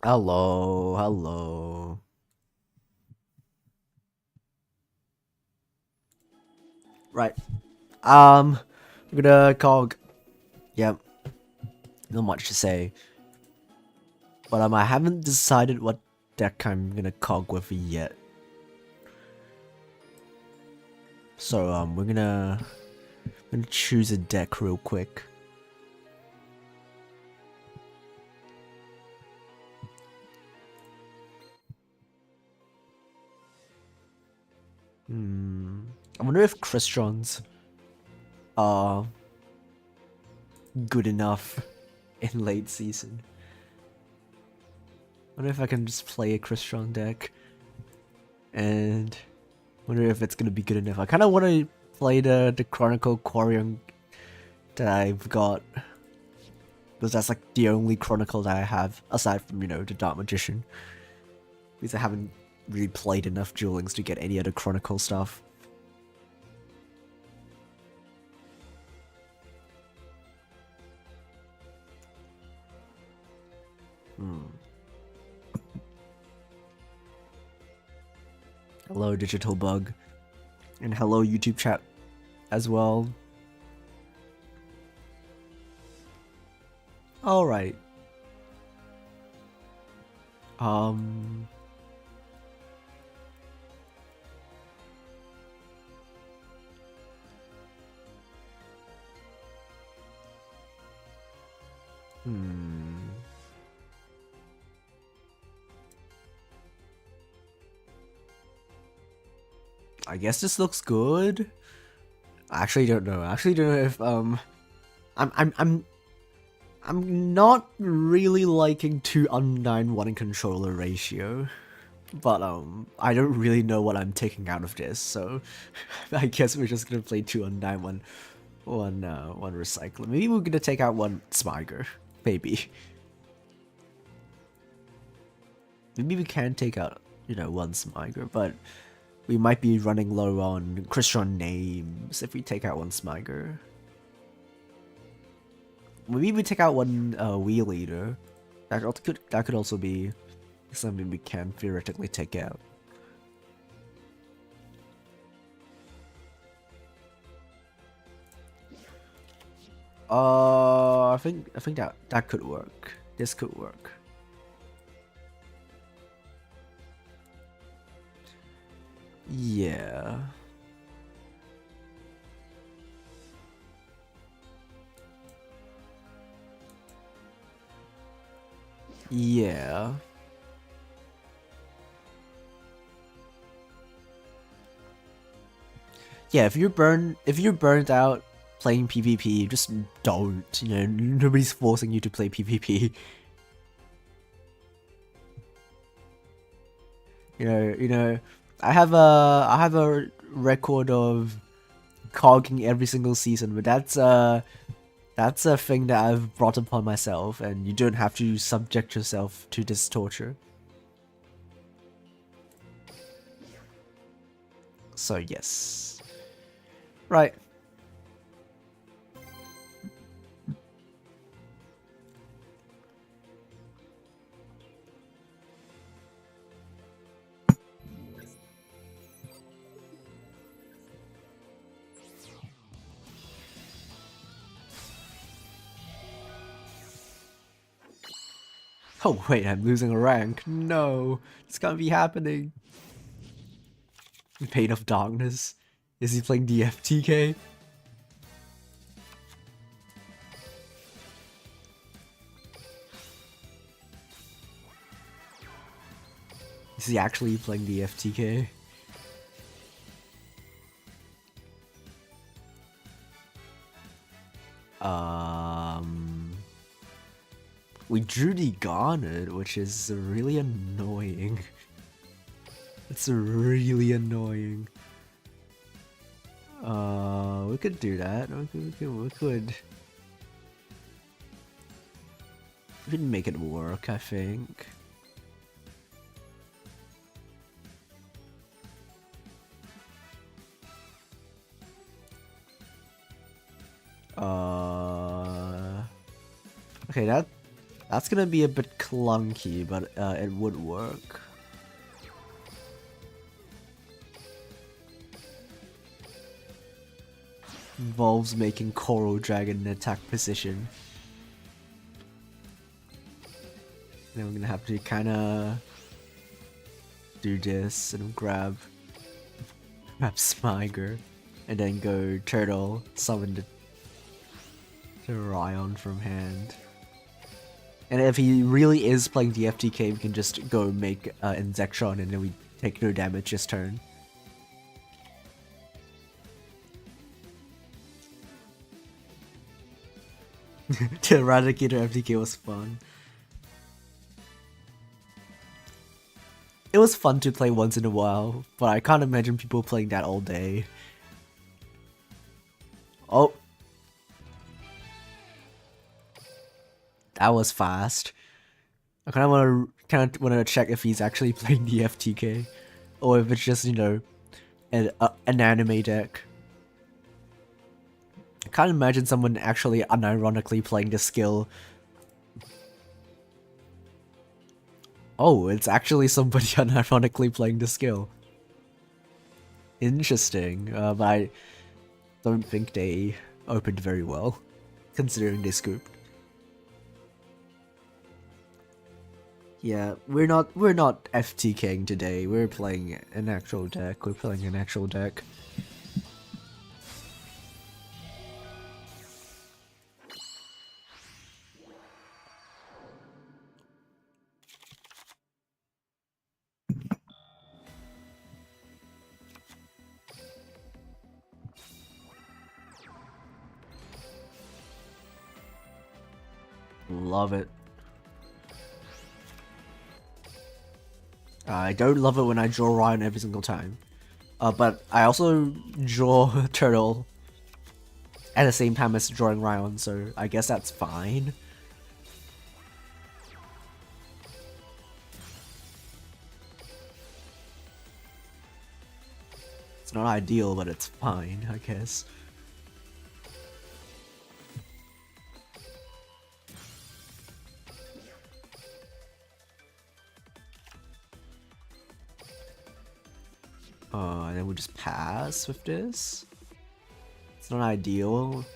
Hello, hello. Right. We're gonna cog. Yep. Not much to say, but I haven't decided what deck I'm gonna cog with yet. So we're gonna choose a deck real quick. I wonder if Crystron's are good enough in late season. Wonder if I can just play a Crystron deck, and wonder if it's gonna be good enough. I kind of want to play the Chronicle Quarian that I've got, because that's like the only Chronicle that I have aside from the Dark Magician. Because I haven't really played enough duelings to get any other Chronicle stuff. Hello, Digital Bug, and hello, YouTube chat as well. All right. Um. I guess this looks good. I actually don't know. I actually don't know if I'm not really liking 2 Undyne 1 controller ratio. But I don't really know what I'm taking out of this, so I guess we're just gonna play 2 Undyne, one recycler. Maybe we're gonna take out 1 Smiger. Maybe. Maybe we can take out, 1 Smiger, but we might be running low on Crystron names if we take out 1 Smiger. Maybe we take out 1 Wheel Eater. That could also be something we can theoretically take out. I think that could work. This could work. Yeah. Yeah. Yeah, if you're burnt out playing PvP, just don't. Nobody's forcing you to play PvP. I have a record of cogging every single season, but that's a thing that I've brought upon myself, and you don't have to subject yourself to this torture. So yes. Right. Oh wait, I'm losing a rank. No, this can't be happening. Pain of Darkness. Is he playing DFTK? Is he actually playing DFTK? We drew the Garnet, which is really annoying. It's really annoying. We could do that. We could make it work, I think. Okay, That's gonna be a bit clunky, but it would work. Involves making Coral Dragon an attack position. Then we're gonna have to kinda do this and grab Smiger, and then go Turtle, summon the Ryan from hand. And if he really is playing the FTK, we can just go make Inzection, and then we take no damage this turn. The Eradicator FTK was fun. It was fun to play once in a while, but I can't imagine people playing that all day. Oh. That was fast. I kind of want to check if he's actually playing the FTK, or if it's just, you know, an anime deck. I can't imagine someone actually unironically playing the skill. Oh, it's actually somebody unironically playing the skill. Interesting, but I don't think they opened very well, considering they scooped. Yeah, we're not FTKing today. We're playing an actual deck. Love it. I don't love it when I draw Ryan every single time. But I also draw Turtle at the same time as drawing Ryan, so I guess that's fine. It's not ideal, but it's fine, I guess. And then we just pass with this. It's not ideal.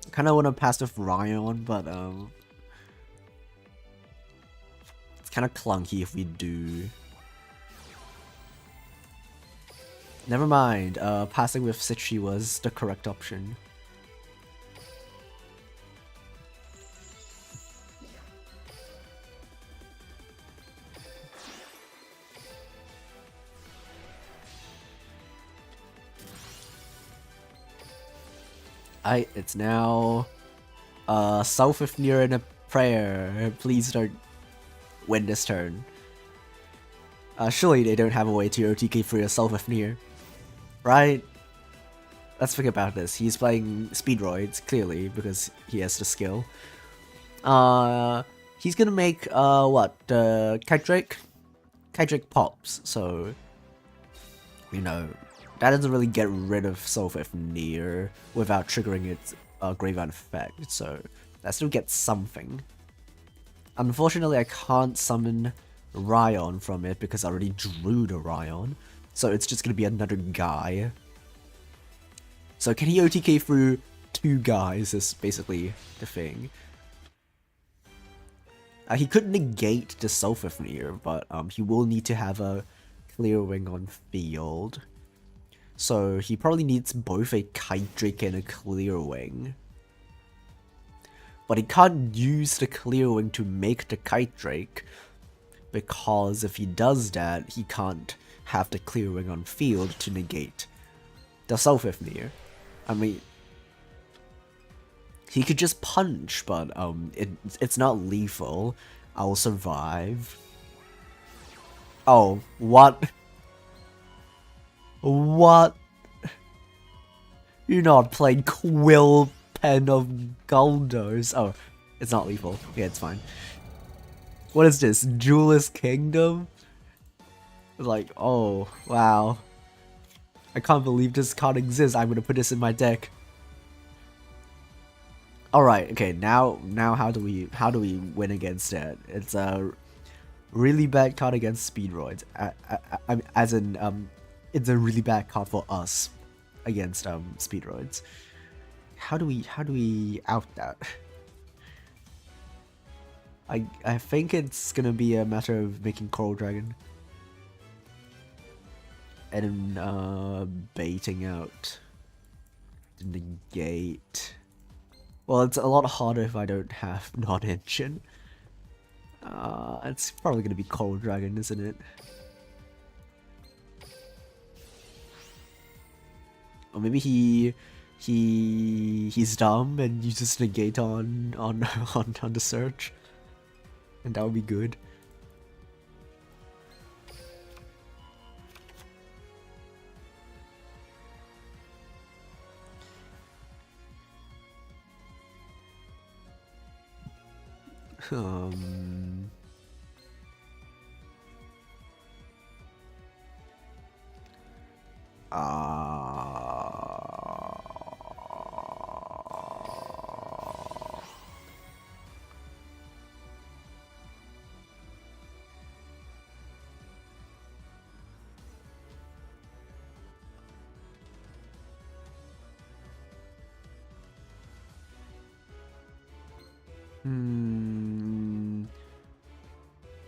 I kind of want to pass with Ryan, but it's kind of clunky if we do. Never mind. Passing with Sitchi was the correct option. It's now Self-Ifnir in a prayer. Please don't win this turn. Surely they don't have a way to OTK free a Self-Ifnir, right? Let's think about this. He's playing Speedroids, clearly, because he has the skill. He's gonna make what? Kite Drake? Kite Drake pops, so you know, that doesn't really get rid of Self-Ifnir without triggering its graveyard effect, so that still gets something. Unfortunately, I can't summon Ryan from it because I already drew the Ryan, so it's just gonna be another guy. So can he OTK through two guys is basically the thing. He could negate the Self-Ifnir, but he will need to have a Clear Wing on field. So he probably needs both a Kite Drake and a Clear Wing. But he can't use the Clear Wing to make the Kite Drake, because if he does that, he can't have the Clear Wing on field to negate the Self-Ifnir. I mean, he could just punch, but it's not lethal. I'll survive. Oh, what? What? You're not playing Quill Pen of Goldos. Oh, it's not lethal. Yeah, it's fine. What is this? Duelist Kingdom? Like, oh, wow. I can't believe this card exists. I'm gonna put this in my deck. All right, okay. Now how do we win against it? It's a really bad card against Speedroids. As in it's a really bad card for us against Speedroids. How do we out that? I think it's gonna be a matter of making Coral Dragon and then baiting out the negate. Well, it's a lot harder if I don't have non-engine. It's probably gonna be Coral Dragon, isn't it? Or maybe he's dumb and uses negate on on the search, and that would be good.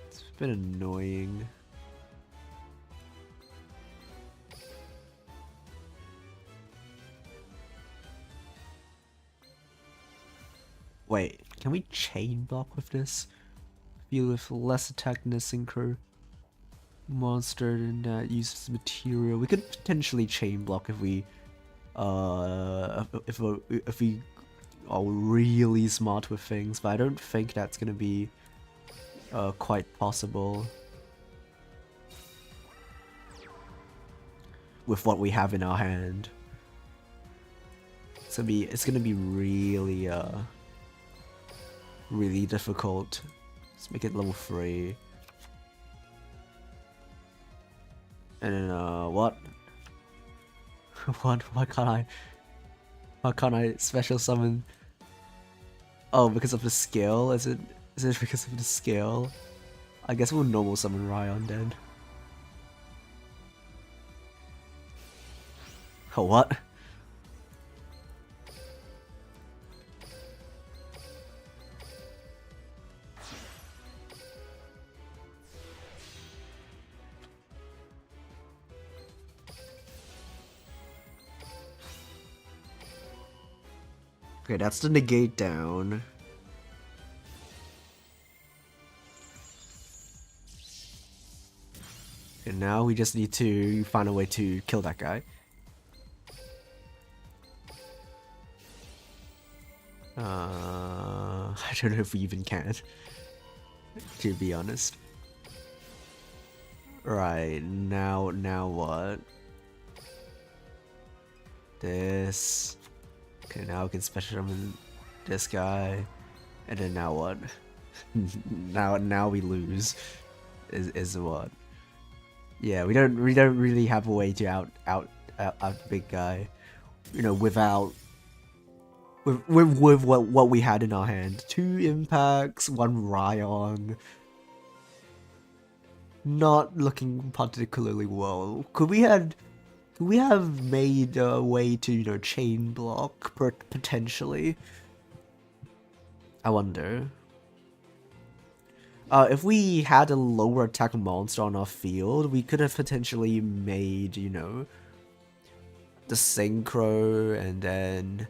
It's been annoying. Wait, can we chain block with this? Feel with less attack than a synchro monster and that uses material. We could potentially chain block if we if we are really smart with things, but I don't think that's gonna be quite possible with what we have in our hand. It's gonna be really really difficult. Let's make it level 3. And then what? Why can't I special summon? Oh, because of the skill? Is it because of the skill? I guess we'll normal summon Ryan then. Oh, what? Okay, that's the negate down. And now we just need to find a way to kill that guy. I don't know if we even can, to be honest. Right, now what? This. Okay, now we can special summon this guy. And then now what? now we lose. Is what? Yeah, we don't really have a way to out the big guy. You know, without with what we had in our hand. 2 impacts, 1 Ryan. Not looking particularly well. Could we have made a way to, you know, chain block potentially? I wonder. If we had a lower attack monster on our field, we could have potentially made, you know, the synchro and then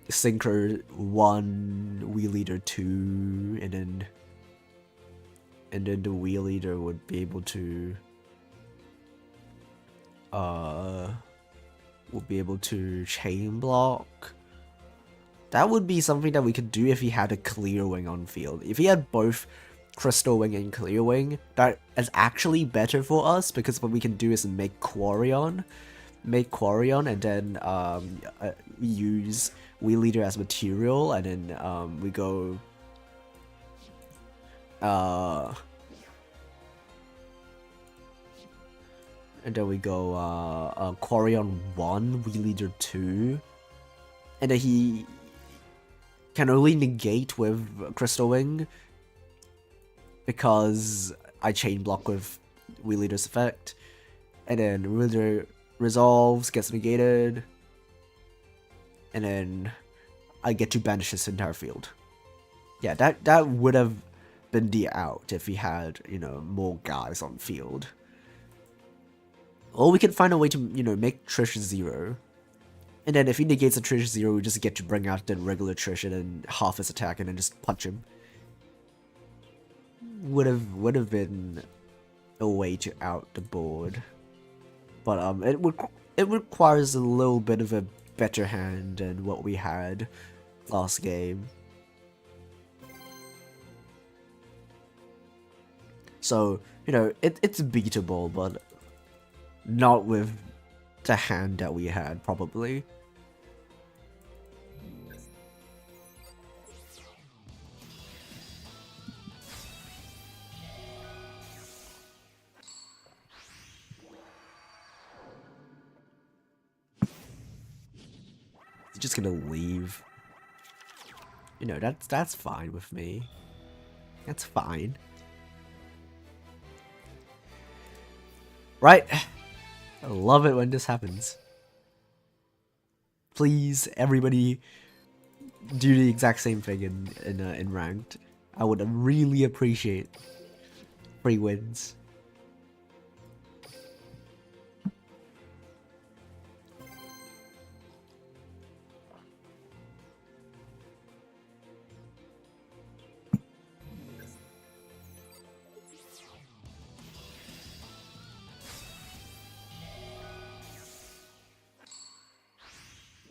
synchro 1, wheel leader 2, and then the wheel leader would be able to chain block. That would be something that we could do if he had a clear wing on field. If he had both Crystal Wing and Clear Wing, that is actually better for us, because what we can do is make Quarion, and then use Wheel Leader as material, and then we go Quarion 1, Wheel Leader 2, and then can only negate with Crystal Wing because I chain block with Wheel Leader's effect, and then Wheel Leader resolves, gets negated, and then I get to banish this entire field. Yeah, that would have been the out if we had, you know, more guys on field. Or we can find a way to, you know, make Trish 0. And then if he negates a Trish 0, we just get to bring out the regular Trish and then half his attack and then just punch him. Would have been a way to out the board. But it requires a little bit of a better hand than what we had last game. So, you know, it's beatable, but not with the hand that we had, probably. He's just gonna leave. You know, that's fine with me. That's fine. Right? I love it when this happens. Please, everybody, do the exact same thing in ranked. I would really appreciate free wins.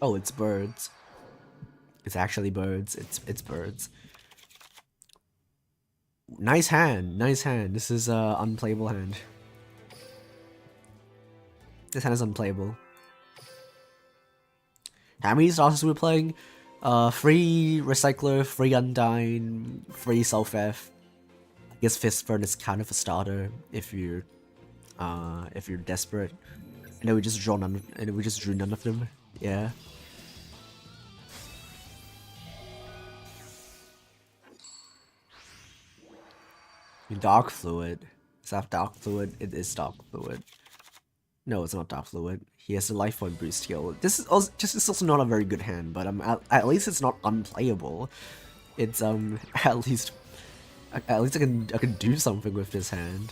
Oh, it's birds. It's actually birds. It's birds. Nice hand, nice hand. This is a unplayable hand. This hand is unplayable. How many starters we're playing? 3 Recycler, 3 Undyne, 3 Self-F. I guess Fistburn is kind of a starter if you're desperate. And then we just drew none of them. Yeah. Dark Fluid. Is that Dark Fluid? It is Dark Fluid. No, it's not Dark Fluid. He has a life point boost skill. This is also not a very good hand, but at least it's not unplayable. It's at least I can do something with this hand.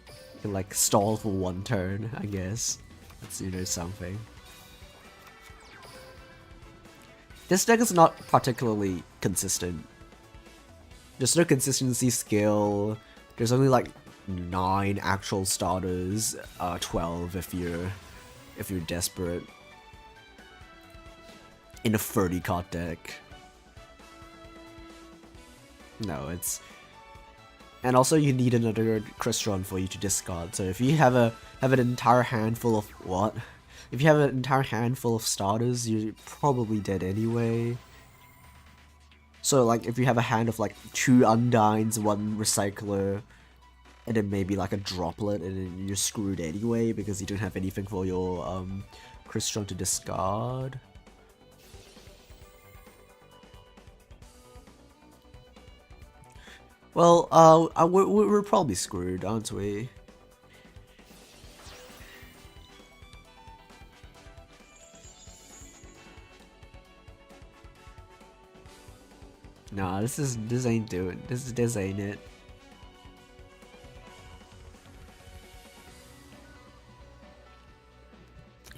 I can like stall for 1 turn, I guess. That's, you know, something. This deck is not particularly consistent. There's no consistency skill. There's only like 9 actual starters, 12 if you're desperate. In a 30 card deck. No, it's... And also you need another Crystron for you to discard, so if you have an entire handful of... What? If you have an entire handful of starters, you're probably dead anyway. So like if you have a hand of like 2 Undynes, 1 Recycler, and then maybe like a Droplet, and then you're screwed anyway because you don't have anything for your Crystron to discard. Well, we're probably screwed, aren't we? Nah, this ain't doing. This ain't it.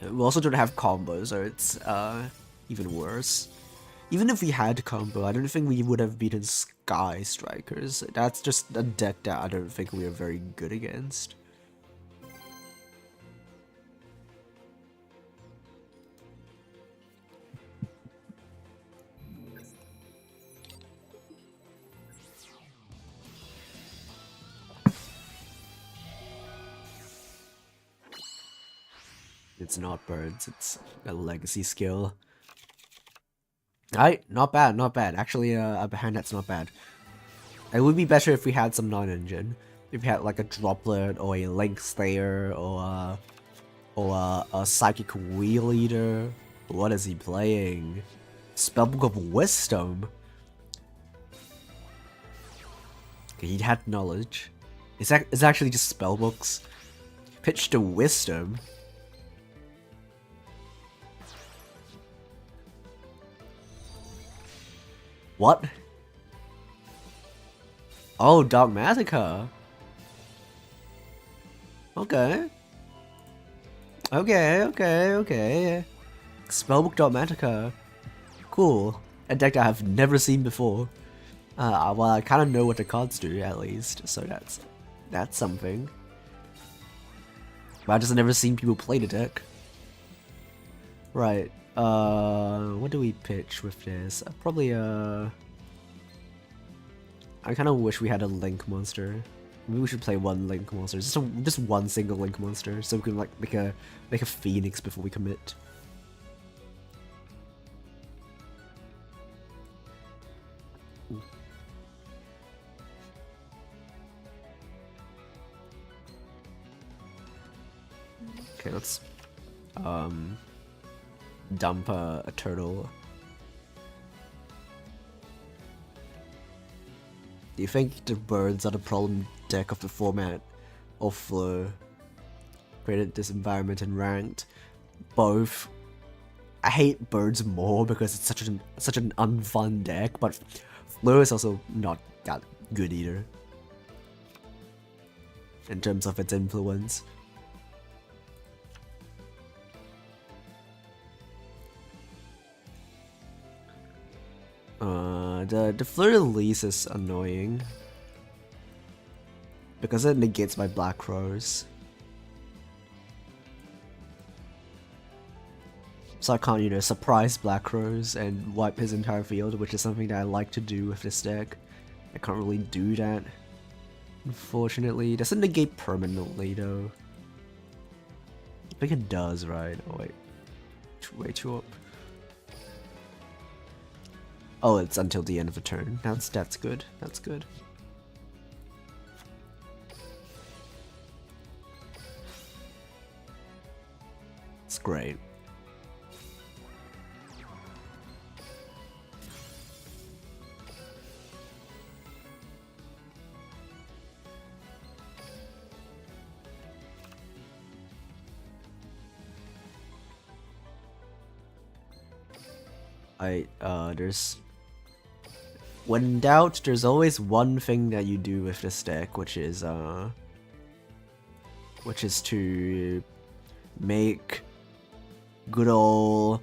We also don't have combo, so it's even worse. Even if we had combo, I don't think we would have beaten Sky Strikers. That's just a deck that I don't think we are very good against. It's not birds, it's a legacy skill. Alright, not bad, not bad. Actually, a hand that's not bad. It would be better if we had some non-engine. If we had like a Droplet or a Link Slayer or a Psychic Wheel Eater. What is he playing? Spellbook of Wisdom. Okay, he had knowledge. It's actually just spellbooks. Pitch to Wisdom. What? Oh, Dogmatika. Okay. Okay. Spellbook Dogmatika. Cool. A deck I have never seen before. Well, I kind of know what the cards do, at least, so that's something. But I've just never seen people play the deck. Right. What do we pitch with this? Probably I kind of wish we had a Link monster. Maybe we should play one Link monster, just one single Link monster, so we can like make a Phoenix before we commit. Okay, let's dump a turtle. Do you think the birds are the problem deck of the format of created this environment in ranked? Both. I hate birds more because it's such an unfun deck, but Fleur is also not that good either in terms of its influence. The Fleur-de-Lis is annoying because it negates my Black Rose. So I can't, you know, surprise Black Rose and wipe his entire field, which is something that I like to do with this deck. I can't really do that, unfortunately. It doesn't negate permanently, though. I think it does, right? Oh, wait. Way too up. Oh, it's until the end of the turn. That's good. That's good. It's great. There's... When in doubt, there's always one thing that you do with this deck, which is to make good ol'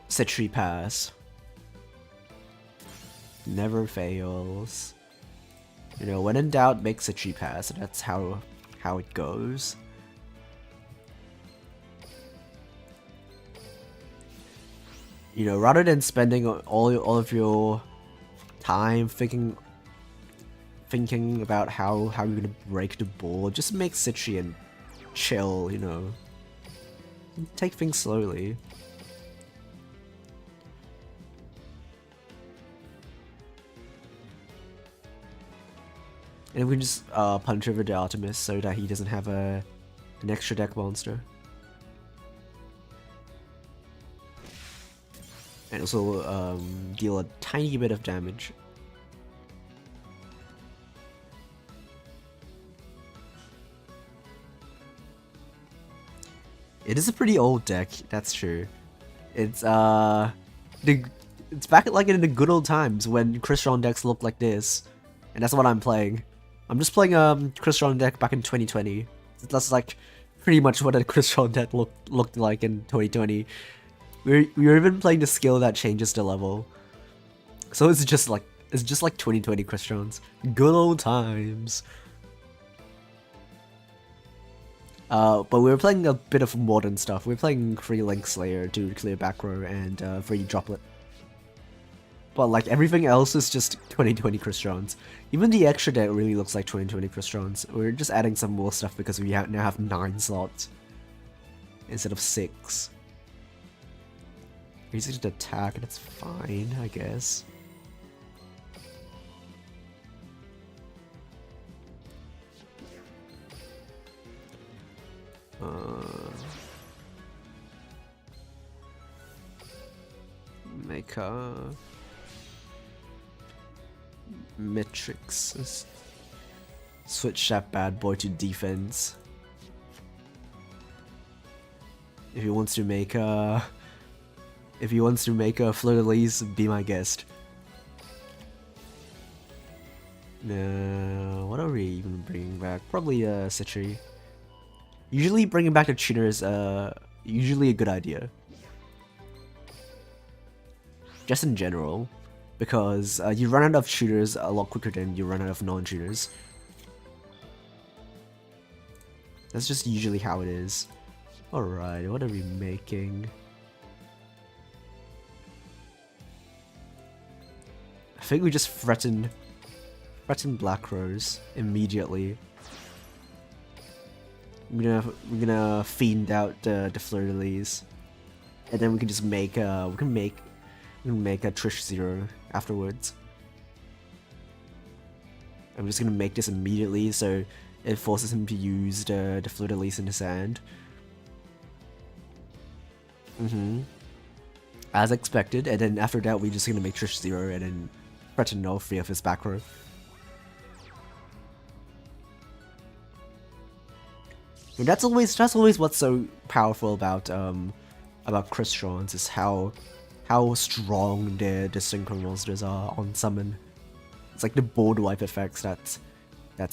Citry pass. Never fails. You know, when in doubt, make Citry pass. That's how it goes. You know, rather than spending all of your time thinking about how you're gonna break the board, just make Citry and chill, you know. Take things slowly. And we can just punch over the Artemis so that he doesn't have an extra deck monster. And also deal a tiny bit of damage. It is a pretty old deck, that's true. It's it's back like in the good old times when Crystron decks looked like this. And that's what I'm playing. I'm just playing Crystron deck back in 2020. That's like pretty much what a Crystron deck looked like in 2020. We're even playing the skill that changes the level. So it's just like 2020 Crystrons. Good old times. But we were playing a bit of modern stuff. We were playing 3 Link Slayer to clear back row and 3 Droplet. But like everything else is just 2020 Crystrons. Even the extra deck really looks like 2020 Crystrons. We're just adding some more stuff because we now have 9 slots instead of 6. Easy to attack, and it's fine, I guess. make Matrix. Switch that bad boy to defense. If he wants to make a fleur-de-lis, be my guest. No, what are we even bringing back? Probably Citri. Usually bringing back the tuner is usually a good idea. Just in general, because you run out of tuners a lot quicker than you run out of non-tuners. That's just usually how it is. Alright, what are we making? I think we just threaten Black Rose immediately. We're gonna fiend out the fleur-de-lis, and then we can just make we can make a Trish 0 afterwards. I'm just gonna make this immediately, so it forces him to use the fleur-de-lis in his hand. As expected, and then after that we're just gonna make Trish 0 and then threaten all three of his back row. And that's always what's so powerful about Christrons, is how strong the synchro monsters are on summon. It's like the board wipe effects, that's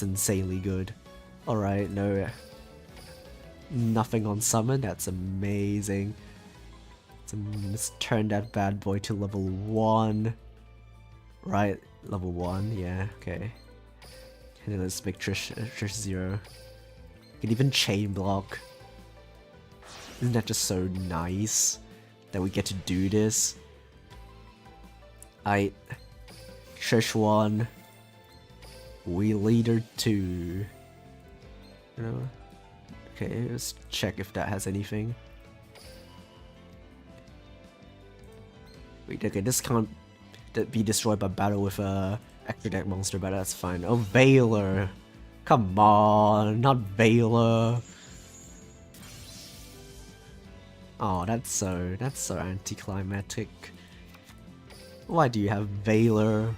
insanely good. Alright, no, nothing on summon, that's amazing. So let's turn that bad boy to level 1. Right, level 1, yeah, okay. And then let's make Trish 0. You can even chain block. Isn't that just so nice that we get to do this? Trish 1. We leader 2. You know? Okay, let's check if that has anything. Wait, okay, this can't be destroyed by battle with a extra deck monster, but that's fine. Oh, Veiler! Come on, not Veiler! Oh, that's so anticlimactic. Why do you have Veiler?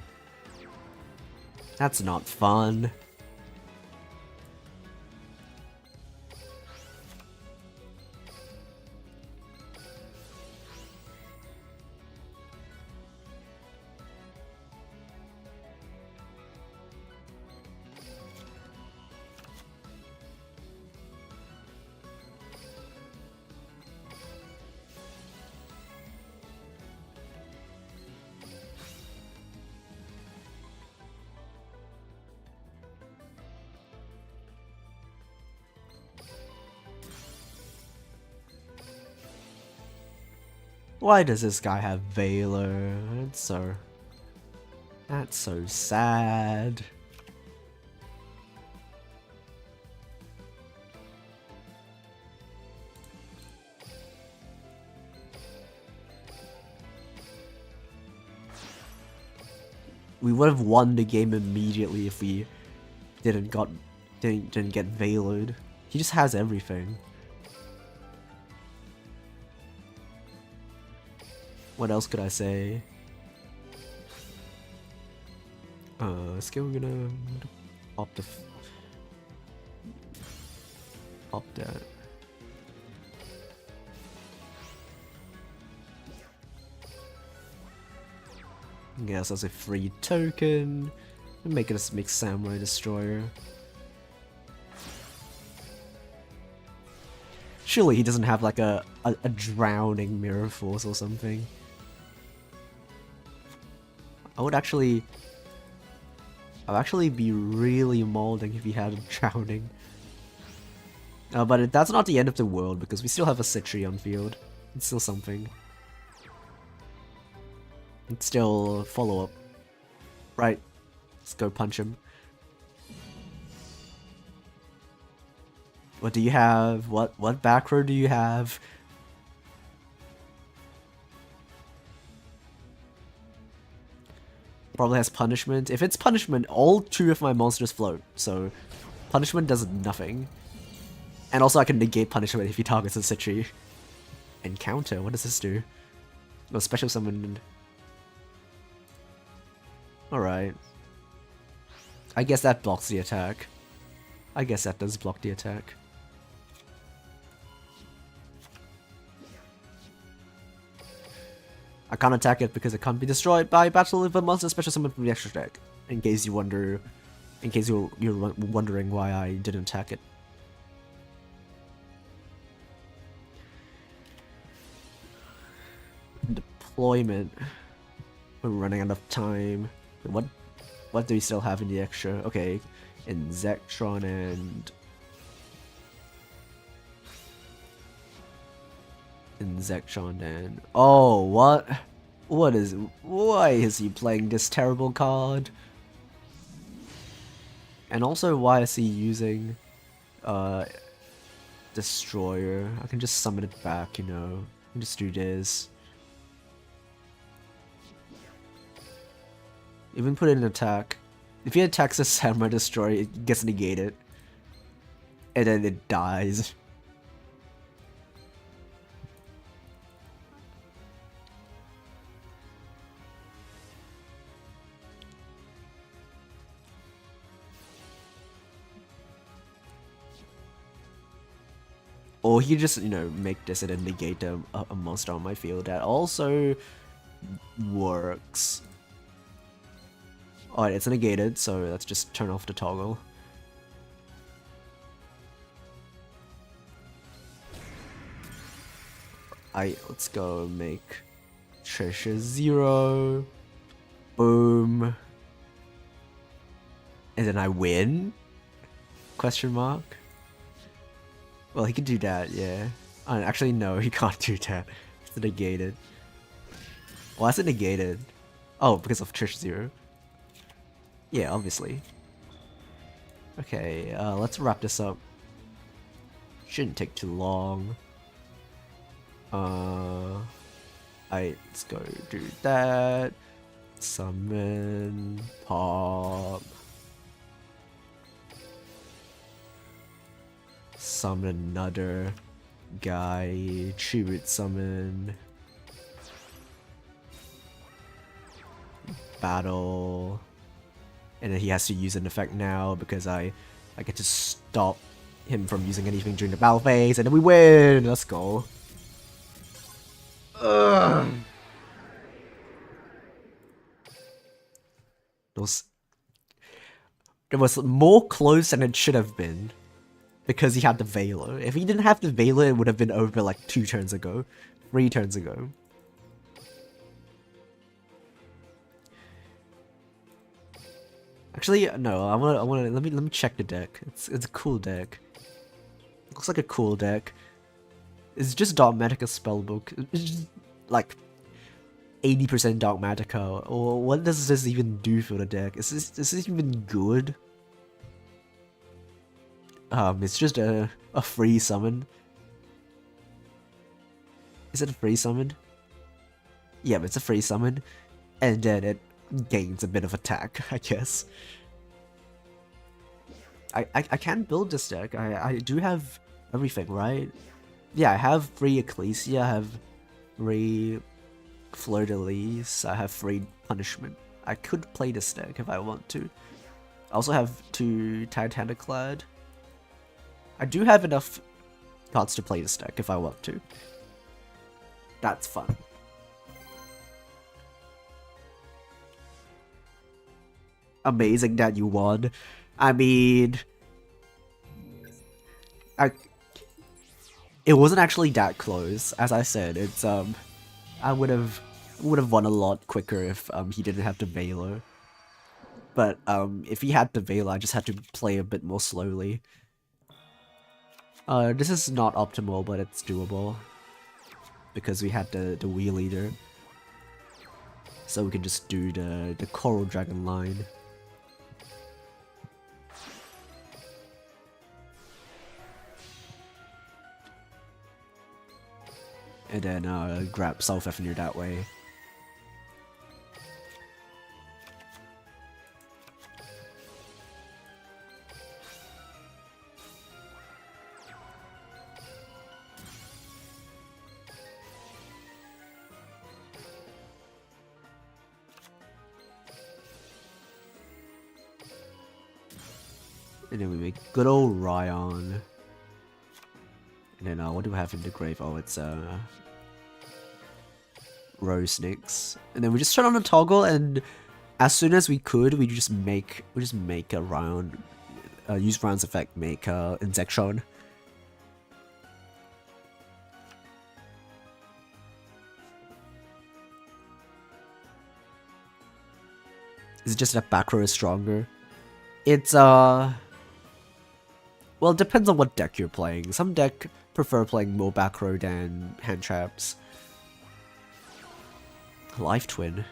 That's not fun. Why does this guy have Veiler? That's so sad. We would have won the game immediately if we didn't get Veilered. He just has everything. What else could I say? We're gonna pop that. Yes, as a free token. Make us make Samurai Destroyer. Surely he doesn't have like a drowning Mirror Force or something. I'd actually be really molding if he had a drowning. But that's not the end of the world, because we still have a Citri on field. It's still something. It's still follow up. Right. Let's go punch him. What do you have? What back row do you have? Probably has punishment. If it's punishment, all 2 of my monsters float, so punishment does nothing. And also I can negate punishment if he targets a Citri. Encounter, what does this do? No, special summon. Alright. I guess that blocks the attack. I guess that does block the attack. I can't attack it because it can't be destroyed by battle with a monster special summon from the extra deck. In case you wonder, in case you're wondering why I didn't attack it. Deployment. We're running out of time. What do we still have in the extra? Okay, in Zectron and oh, what? Why is he playing this terrible card? And also, why is he using Destroyer? I can just summon it back, you know. I can just do this. Even put in an attack. If he attacks a Samurai Destroyer, it gets negated. And then it dies. Or he just, you know, make this and then negate a monster on my field. That also works. Alright, it's negated, so let's just turn off the toggle. Let's go make Treasure 0. Boom. And then I win? Question mark? Well, he can do that, yeah. Actually, no, he can't do that. It's negated. Why is it negated? Oh, because of Treasure 0. Yeah, obviously. Okay, let's wrap this up. Shouldn't take too long. Let's go do that. Summon, pop. Summon another guy. Tribute summon. Battle. And then he has to use an effect now because I get to stop him from using anything during the battle phase, and then we win! Let's go. Ugh. It was more close than it should have been. Because he had the Veiler. If he didn't have the Veiler, it would have been over like 2 turns ago. 3 turns ago. Actually, no, I wanna let me check the deck. It's a cool deck. Looks like a cool deck. It's just Dogmatika spellbook. It's just like 80% Dogmatika. Or what does this even do for the deck? Is this even good? It's just a free summon. Is it a free summon? Yeah, but it's a free summon. And then it gains a bit of attack, I guess. I can build this deck. I do have everything, right? Yeah, I have free Ecclesia, I have free Fleur de Lis, I have free Punishment. I could play this deck if I want to. I also have 2 Titaniclad. I do have enough cards to play this deck if I want to. That's fun. Amazing that you won. I mean, it wasn't actually that close. As I said, it's I would have won a lot quicker if he didn't have the Veiler. But if he had the Veiler, I just had to play a bit more slowly. This is not optimal, but it's doable. Because we had the Wheel Leader. So we can just do the Coral Dragon line. And then grab South Avenue that way. And then we make good old Ryan. And then what do we have in the grave? Oh, it's Rose Snakes. And then we just turn on the toggle, and as soon as we could, we just make a round, use Ryan's effect, make Inzection. Is it just that back row is stronger? It's well, it depends on what deck you're playing. Some deck prefer playing more back row than hand traps. Life Twin.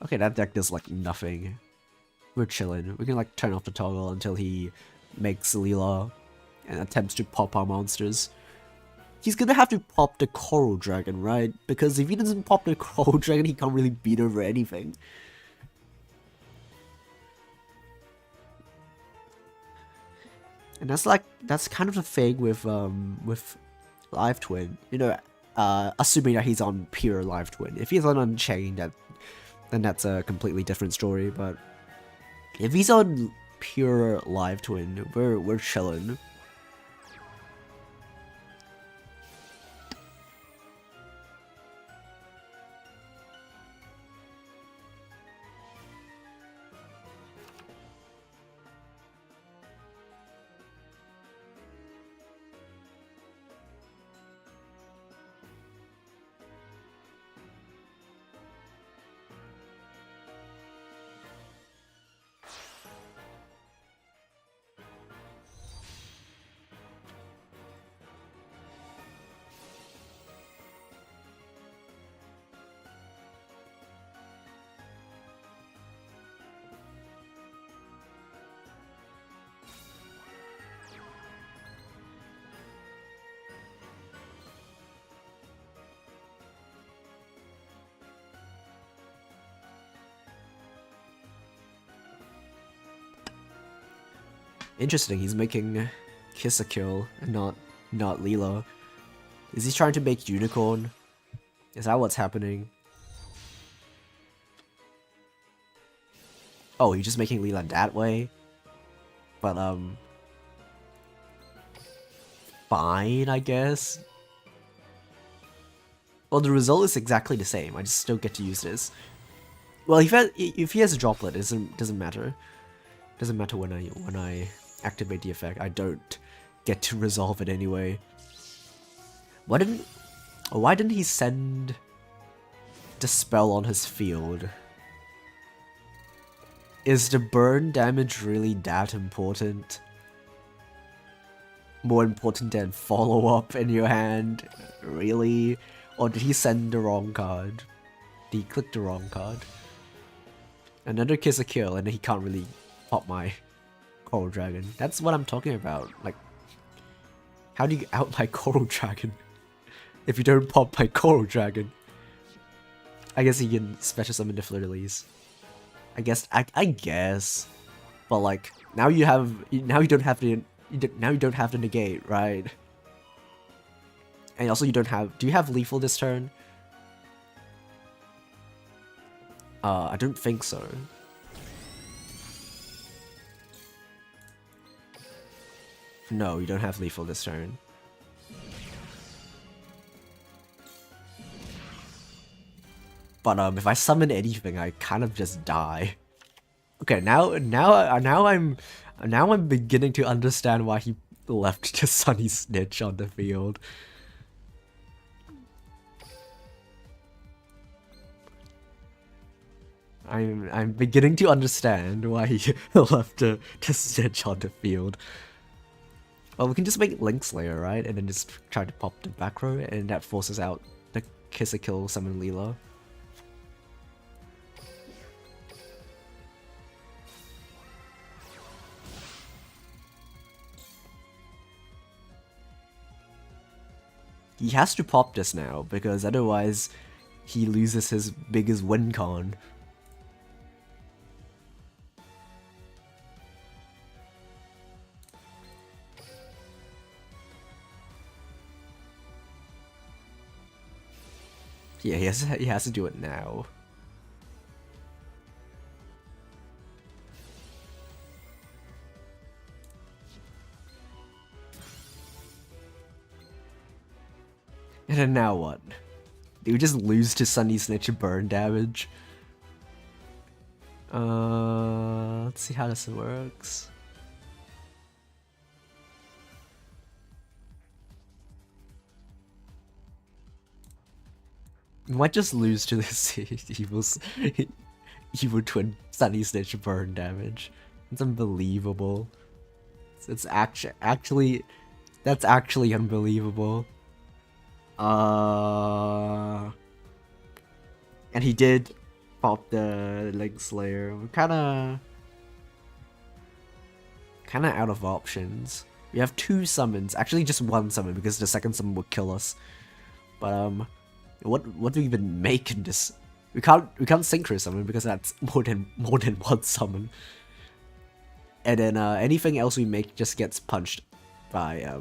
Okay, that deck does like nothing. We're chilling. We can like turn off the toggle until he makes Leela and attempts to pop our monsters. He's gonna have to pop the Coral Dragon, right? Because if he doesn't pop the Coral Dragon, he can't really beat over anything. And that's kind of the thing with Live Twin. You know, assuming that he's on pure Live Twin. If he's on Unchained, then that's a completely different story. But if he's on pure Live Twin, we're chilling. Interesting, he's making Kiss a Kill and not Leela. Is he trying to make Unicorn? Is that what's happening? Oh, he's just making Leela that way? But, fine, I guess? Well, the result is exactly the same. I just don't get to use this. Well, if he has a droplet, it doesn't matter. Doesn't matter when I activate the effect. I don't get to resolve it anyway. Why didn't he send the spell on his field? Is the burn damage really that important? More important than follow-up in your hand? Really? Or did he send the wrong card? Did he click the wrong card? Another Kiss a Kill, and he can't really pop my Coral Dragon. That's what I'm talking about. Like, how do you out my Coral Dragon if you don't pop my Coral Dragon? I guess he can special summon the Fleur-de-Lis. I guess. But like, now you don't have to negate, right? And also you don't have, do you have lethal this turn? I don't think so. No, you don't have lethal this turn. But if I summon anything, I kind of just die. Okay, now I'm beginning to understand why he left the Sunny Snitch on the field. I'm beginning to understand why he left the Snitch on the field. Well, we can just make Link Slayer, right? And then just try to pop the back row, and that forces out the Kiss a Kill summon Leela. He has to pop this now, because otherwise he loses his biggest win con. Yeah, he has to do it now. And then now what? Do we just lose to Sunny Snitch burn damage? Let's see how this works. We might just lose to this evil twin Sunny Snitch burn damage. It's unbelievable. It's actually that's actually unbelievable. And he did pop the Leg Slayer. We're kinda out of options. We have 2 summons. Actually just 1 summon because the second summon would kill us. But what do we even make in this? We can't synchro summon because that's more than 1 summon. And then anything else we make just gets punched by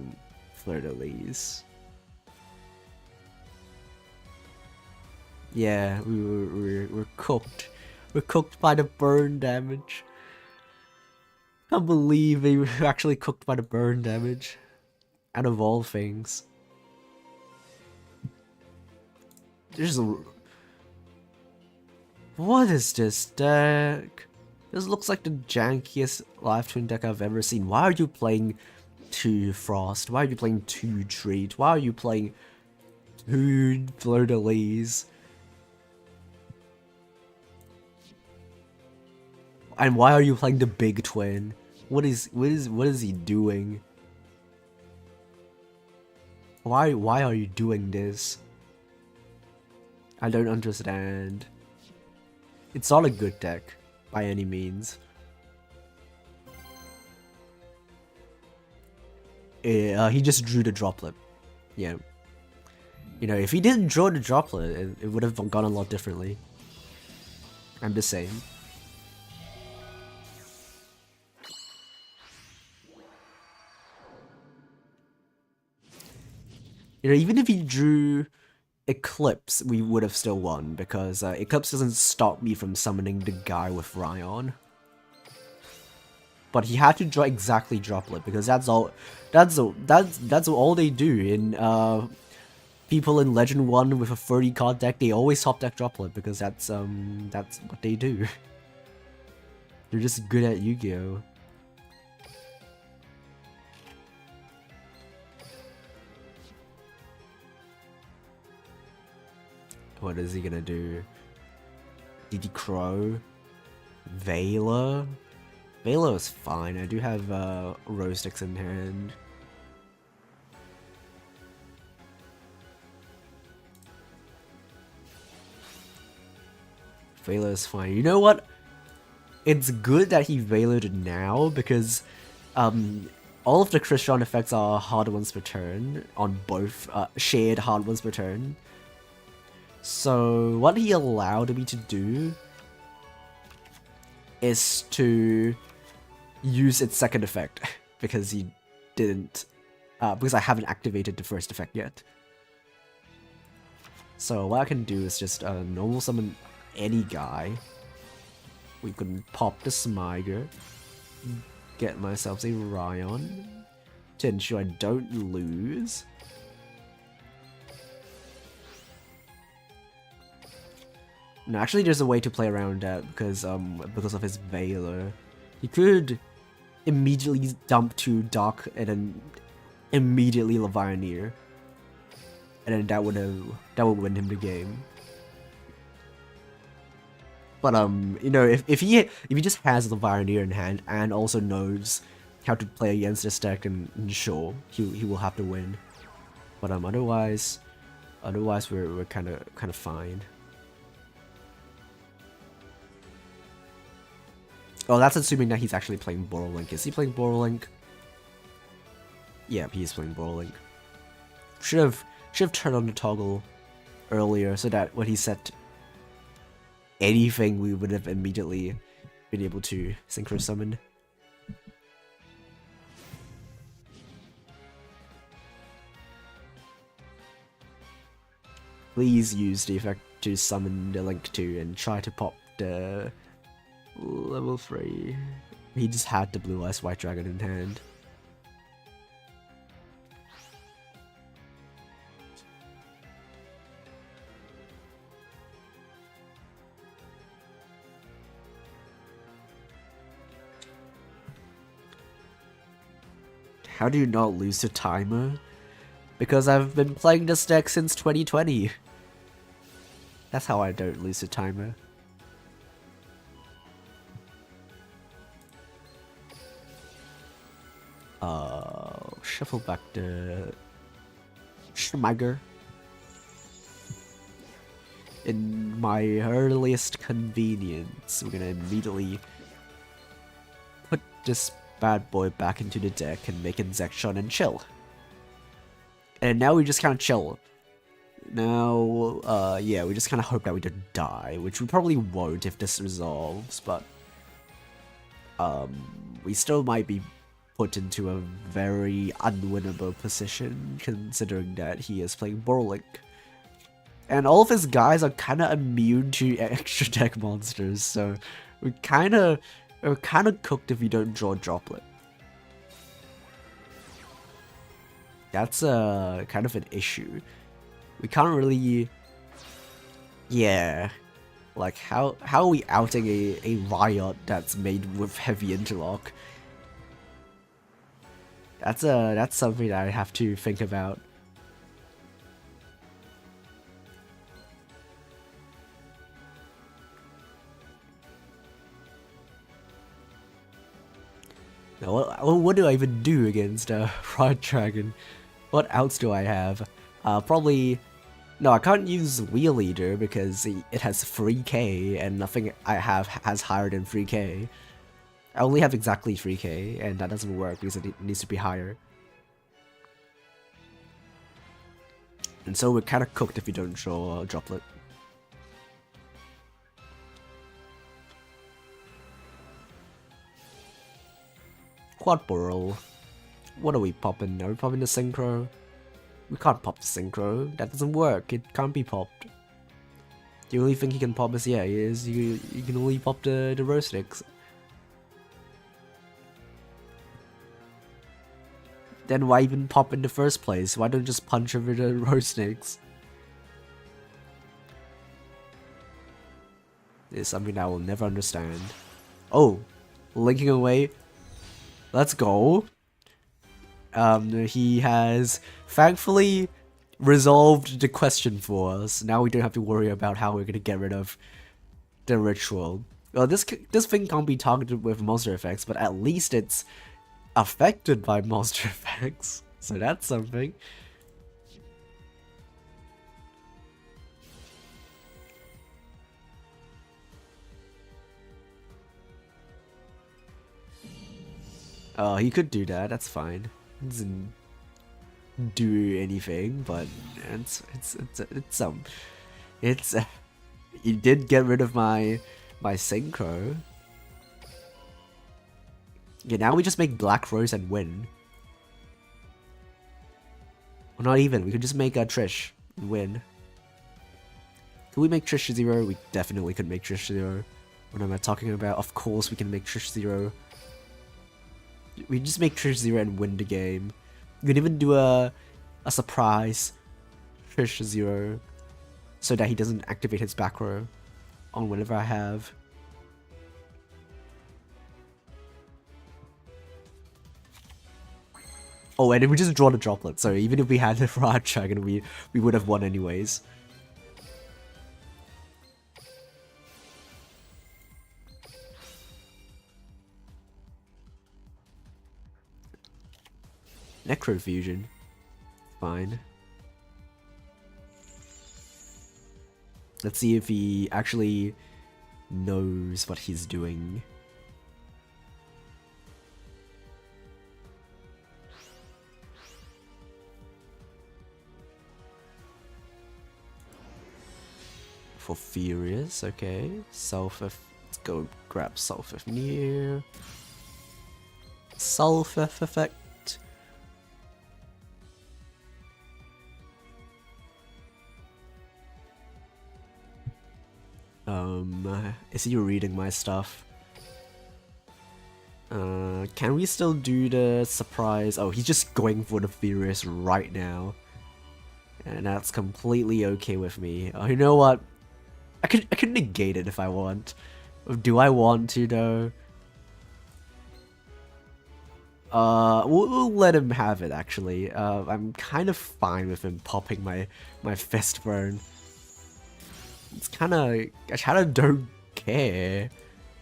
Fleur-de-Lis. Yeah, we're cooked. We're cooked by the burn damage. Can't believe we were actually cooked by the burn damage. Out of all things. What is this deck? This looks like the jankiest live twin deck I've ever seen. Why are you playing 2 Frost? Why are you playing 2 Treat? Why are you playing 2 Fleur-de-Lis? And why are you playing the big twin? What is he doing? Why are you doing this? I don't understand. It's not a good deck by any means. He just drew the droplet. Yeah. You know, if he didn't draw the droplet, it would have gone a lot differently. I'm just saying. You know, even if he drew Eclipse, we would have still won, because Eclipse doesn't stop me from summoning the guy with Ryon. But he had to draw exactly Droplet, because that's all they do in people in Legend 1 with a 30 card deck. They always top deck Droplet, because that's what they do. They're just good at Yu-Gi-Oh! What is he gonna do? Did he Crow? Veiler? Veiler is fine. I do have Rose Sticks in hand. Veiler is fine. You know what? It's good that he Veilered now, because all of the Christian effects are hard ones per turn on both shared hard ones per turn. So what he allowed me to do is to use its second effect, because he didn't, because I haven't activated the first effect yet. So what I can do is just normal summon any guy. We can pop the Smiger, get myself a Ryon to ensure I don't lose. No, actually there's a way to play around that, because of his Veiler. He could immediately dump to Doc and then immediately Levianeer. And then that would win him the game. But you know, if he just has Levianeer in hand and also knows how to play against this deck, and sure, he will have to win. But otherwise we're kind of fine. Oh, that's assuming that he's actually playing Borrowlink. Is he playing Borrowlink? Yeah, he's playing Borrowlink. Should have turned on the toggle earlier, so that when he set anything, we would have immediately been able to synchro summon. please use the effect to summon the Link 2 and try to pop the level 3. He just had the Blue Eyes White Dragon in hand. How do you not lose to timer? Because I've been playing this deck since 2020. That's how I don't lose to timer. Shuffle back the Schmagger. In my earliest convenience, we're gonna immediately put this bad boy back into the deck and make Inzection and chill. And now we just kind of chill. Now, yeah, we just kind of hope that we don't die, which we probably won't if this resolves, but we still might be put into a very unwinnable position, considering that he is playing Borlink. And all of his guys are kind of immune to extra deck monsters, so we're kind of cooked if we don't draw Droplet. That's kind of an issue. We can't really, yeah, like how are we outing a Riot that's made with heavy interlock? That's something that I have to think about. Now, what do I even do against Riot Dragon? What outs do I have? Probably... No, I can't use Wheel Eater because it has 3k and nothing I have has higher than 3k. I only have exactly 3k and that doesn't work because it needs to be higher. And so we're kind of cooked if you don't draw Droplet. Quad Burl. What are we popping? Are we popping the Synchro? We can't pop the Synchro. That doesn't work. It can't be popped. The only thing he can pop is, yeah, you can only pop the Rosnix. Then why even pop in the first place? Why don't you just punch over the Rosnix? It's something I will never understand. Oh, linking away. Let's go. He has thankfully resolved the question for us. Now we don't have to worry about how we're gonna get rid of the ritual. Well, this thing can't be targeted with monster effects, but at least it's affected by monster effects. So that's something. Oh, he could do that. That's fine. It doesn't do anything, but he did get rid of my Synchro. Yeah, now we just make Black Rose and win. Well, not even. We could just make a Trish and win. Can we make Trish 0? We definitely could make Trish 0. What am I talking about? Of course we can make Trish 0. We just make Trish 0 and win the game. We could even do a surprise Trish 0 so that he doesn't activate his back row on whatever I have. Oh, and then we just draw the Droplet, so even if we had the Riot Dragon, we would have won anyways. Necrofusion. Fine. Let's see if he actually knows what he's doing. For Furious, okay. Sulfur, let's go grab Sulfur Near. Sulfur effect. Is he reading my stuff? Can we still do the surprise? Oh, he's just going for the Furious right now. And that's completely okay with me. Oh, you know what? I could negate it if I want. Do I want to though? We'll let him have it actually. I'm kind of fine with him popping my fist burn. It's kinda, I kinda don't care.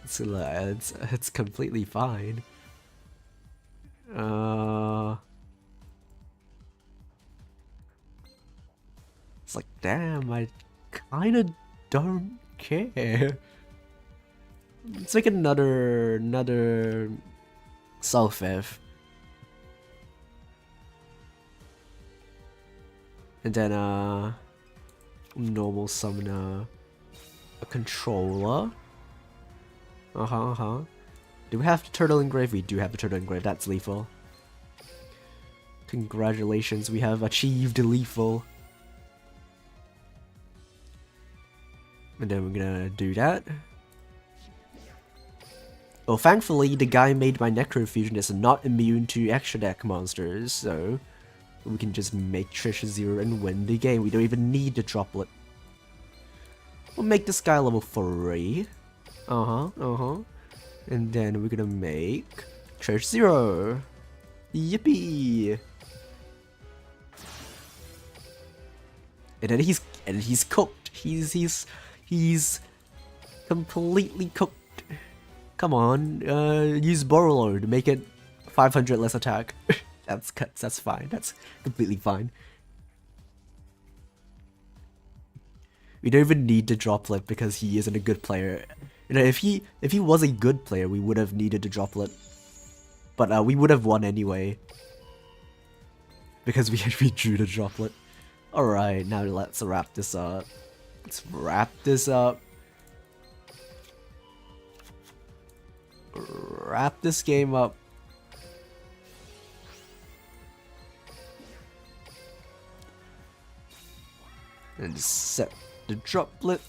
It's completely fine. It's like, damn, I kinda don't care. Let's make another Self-F. And then normal summon a controller. Do we have the turtle engrave? We do have the turtle engrave. That's lethal. Congratulations, we have achieved lethal. And then we're gonna do that. Well, thankfully, the guy made my Necrofusion is not immune to extra deck monsters, so we can just make Trisha 0 and win the game. We don't even need the droplet. We'll make this guy level 3. And then we're gonna make Trish 0. Yippee! And then he's cooked. He's completely cooked. Come on, use Borrowlord to make it 500 less attack. That's fine. That's completely fine. We don't even need the droplet because he isn't a good player. You know, if he was a good player, we would have needed the droplet. But we would have won anyway. Because we drew the droplet. Alright, now let's wrap this up. Let's wrap this up. Wrap this game up. And set the droplet.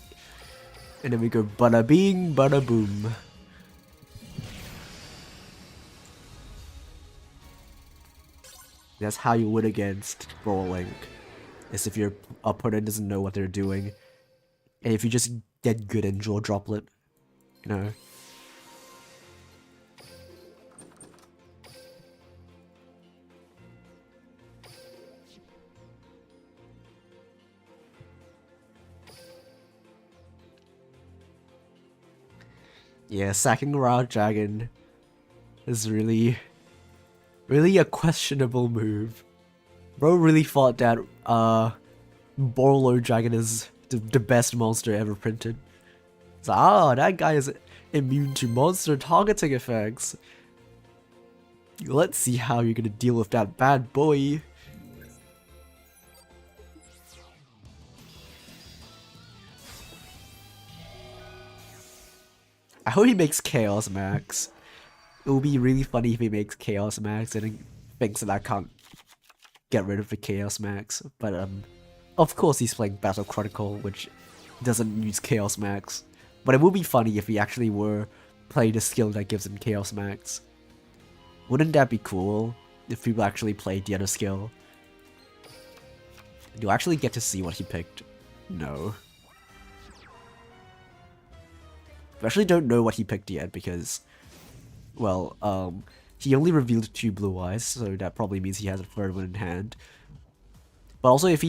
And then we go bada bing, bada boom. That's how you win against Brawling. Is if your opponent doesn't know what they're doing. And if you just get good and draw droplet. You know. Yeah, sacking Raw Dragon is really a questionable move. Bro really thought that Borrowlord Dragon is the best monster ever printed. So, that guy is immune to monster targeting effects. Let's see how you're gonna deal with that bad boy. I hope he makes Chaos Max. It will be really funny if he makes Chaos Max and then thinks that I can't get rid of the Chaos Max. But of course he's playing Battle Chronicle, which doesn't use Chaos Max. But it would be funny if he actually were playing the skill that gives him Chaos Max. Wouldn't that be cool if people actually played the other skill? Do I actually get to see what he picked? No. I actually don't know what he picked yet because, well, he only revealed 2 blue eyes, so that probably means he has a third one in hand. But also, if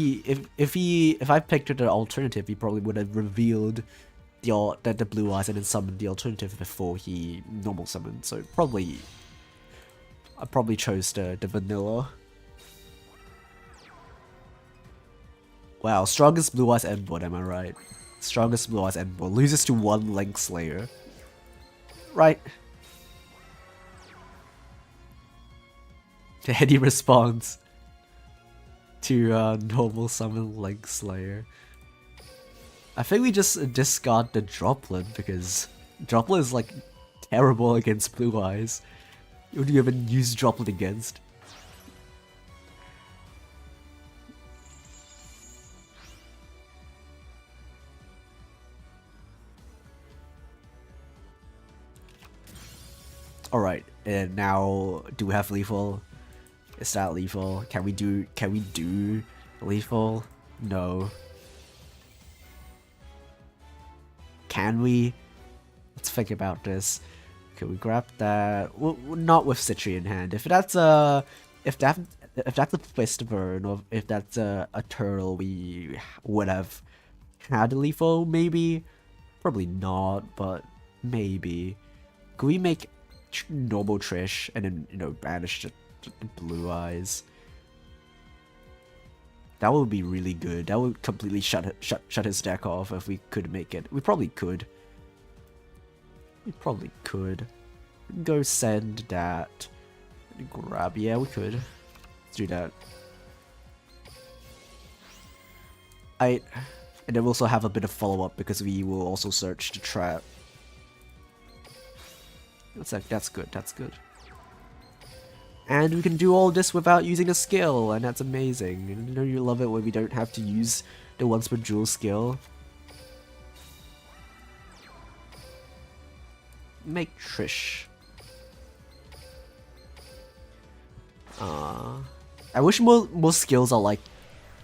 I picked the alternative, he probably would have revealed the blue eyes and then summoned the alternative before he normal summoned. So I probably chose the vanilla. Wow, strongest blue eyes endboard, am I right? Strongest blue eyes endboard loses to 1 Link Slayer. Right. Any response to normal summon Link Slayer. I think we just discard the droplet because droplet is like terrible against blue eyes. What do you even use droplet against? Alright, and now do we have lethal? Is that lethal? Can we do lethal? No. Can we? Let's think about this. Can we grab that? Well, not with Citri in hand. If that's a fist burn, or if that's a turtle, we would have had lethal, maybe. Probably not, but maybe. Could we make normal Trish and then, you know, banish the blue eyes? That would be really good. That would completely shut his deck off if we could make it. We probably could. We probably could. Go send that. Grab. Yeah, we could. Let's do that. And then we'll also have a bit of follow-up because we will also search the trap. That's good, that's good. And we can do all this without using a skill, and that's amazing. And you know you love it when we don't have to use the once per duel skill. Make Trish. I wish more skills are like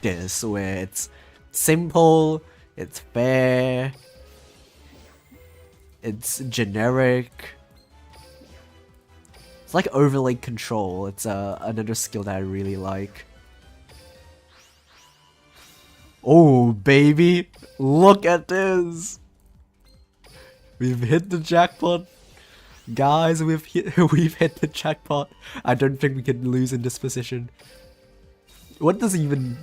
this, where it's simple, it's fair, it's generic. It's like overlay control. It's another skill that I really like. Oh baby, look at this! We've hit the jackpot, guys. We've hit the jackpot. I don't think we can lose in this position. What does he even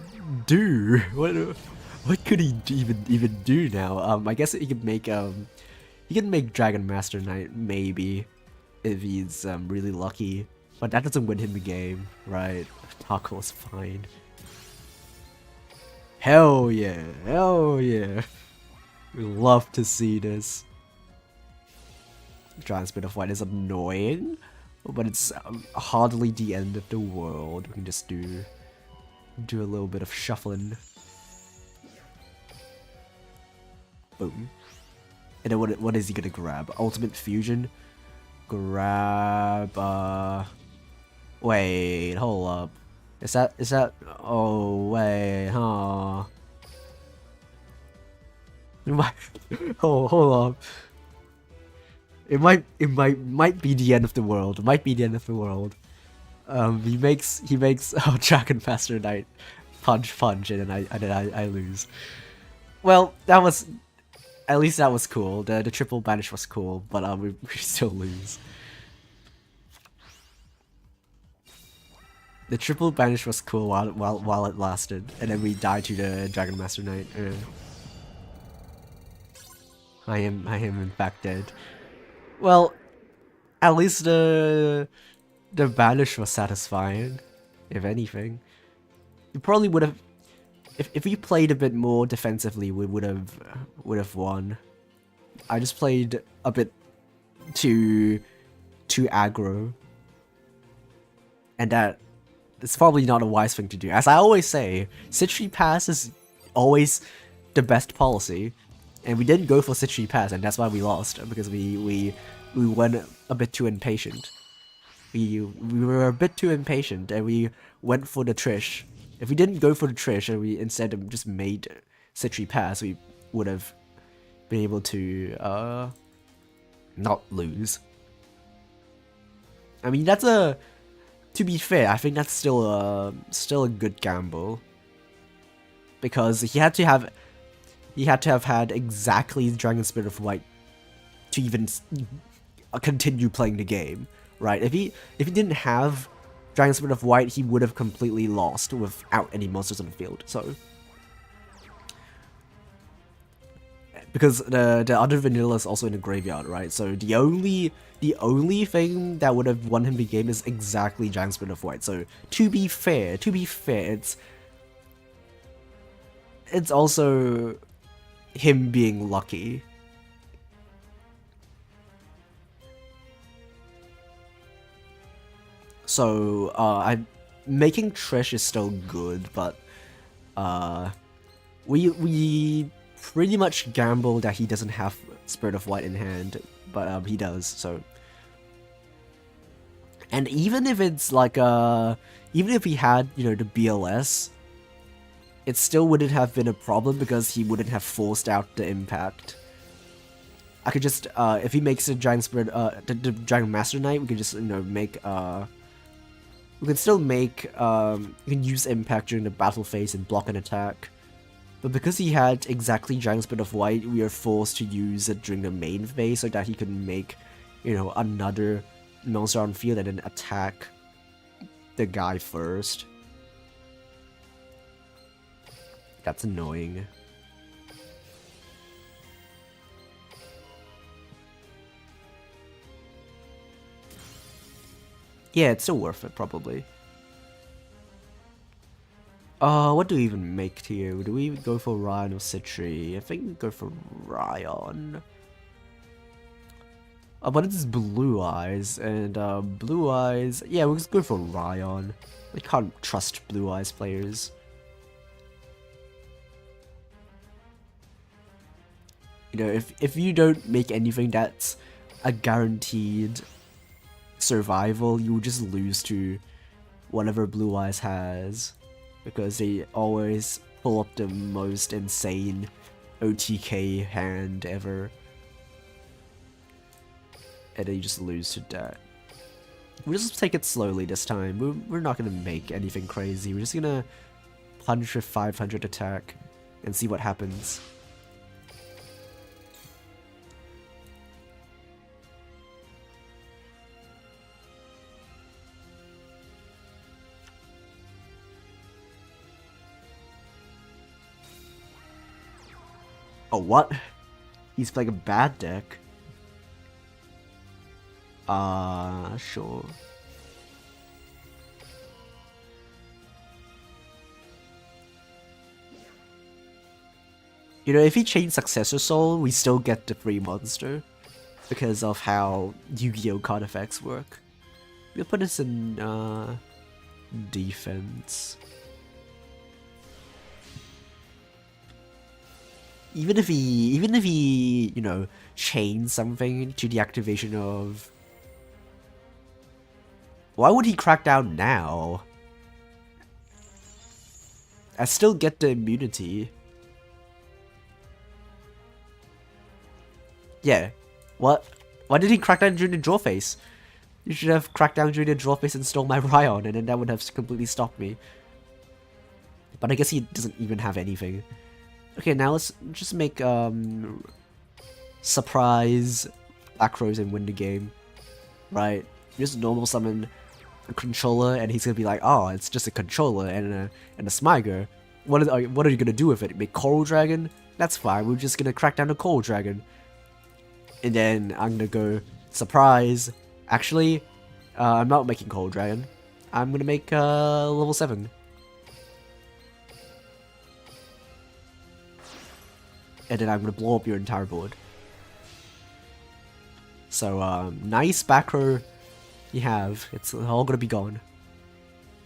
do? What could he even do now? I guess he can make Dragon Master Knight, maybe, if he's really lucky. But that doesn't win him the game, right? Taco is fine. Hell yeah, hell yeah. We love to see this. Giant Spit of White is annoying, but it's hardly the end of the world. We can just do a little bit of shuffling. Boom. And then what is he gonna grab? Ultimate Fusion? Grab, wait, hold up. Is that, oh, wait, huh? Hold up. It might be the end of the world. It might be the end of the world. He makes Dragon Master Knight punch, and then I lose. Well, at least that was cool. The triple banish was cool, but we still lose. The triple banish was cool while it lasted, and then we died to the Dragon Master Knight. I am in fact dead. Well, at least the banish was satisfying, if anything. We probably would have, if we played a bit more defensively, we would have won. I just played a bit too aggro, and it's probably not a wise thing to do. As I always say, Citri Pass is always the best policy, and we didn't go for Citri Pass, and that's why we lost, because we went a bit too impatient. We were a bit too impatient, and we went for the Trish. If we didn't go for the Trish, and we instead just made Citri Pass, we would have been able to not lose. I mean, to be fair, I think that's still a good gamble, because he had to have had exactly Dragon Spirit of White to even continue playing the game, right? If he didn't have Dragon Spirit of White, he would have completely lost without any monsters on the field. So, because the other vanilla is also in the graveyard, right? So the only thing that would have won him the game is exactly Dragon Spirit of White. So to be fair, it's also him being lucky. So I'm making Trish is still good, but we pretty much gamble that he doesn't have Spirit of White in hand, but he does. So And even if it's like even if he had, you know, the BLS, it still wouldn't have been a problem because he wouldn't have forced out the impact. I could just, if he makes a Dragon Spirit, the Dragon Master Knight, we could just, you know, make, we can still make, we can use impact during the battle phase and block an attack. But because he had exactly Dragon Spirit of White, we are forced to use it during the main phase so that he can make, you know, another monster on field and then attack the guy first. That's annoying. Yeah, it's still worth it, probably. What do we even make to you? Do we go for Ryan or Citri? I think we go for Ryan. But it's Blue Eyes, and Blue Eyes... Yeah, we'll just go for Ryan. We can't trust Blue Eyes players. You know, if you don't make anything that's a guaranteed survival, you just lose to whatever Blue Eyes has. Because they always pull up the most insane OTK hand ever. And then you just lose to that. We'll just take it slowly this time. We're not gonna make anything crazy. We're just gonna punch with 500 attack and see what happens. Oh, what? He's playing a bad deck. Sure. You know, if he changed Successor Soul, we still get the free monster. Because of how Yu-Gi-Oh! Card effects work. We'll put this in, defense. Even if he, you know, chains something to the activation of... Why would he crack down now? I still get the immunity. Yeah. What? Why did he crack down during the draw phase? You should have cracked down during the draw phase and stole my Ryan, and then that would have completely stopped me. But I guess he doesn't even have anything. Okay, now let's just make surprise Black Rose and win the game. Right? Just normal summon a controller, and he's gonna be like, oh, it's just a controller and a Smiger. What are you gonna do with it? Make Coral Dragon? That's fine. We're just gonna crack down the Coral Dragon. And then I'm gonna go surprise. Actually, I'm not making Coral Dragon. I'm gonna make level 7. And then I'm gonna blow up your entire board. So nice back row you have. It's all gonna be gone.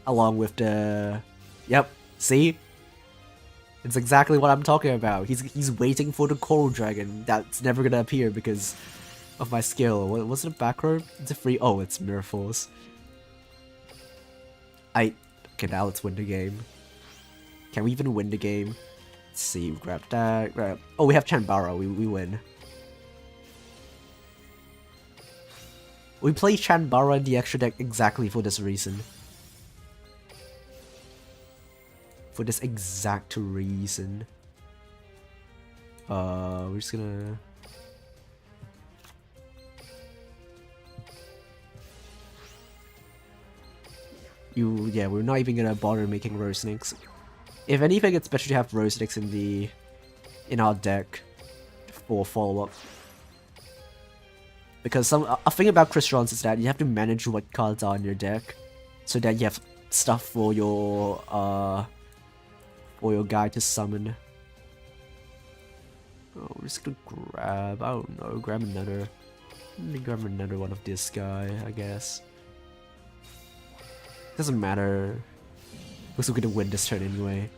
Along with the... Yep, see? It's exactly what I'm talking about. He's waiting for the Coral Dragon that's never gonna appear because of my skill. What's the back row? It's a free... Oh, it's Mirror Force. Okay, now let's win the game. Can we even win the game? Let's see, grab that, grab... Oh, we have Chanbara, we win. We play Chanbara in the extra deck exactly for this reason. For this exact reason. We're just gonna... Yeah, we're not even gonna bother making Rose Snakes. If anything, it's better to have Rose Snakes in our deck for follow-up. Because a thing about Crystals is that you have to manage what cards are in your deck, so that you have stuff for your guy to summon. Oh, we're just gonna grab, I don't know, grab another. Let me grab another one of this guy, I guess. Doesn't matter. We're still gonna win this turn anyway.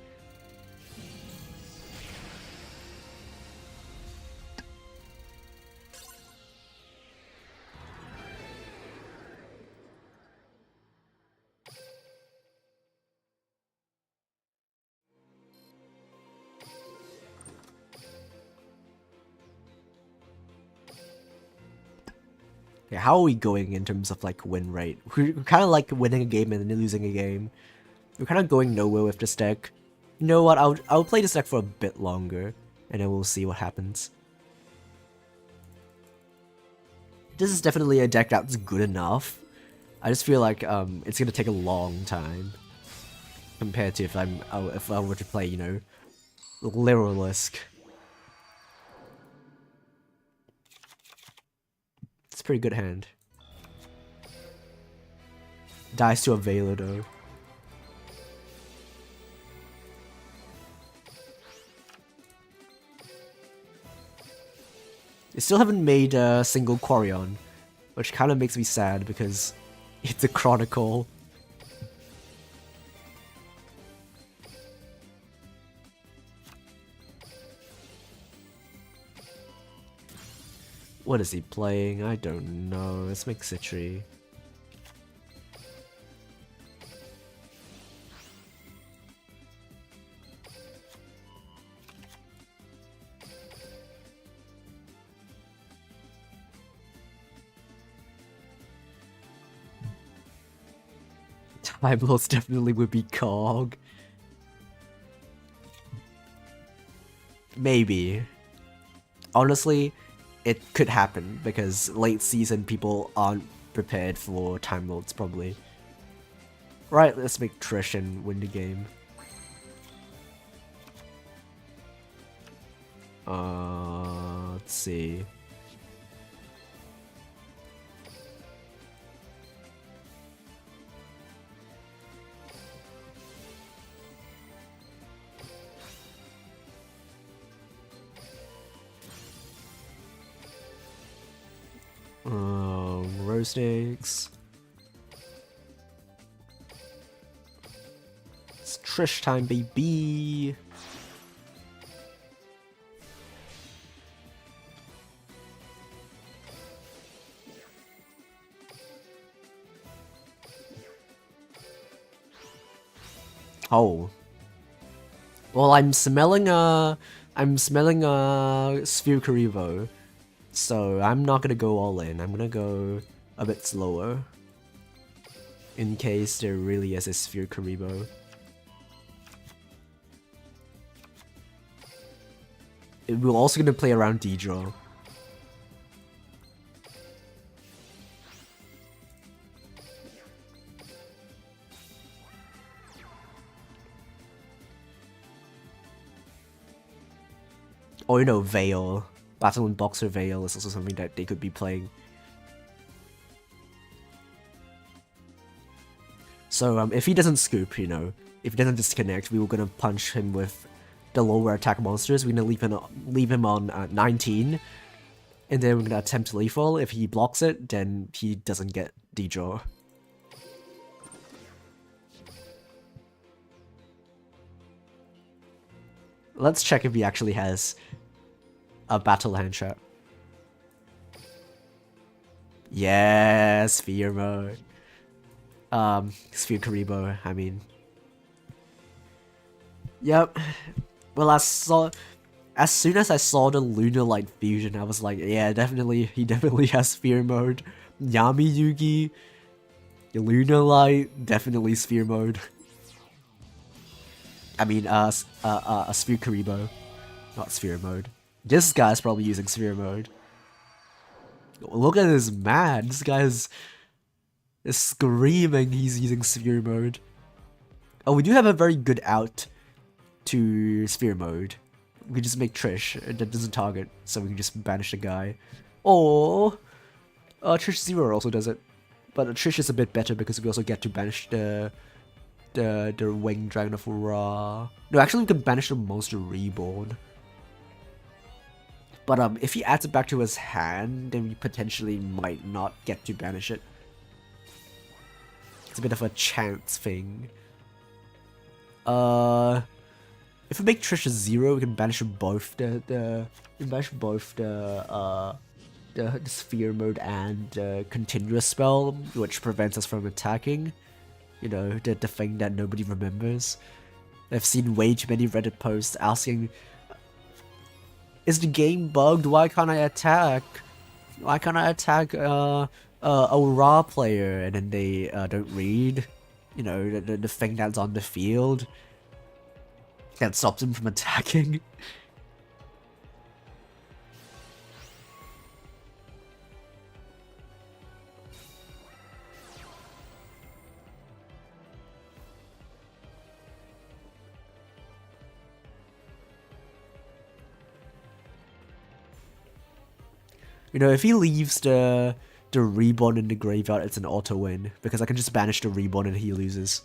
Okay, how are we going in terms of like win rate? We're kind of like winning a game and then losing a game. We're kind of going nowhere with this deck. You know what? I'll play this deck for a bit longer, and then we'll see what happens. This is definitely a deck that's good enough. I just feel like it's gonna take a long time compared to if I were to play, you know, Lyrilisk. It's a pretty good hand. Dies to a Veiler though. They still haven't made a single Quarion, which kind of makes me sad because it's a Chronicle. What is he playing? I don't know. Let's make Citri. Time Lords definitely would be Cog. Maybe. Honestly, it could happen because late season people aren't prepared for Time Lords probably. Right, let's make Trish and win the game. Let's see. Rose Stakes. It's Trish time, baby. Oh. Well, I'm smelling a Sphere Karibo. So I'm not gonna go all in. I'm gonna go a bit slower. In case there really is a Sphere Karibo. We're also gonna play around D-Draw. Or, you know, Veil. Battle and Boxer Veil is also something that they could be playing. So, if he doesn't scoop, you know, if he doesn't disconnect, we were gonna punch him with the lower attack monsters. We're gonna leave him on 19, and then we're gonna attempt lethal. If he blocks it, then he doesn't get D-Draw. Let's check if he actually has a battle hand trap. Yes, Sphere mode. Sphere Karibo, I mean. Yep. Well, as soon as I saw the Lunar Light fusion, I was like, yeah, he definitely has Sphere mode. Yami Yugi, Lunar Light, definitely Sphere mode. I mean, a Sphere Karibo, not Sphere mode. This guy's probably using Sphere mode. Look at this man. This guy is screaming he's using Sphere mode. Oh, we do have a very good out to Sphere mode. We can just make Trish that doesn't target, so we can just banish the guy. Or Trish Zero also does it, but Trish is a bit better because we also get to banish the Winged Dragon of Ra. No, actually we can banish the Monster Reborn. But if he adds it back to his hand, then we potentially might not get to banish it. It's a bit of a chance thing. If we make Trish a 0, we can banish both the Sphere mode and continuous spell, which prevents us from attacking. You know, the thing that nobody remembers. I've seen way too many Reddit posts asking, is the game bugged? Why can't I attack? Why can't I attack a raw player and then they don't read, you know, the thing that's on the field that stops him from attacking? You know, if he leaves the reborn in the graveyard, it's an auto win because I can just banish the reborn and he loses.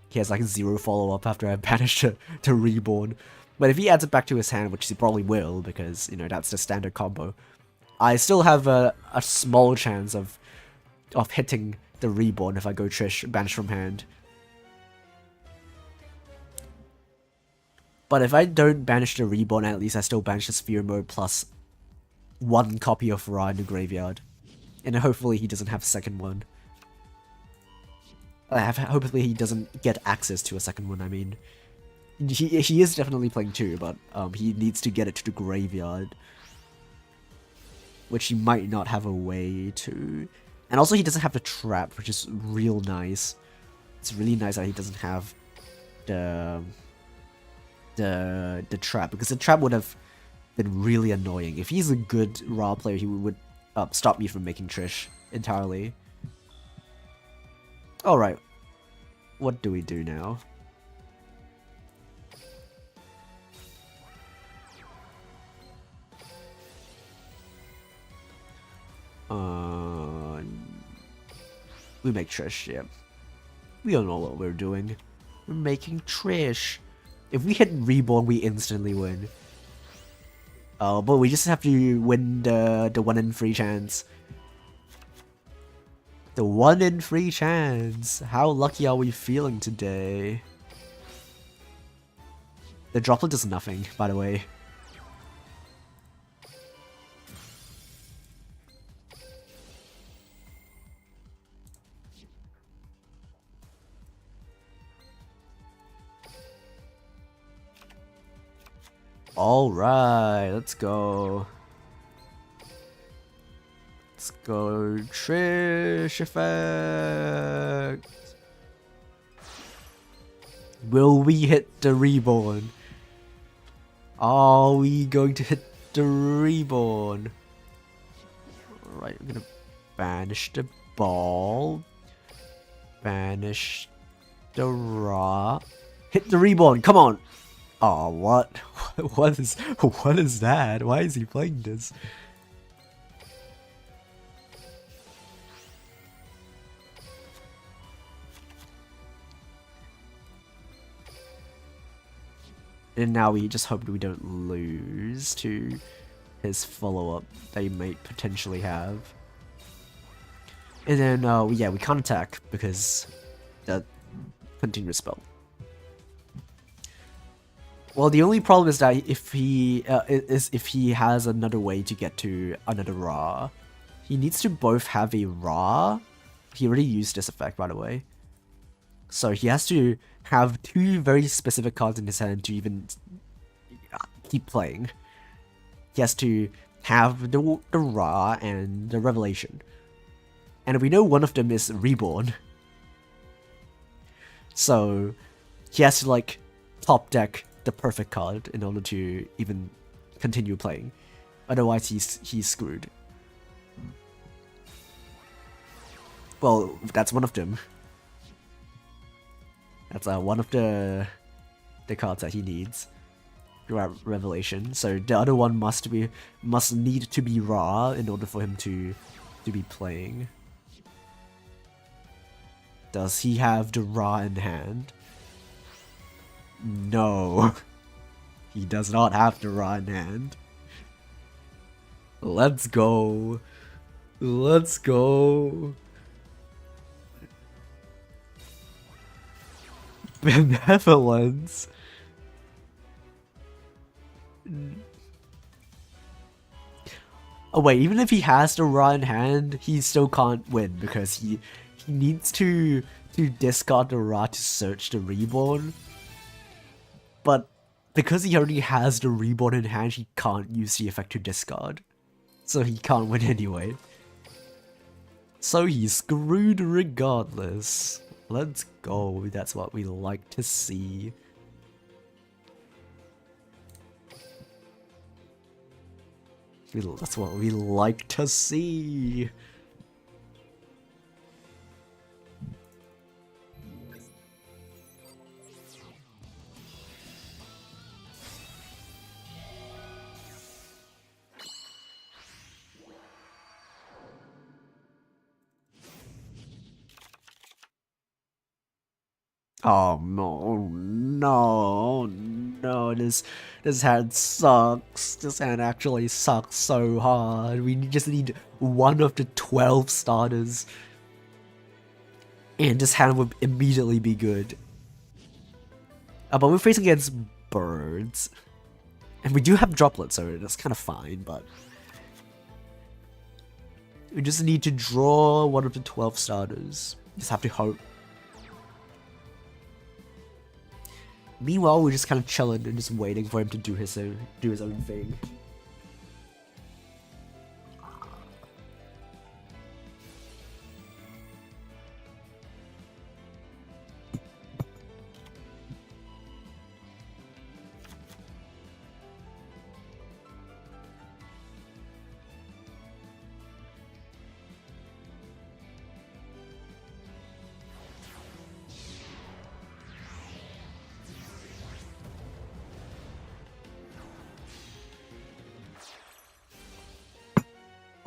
He has like 0 follow-up after I banish the reborn. But if he adds it back to his hand, which he probably will because, you know, that's the standard combo, I still have a small chance of hitting the reborn if I go Trish, banish from hand. But if I don't banish the reborn, at least I still banish the sphere mode plus 1 copy of Ra in the graveyard. And hopefully he doesn't have a second one. Hopefully he doesn't get access to a second one, I mean. He is definitely playing 2, but he needs to get it to the graveyard. Which he might not have a way to. And also he doesn't have the trap, which is real nice. It's really nice that he doesn't have the trap, because the trap would have been really annoying. If he's a good Ra player, he would stop me from making Trish entirely. Alright, what do we do now? We make Trish, yeah. We don't know what we're doing. We're making Trish. If we hit Reborn, we instantly win. Oh, but we just have to win the 1 in 3 chance. The 1 in 3 chance. How lucky are we feeling today? The droplet does nothing, by the way. Alright, let's go. Let's go Trish effect. Will we hit the reborn? Are we going to hit the reborn? Alright, I'm gonna banish the ball. Banish the Ra. Hit the reborn, come on! Oh, what? What is that? Why is he playing this? And now we just hope we don't lose to his follow-up that he might potentially have. And then, yeah, we can't attack because that continuous spell. Well, the only problem is that if he has another way to get to another Ra, he needs to both have a Ra. He already used this effect, by the way. So he has to have 2 very specific cards in his hand to even keep playing. He has to have the Ra and the Revelation. And we know one of them is Reborn. So he has to, like, top deck the perfect card in order to even continue playing. Otherwise, he's screwed. Well, that's one of them. That's one of the cards that he needs. Revelation. So the other one must need to be Ra in order for him to be playing. Does he have the Ra in hand? No. He does not have the Ra in hand. Let's go. Let's go. Benevolence. Oh wait, even if he has the Ra in hand, he still can't win because he needs to discard the Ra to search the Reborn. But because he already has the Reborn in hand, he can't use the effect to discard. So he can't win anyway. So he's screwed regardless. Let's go, that's what we like to see. That's what we like to see. Oh no, this hand sucks. This hand actually sucks so hard. We just need one of the 12 starters. And this hand would immediately be good. But we're facing against birds. And we do have droplets, so that's kind of fine, but... we just need to draw one of the 12 starters. Just have to hope. Meanwhile, we're just kind of chilling and just waiting for him to do his own thing.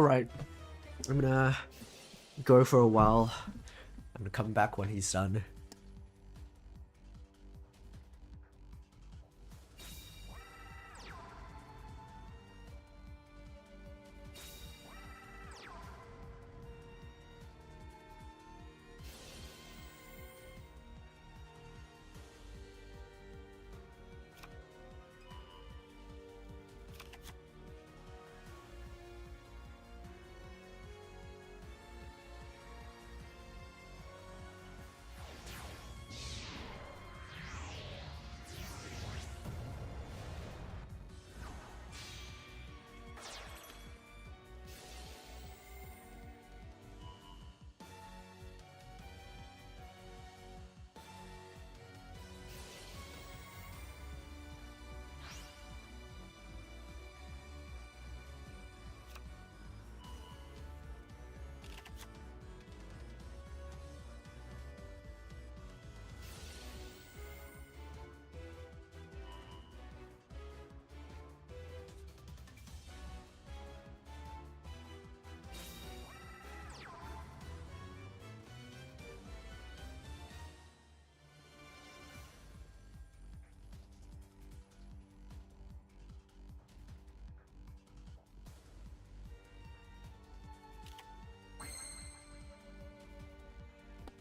Alright, I'm gonna go for a while. I'm gonna come back when he's done.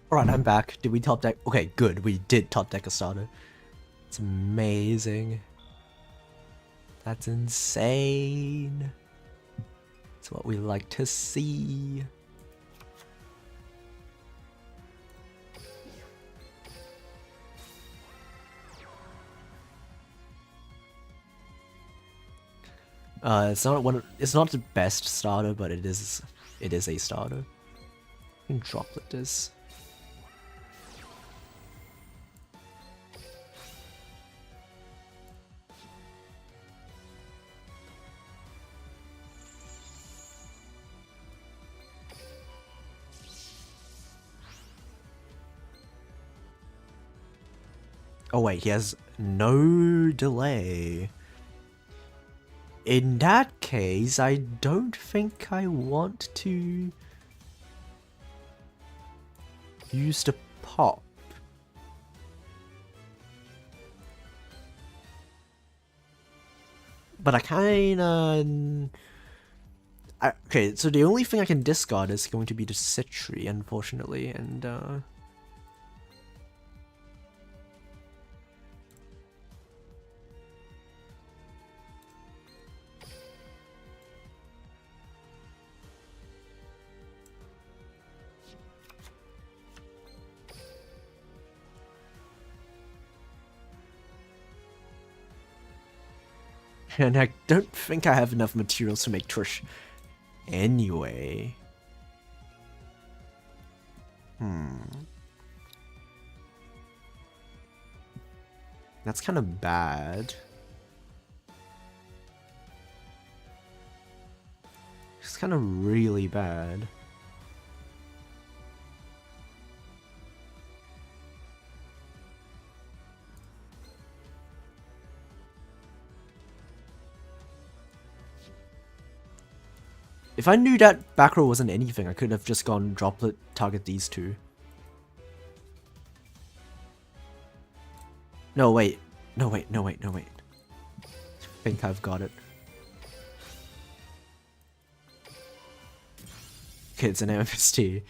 Alright, I'm back. Did we top deck? Okay, good. We did top deck a starter. It's amazing. That's insane. It's what we like to see. It's not the best starter, but it is a starter. You can droplet this. Oh wait, he has no delay. In that case, I don't think I want to use the pop. But I kinda... okay, so the only thing I can discard is going to be the Citri, unfortunately, and and I don't think I have enough materials to make Trish anyway. That's kind of bad. It's kind of really bad. If I knew that back row wasn't anything, I could have just gone droplet, target these two. No, wait. No, wait. I think I've got it. Okay, it's an MST. I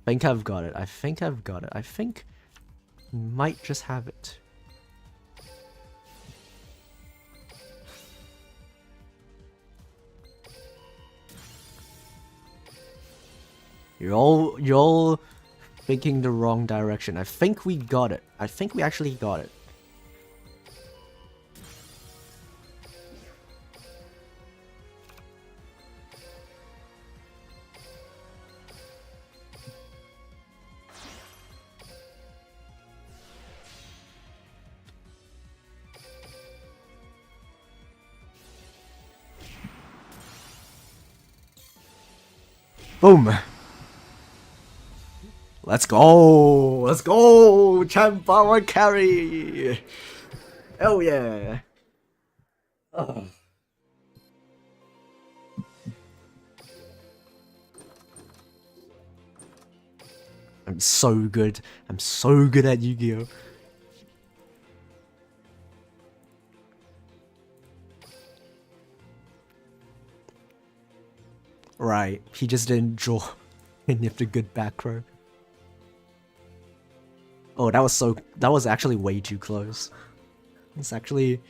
think I've got it. I think might just have it. You're all thinking the wrong direction. I think we got it. I think we actually got it. Boom! Let's go! Let's go! Champ power carry! Hell yeah! Ugh. I'm so good. I'm so good at Yu-Gi-Oh! Right, he just didn't draw any of the good back row. Oh, that was actually way too close. It's actually,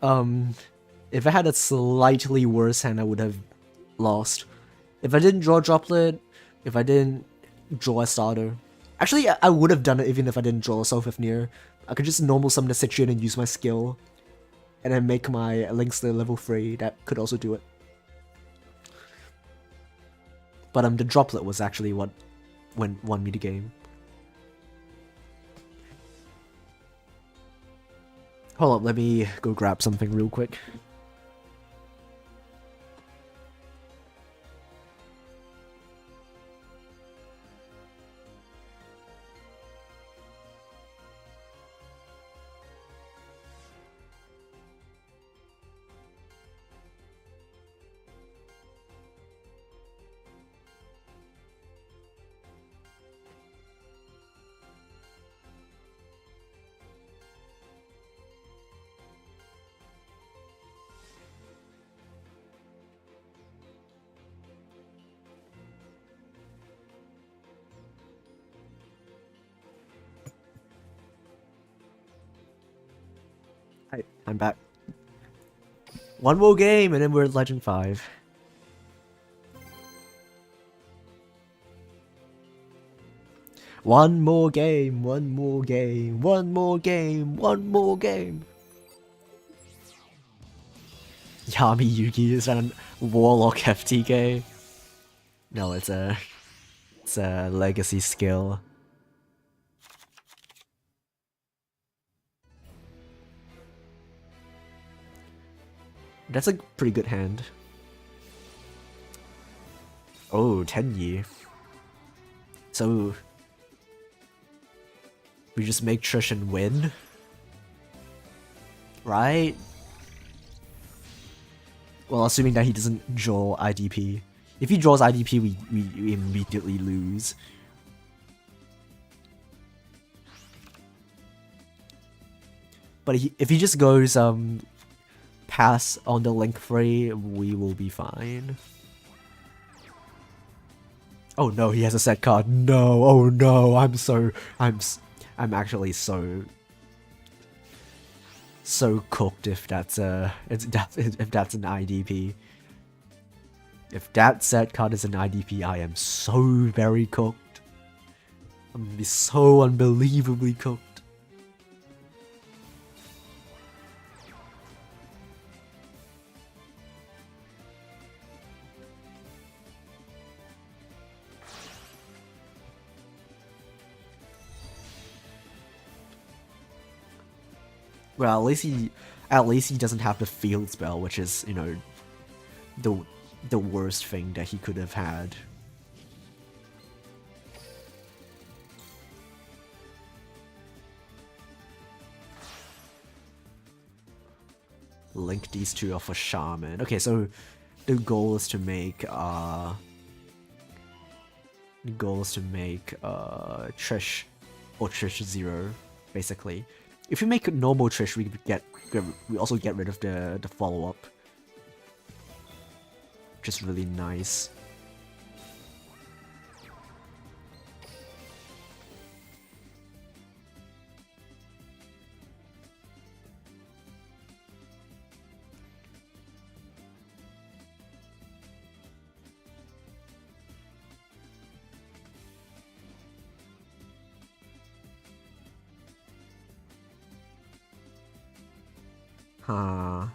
if I had a slightly worse hand, I would have lost. If I didn't draw droplet, if I didn't draw a starter. Actually, I would have done it even if I didn't draw a Soulfifnir. I could just normal summon the Citrian and use my skill. And then make my Linkster level 3, that could also do it. But the droplet was actually what won me the game. Hold up, let me go grab something real quick. Hi, I'm back. One more game and then we're at Legend 5. One more game, one more game, one more game, one more game. Yami Yugi is an Warlock FTK. No, it's a legacy skill. That's a pretty good hand. Oh, Tenyi. So we just make Trish and win, right? Well, assuming that he doesn't draw IDP. If he draws IDP, we immediately lose. But if he just goes pass on the link free, we will be fine. Oh no, he has a set card. No, oh no, I'm actually so cooked if that's if that's an IDP. If that set card is an IDP, I am so very cooked. I'm gonna be so unbelievably cooked. Well, at least he doesn't have the field spell, which is, you know, the worst thing that he could have had. Link these two off a shaman. Okay, so the goal is to make Trish or Trish 0, basically. If we make normal Trish, we also get rid of the follow-up. Which is really nice. Huh.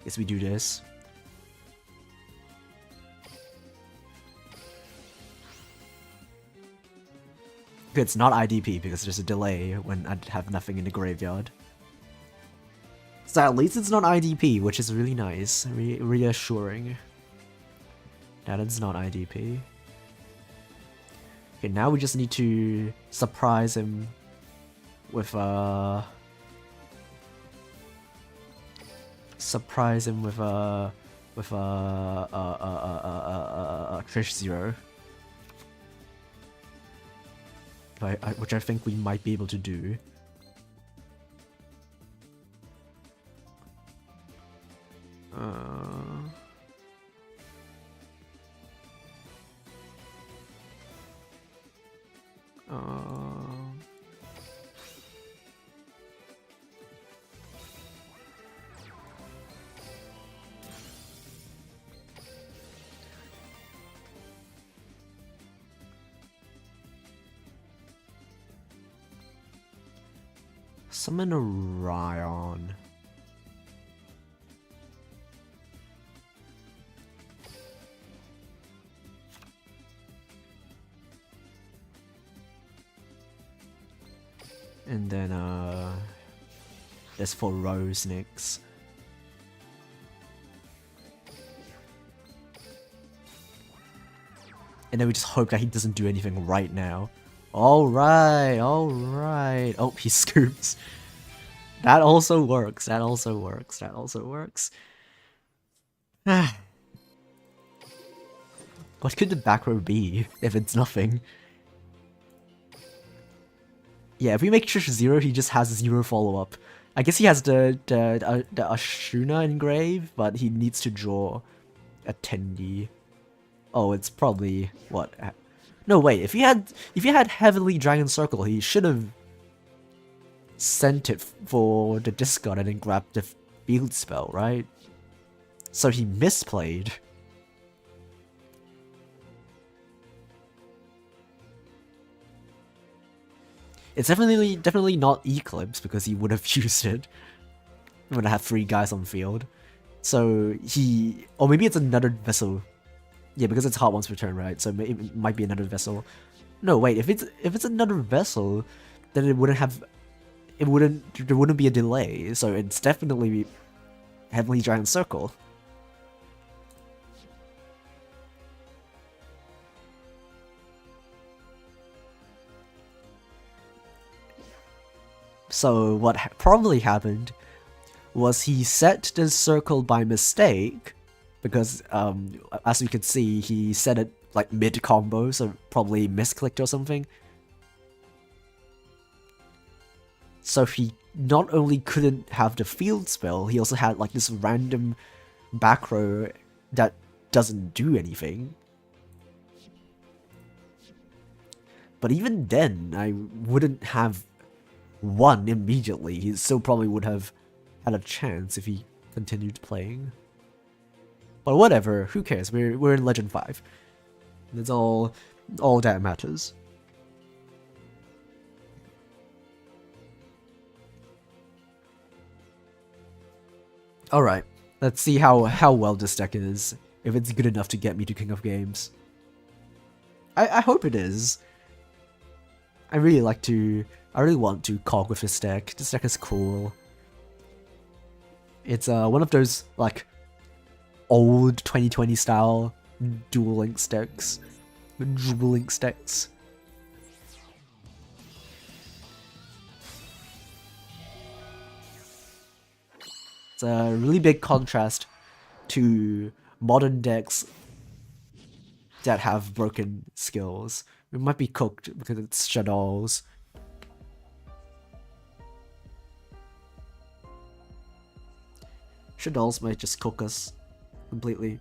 Guess we do this. Okay, it's not IDP because there's a delay when I have nothing in the graveyard. So at least it's not IDP, which is really nice, reassuring. That it's not IDP. Okay, now we just need to surprise him with Trish 0. Which I think we might be able to do. Summon a Ryan. And then there's 4 Rose next. And then we just hope that he doesn't do anything right now. Alright, alright. Oh, he scoops. That also works, that also works, that also works. What could the back row be if it's nothing? Yeah, if we make Trish 0, he just has 0 follow-up. I guess he has the Ashuna engrave, but he needs to draw a Tendi. Oh, it's probably what? No, wait. If he had Heavenly Dragon Circle, he should have sent it for the discard and then grabbed the field spell, right? So he misplayed. It's definitely not Eclipse because he would have used it when I have 3 guys on field. So or maybe it's another vessel. Yeah, because it's hot once per turn, right? So it might be another vessel. No, wait. If it's another vessel, then there wouldn't be a delay. So it's definitely Heavenly Giant Circle. So what probably happened was he set the circle by mistake, because as you can see, he set it like mid-combo, so probably misclicked or something. So he not only couldn't have the field spell, he also had like this random back row that doesn't do anything. But even then, I wouldn't have won immediately. He still probably would have had a chance if he continued playing. But whatever, who cares? We're in Legend 5. That's all that matters. Alright, let's see how well this deck is. if it's good enough to get me to King of Games. I hope it is. I really want to cog with this deck. This deck is cool. It's one of those like old 2020 style duel links decks. Duel links decks. It's a really big contrast to modern decks that have broken skills. It might be cooked because it's Shadows. Shadows might just cook us completely.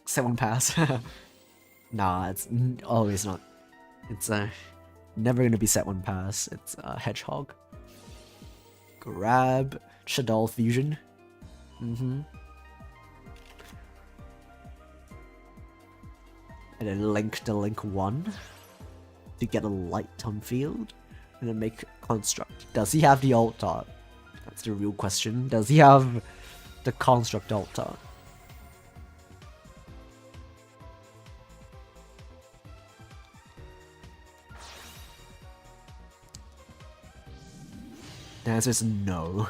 Set 1 pass. Nah, it's always not. It's never gonna be set 1 pass. It's Hedgehog. Grab Shadow Fusion. And then link to link 1 to get a light on field. And then make Construct. Does he have the alt art? That's the real question. Does he have the Construct alt art? The answer is no.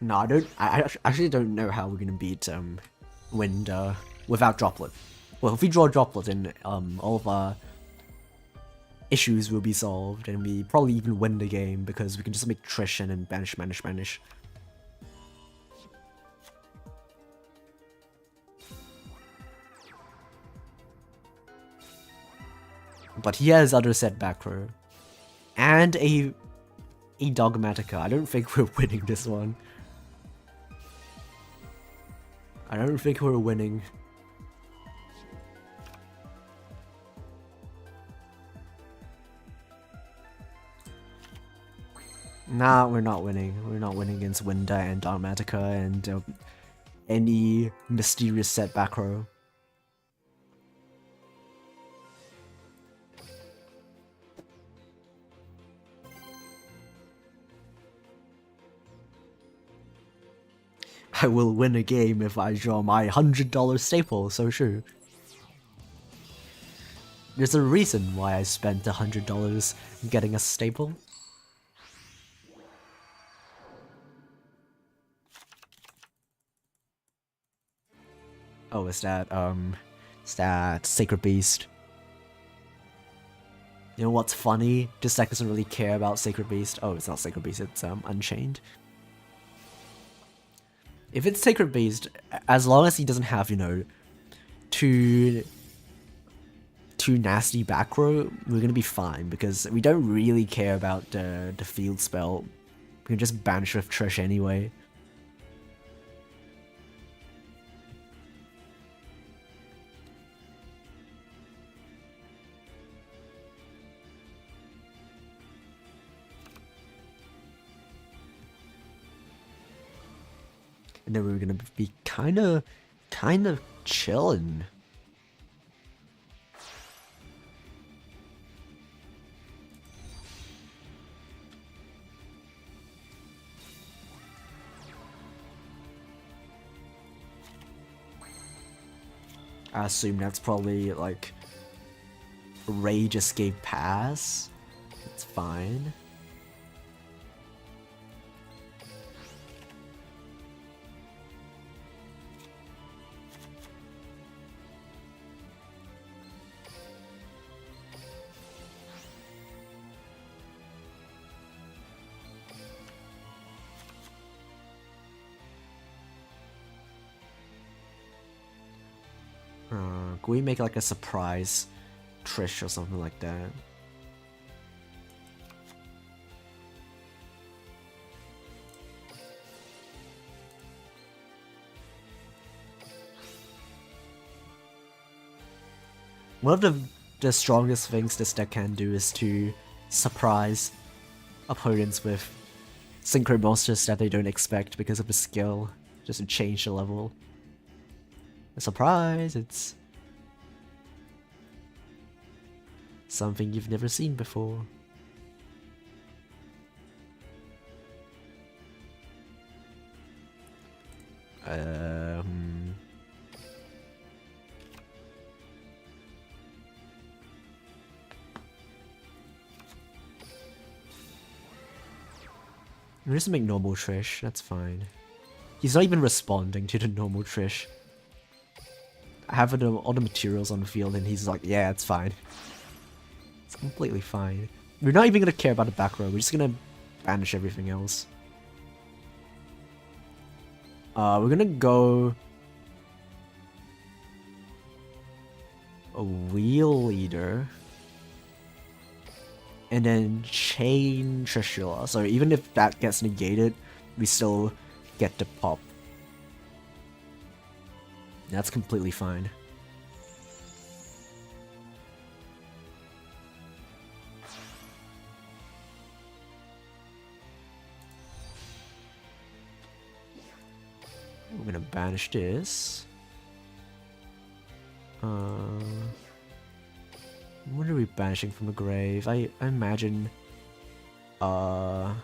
No, I actually don't know how we're gonna beat Wind without Droplet. Well, if we draw Droplet, then all of our issues will be solved, and we probably even win the game because we can just make Trish and then banish. But he has other set back row and a Dogmatika. I don't think we're winning this one. I don't think we're winning. Nah, we're not winning. We're not winning against Winda and Dogmatika and any mysterious set back row. I will win a game if I draw my $100 staple, so sure. There's a reason why I spent $100 getting a staple. Oh, is that Sacred Beast? You know what's funny? This deck doesn't really care about Sacred Beast. Oh, it's not Sacred Beast, it's Unchained. If it's Sacred Beast, as long as he doesn't have, you know, too nasty back row, we're gonna be fine because we don't really care about the field spell. We can just banish with Trish anyway. And then we were gonna be kind of chilling. I assume that's probably like Ray just gave pass. It's fine. Can we make like a surprise Trish or something like that? One of the strongest things this deck can do is to surprise opponents with synchro monsters that they don't expect because of the skill, just to change the level. A surprise, it's something you've never seen before. We'll just make normal Trish, that's fine. He's not even responding to the normal Trish. I have all the materials on the field and he's like, yeah, it's fine. It's completely fine. We're not even gonna care about the back row, we're just gonna banish everything else. We're gonna go a Wheel Leader and then Chain Trishula. So even if that gets negated, we still get the pop. That's completely fine. We're gonna banish this. What are we banishing from the grave? I imagine the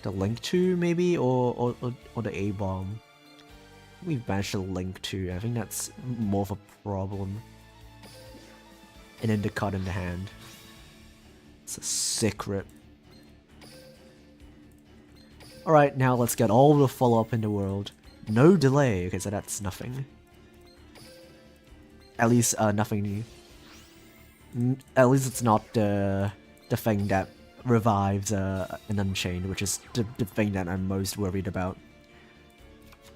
Link 2 maybe, or the A-bomb. We've banished the Link 2. I think that's more of a problem. And then the card in the hand. It's a sick rip. Alright, now let's get all the follow-up in the world. No delay. Okay, so that's nothing. At least nothing. At least it's not the thing that revives an Unchained, which is the thing that I'm most worried about.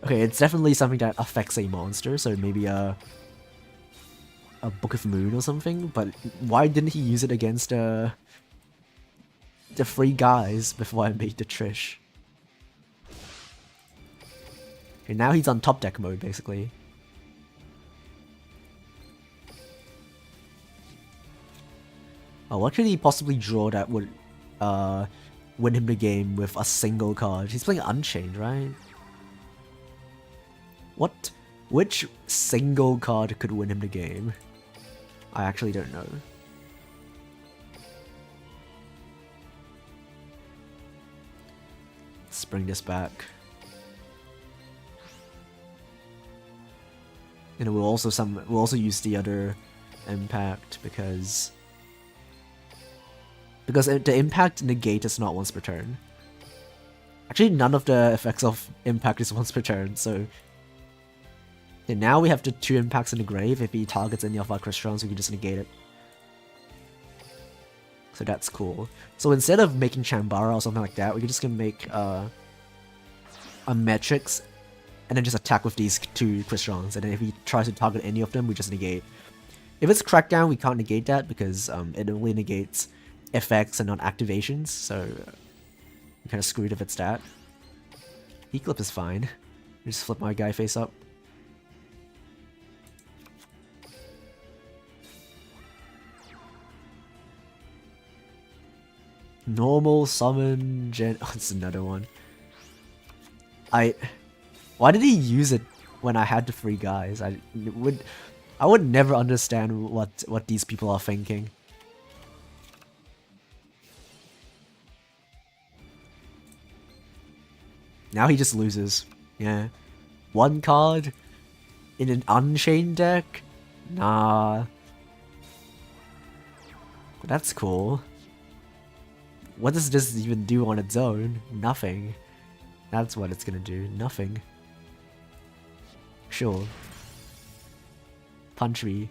Okay, it's definitely something that affects a monster, so maybe a Book of Moon or something, but why didn't he use it against the 3 guys before I made the Trish? Okay, now he's on top deck mode, basically. Oh, what could he possibly draw that would win him the game with a single card? He's playing Unchained, right? What? Which single card could win him the game? I actually don't know. Let's bring this back. And we'll also use the other impact because the impact negate is not once per turn. Actually, none of the effects of impact is once per turn, so and now we have the 2 impacts in the grave. If he targets any of our Crystals, we can just negate it. So that's cool. So instead of making Chambara or something like that, we're just gonna make a Matrix and then just attack with these 2 Crystals. And then if he tries to target any of them, we just negate. If it's Crackdown, we can't negate that because it only negates effects and not activations. So I'm kind of screwed if it's that. Eclipse is fine. Just flip my guy face up. Normal summon gen. Oh, it's another one. Why did he use it when I had the 3 guys? I would never understand what these people are thinking. Now he just loses. Yeah. 1 card in an Unchained deck? Nah. But that's cool. What does this even do on its own? Nothing. That's what it's gonna do. Nothing. Sure. Punch me.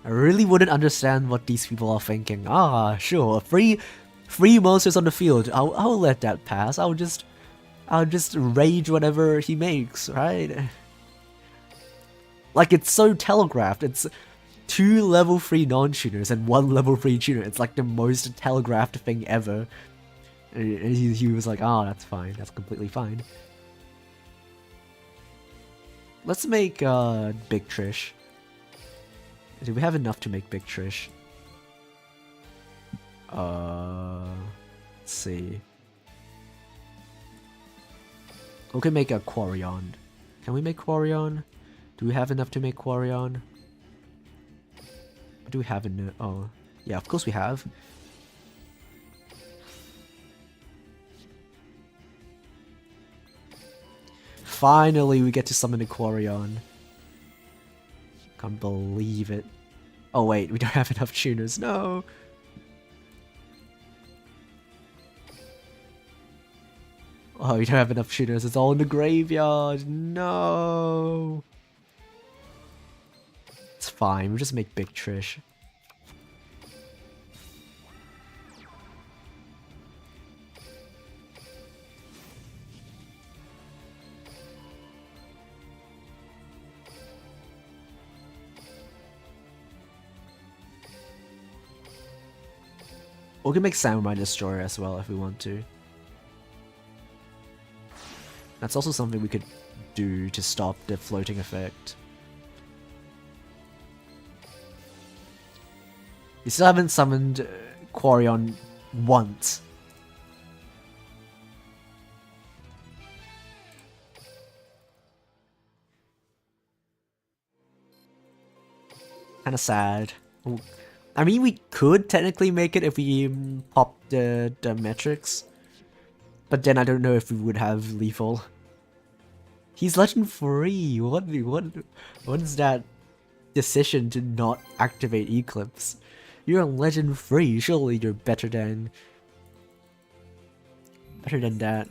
I really wouldn't understand what these people are thinking. Ah, sure. Free monsters on the field. I'll let that pass. I'll just rage whatever he makes, right? Like, it's so telegraphed. It's 2 level 3 non-tuners and 1 level 3 tuner. It's like the most telegraphed thing ever. And he was like, oh, that's fine. That's completely fine. Let's make Big Trish. Do we have enough to make Big Trish? Let's see. We can make a Quarion. Can we make Quarion? Do we have enough to make Quarion? Do we have enough? Oh, yeah, of course we have. Finally, we get to summon a Quarion. Can't believe it. Oh wait, we don't have enough tuners. No! Oh, we don't have enough tuners. It's all in the graveyard. No! It's fine. We'll just make Big Trish. We can make Samurai Destroyer as well if we want to. That's also something we could do to stop the floating effect. We still haven't summoned Quarion once. Kinda sad. I mean, we could technically make it if we pop the metrics. But then I don't know if we would have lethal. He's legend free. What is that decision to not activate Eclipse? You're legend free. Surely you're better than that.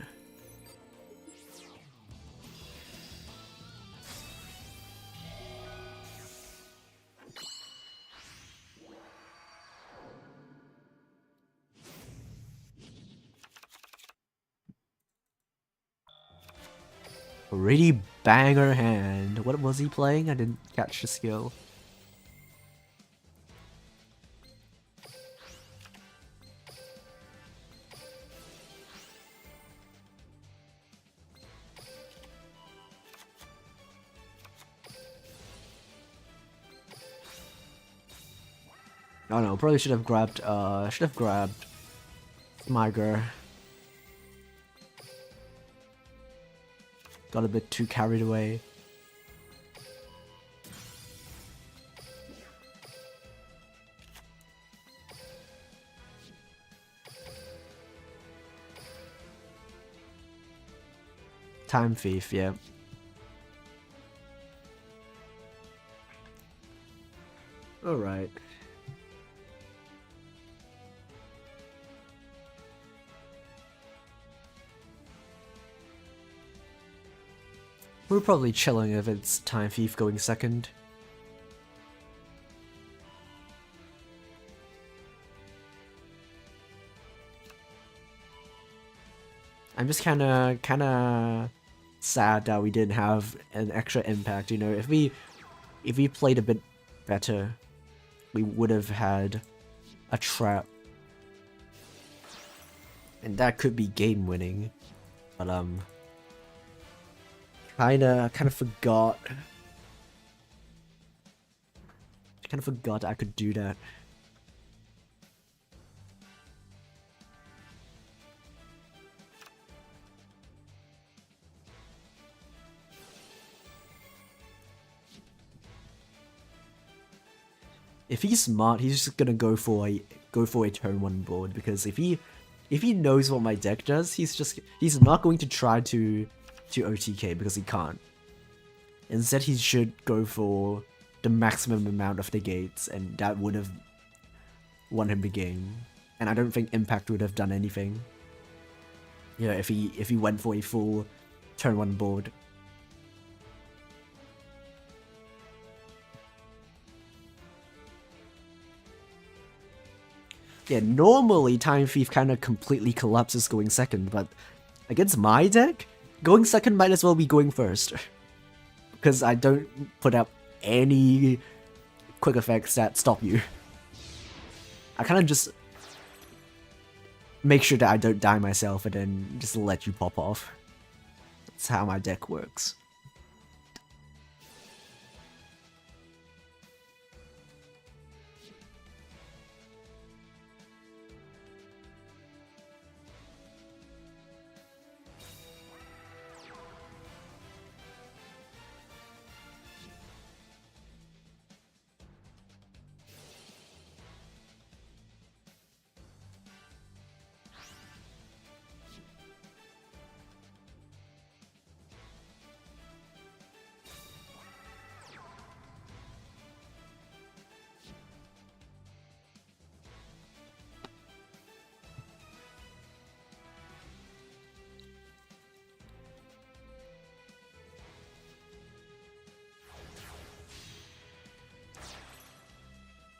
Really banger hand. What was he playing? I didn't catch the skill. Oh no, probably should have grabbed Smiger. Got a bit too carried away. Time Thief, yeah. Alright. We're probably chilling if it's Time Thief going second. I'm just kinda sad that we didn't have an extra impact, you know. If we played a bit better, we would have had a trap. And that could be game winning. But kinda forgot. I kinda forgot I could do that. If he's smart, he's just gonna go for a turn 1 board, because if he knows what my deck does, he's not going to try to OTK because he can't. Instead, he should go for the maximum amount of negates, and that would have won him the game. And I don't think Impact would have done anything. You know, if he went for a full turn 1 board. Yeah, normally Time Thief kind of completely collapses going second, but against my deck, going second might as well be going first. Because I don't put up any quick effects that stop you. I kind of just make sure that I don't die myself and then just let you pop off. That's how my deck works.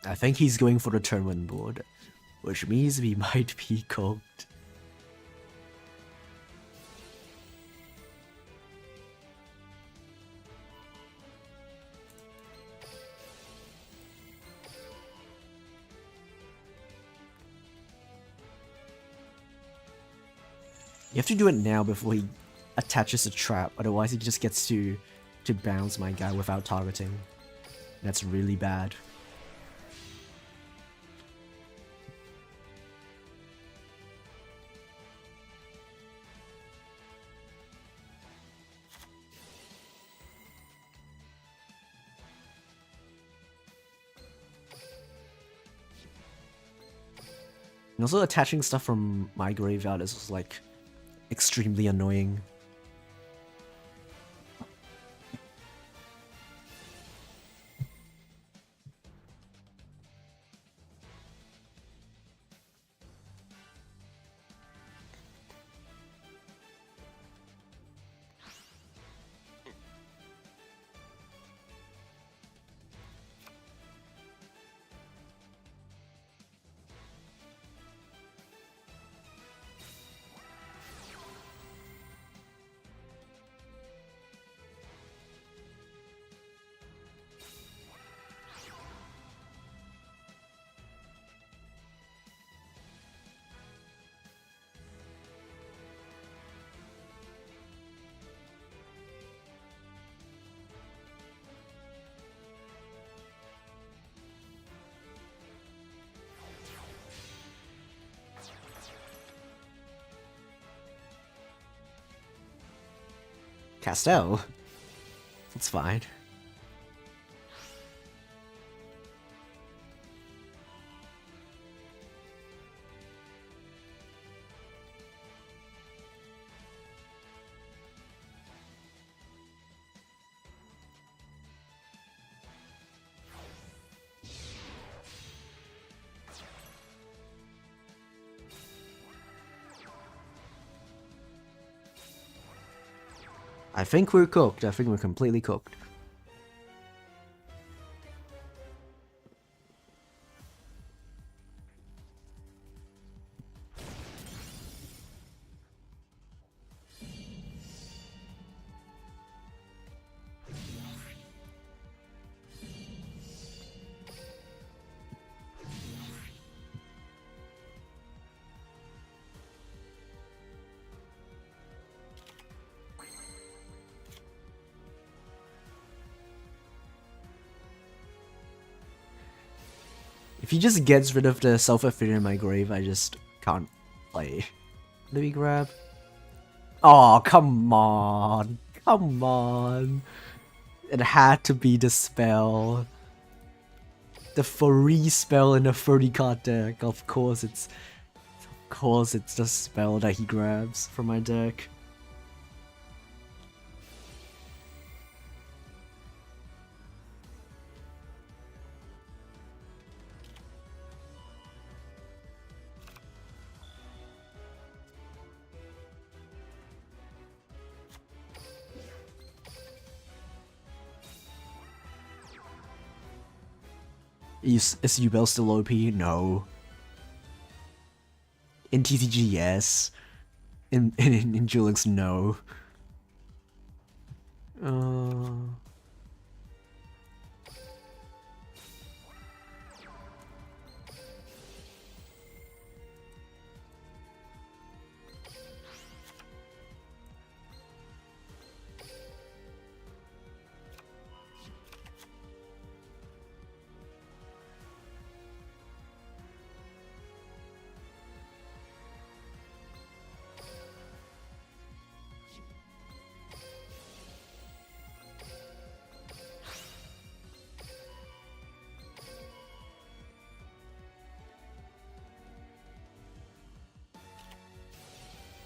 I think he's going for the turn 1 board, which means we might be cooked. You have to do it now before he attaches a trap, otherwise he just gets to bounce my guy without targeting. That's really bad. And also attaching stuff from my graveyard is just, like, extremely annoying. Castel? That's fine. I think we're cooked. I think we're completely cooked. If he just gets rid of the self-effect in my grave, I just can't play. Let me grab. Oh, come on. Come on. It had to be the spell. The free spell in a 30 card deck. Of course it's the spell that he grabs from my deck. Is Ubel still OP? No. In TCG, yes. In Duel Links, no.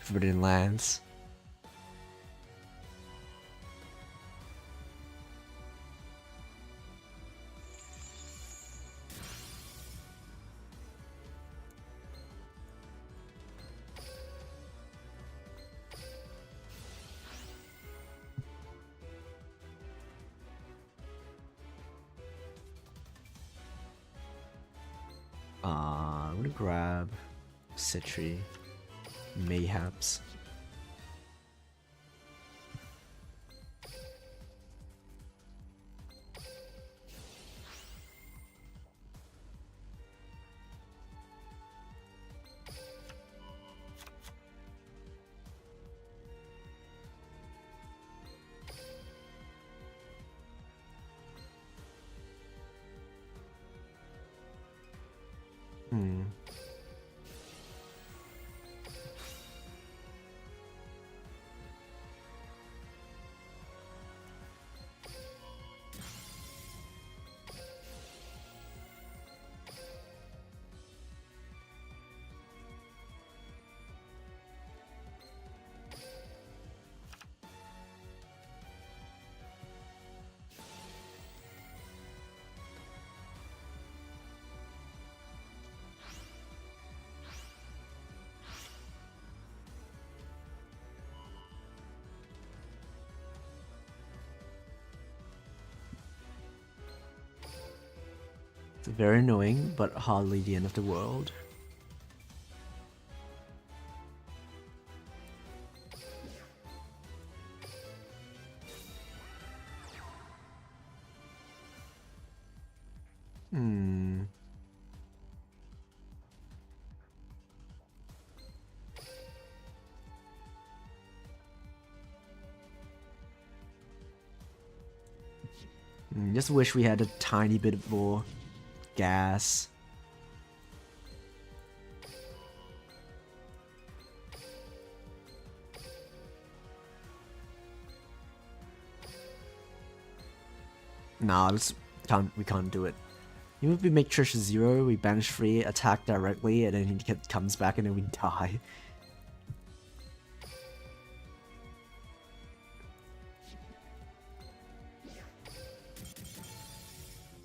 Forbidden Lands. I'm gonna grab Citri, mayhaps. It's very annoying, but hardly the end of the world. Just wish we had a tiny bit more gas. Nah, we can't do it. Even if we make Trish 0, we banish 3, attack directly, and then he comes back and then we die.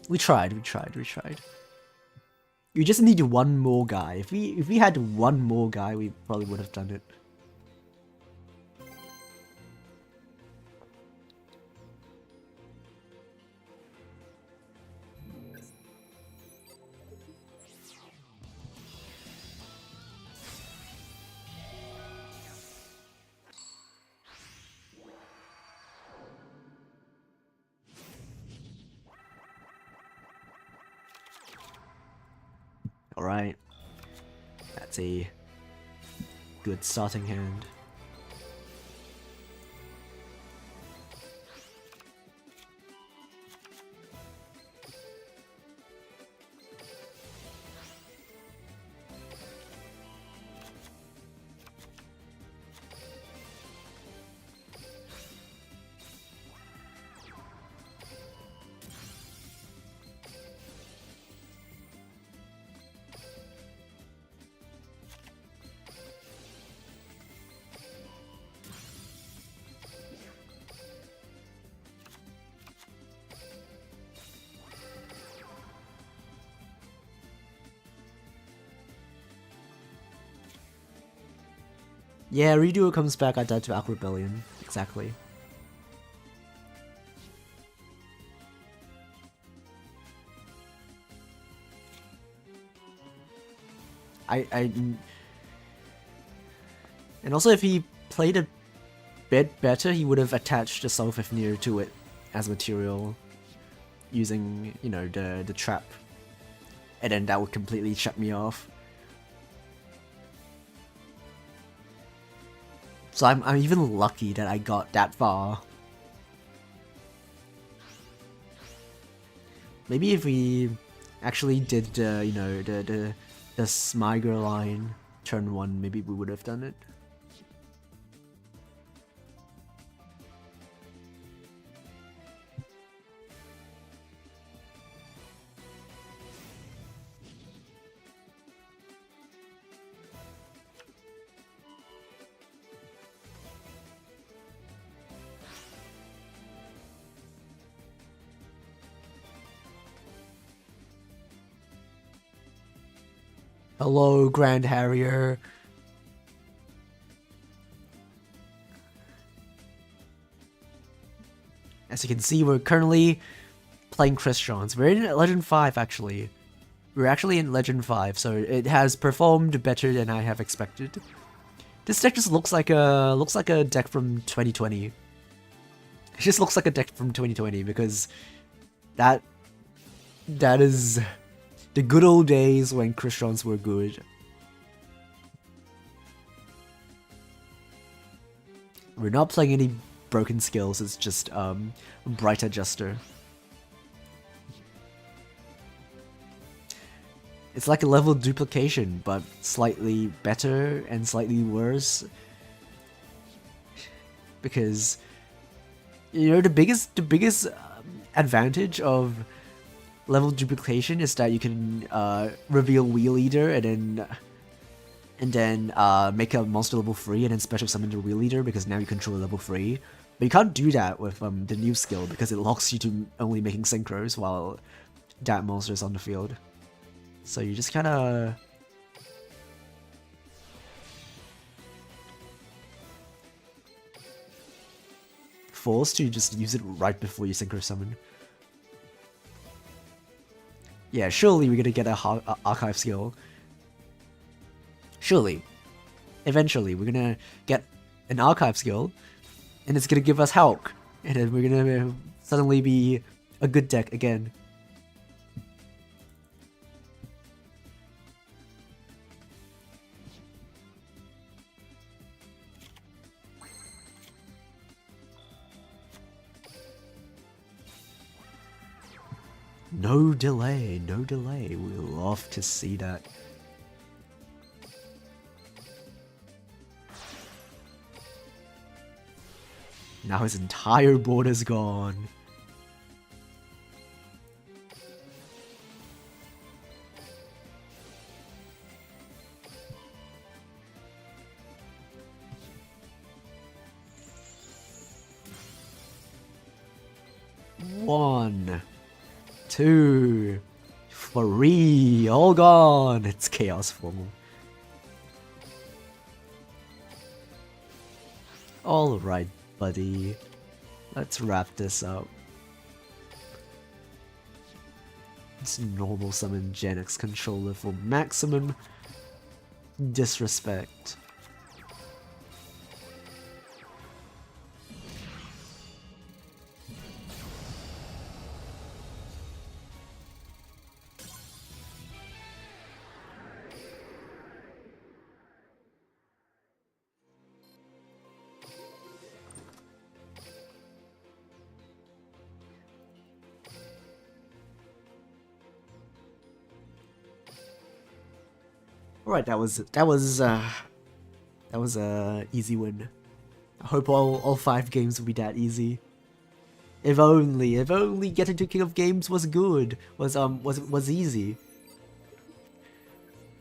We tried. You just need one more guy. If we had one more guy, we probably would have done it. Alright. That's a good starting hand. Yeah, redo comes back, I died to Aqua Rebellion. Exactly. And also if he played a bit better, he would have attached the Sulfafnir to it as material using, you know, the trap. And then that would completely shut me off. So I'm even lucky that I got that far. Maybe if we actually did the, you know, the Smyger line turn 1, maybe we would have done it. Hello, Grand Harrier. As you can see, we're currently playing Christians. We're in Legend 5, actually. We're actually in Legend 5, so it has performed better than I have expected. This deck just looks like a deck from 2020. It just looks like a deck from 2020 because that is the good old days when Christians were good. We're not playing any broken skills, it's just Bright Adjuster. It's like a level duplication, but slightly better and slightly worse. Because, you know, the biggest advantage of level duplication is that you can reveal Wheel Eater and then make a monster level 3 and then special summon the Wheel Eater because now you control level 3. But you can't do that with the new skill because it locks you to only making synchros while that monster is on the field. So you just kinda... forced to just use it right before you synchro summon. Yeah, surely we're gonna get a archive skill. Surely. Eventually, we're gonna get an archive skill, and it's gonna give us Hulk, and then we're gonna suddenly be a good deck again. No delay, no delay. We love to see that. Now his entire board is gone. One, two, three, all gone. It's chaos formal. Alright, buddy. Let's wrap this up. It's normal summon Gen X controller for maximum disrespect. Alright, that was a easy win. I hope all 5 games will be that easy. If only getting to King of Games was good, was easy.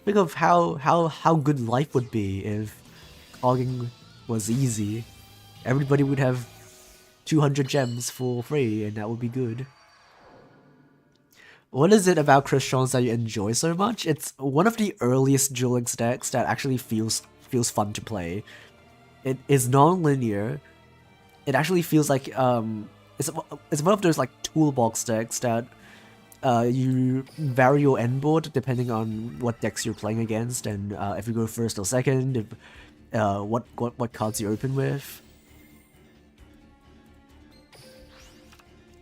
Think of how good life would be if Ogging was easy. Everybody would have 200 gems for free, and that would be good. What is it about Christians that you enjoy so much? It's one of the earliest Duel Links decks that actually feels fun to play. It is non-linear. It actually feels like it's one of those like toolbox decks that you vary your end board depending on what decks you're playing against, and if you go first or second, if, what cards you open with.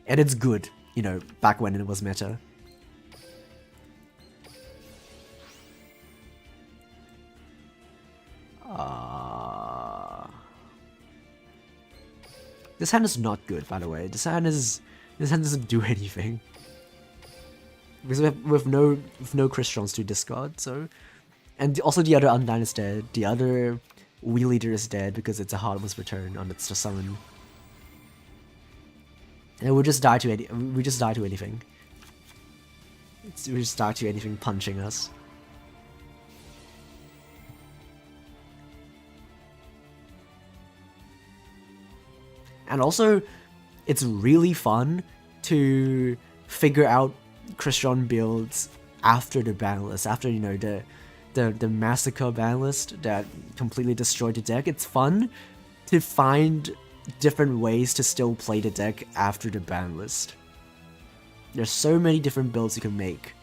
And it's good, you know, back when it was meta. This hand is not good, by the way. This hand doesn't do anything because we have no Christians to discard. So, and also the other Undyne is dead. The other Wheel Eater is dead because it's a Heartless return on its summon. And we just die to anything. We just die to anything punching us. And also, it's really fun to figure out Christian builds after the battle list, after, you know, the the massacre ban list that completely destroyed the deck. It's fun to find different ways to still play the deck after the ban list. There's so many different builds you can make.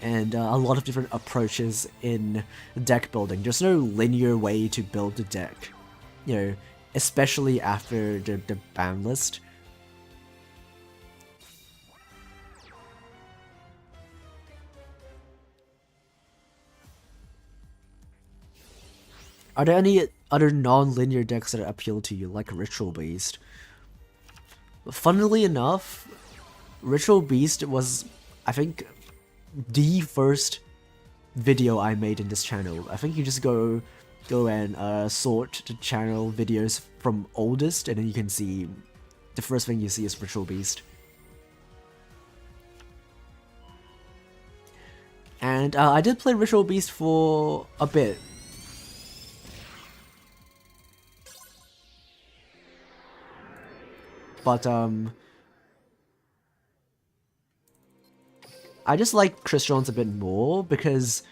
And a lot of different approaches in deck building. There's no linear way to build the deck, you know, especially after the ban list. Are there any other non-linear decks that appeal to you, like Ritual Beast? Funnily enough, Ritual Beast was, I think, the first video I made in this channel. I think you just go and sort the channel videos from oldest, and then you can see the first thing you see is Ritual Beast. And I did play Ritual Beast for a bit. But I just like Crystron's a bit more because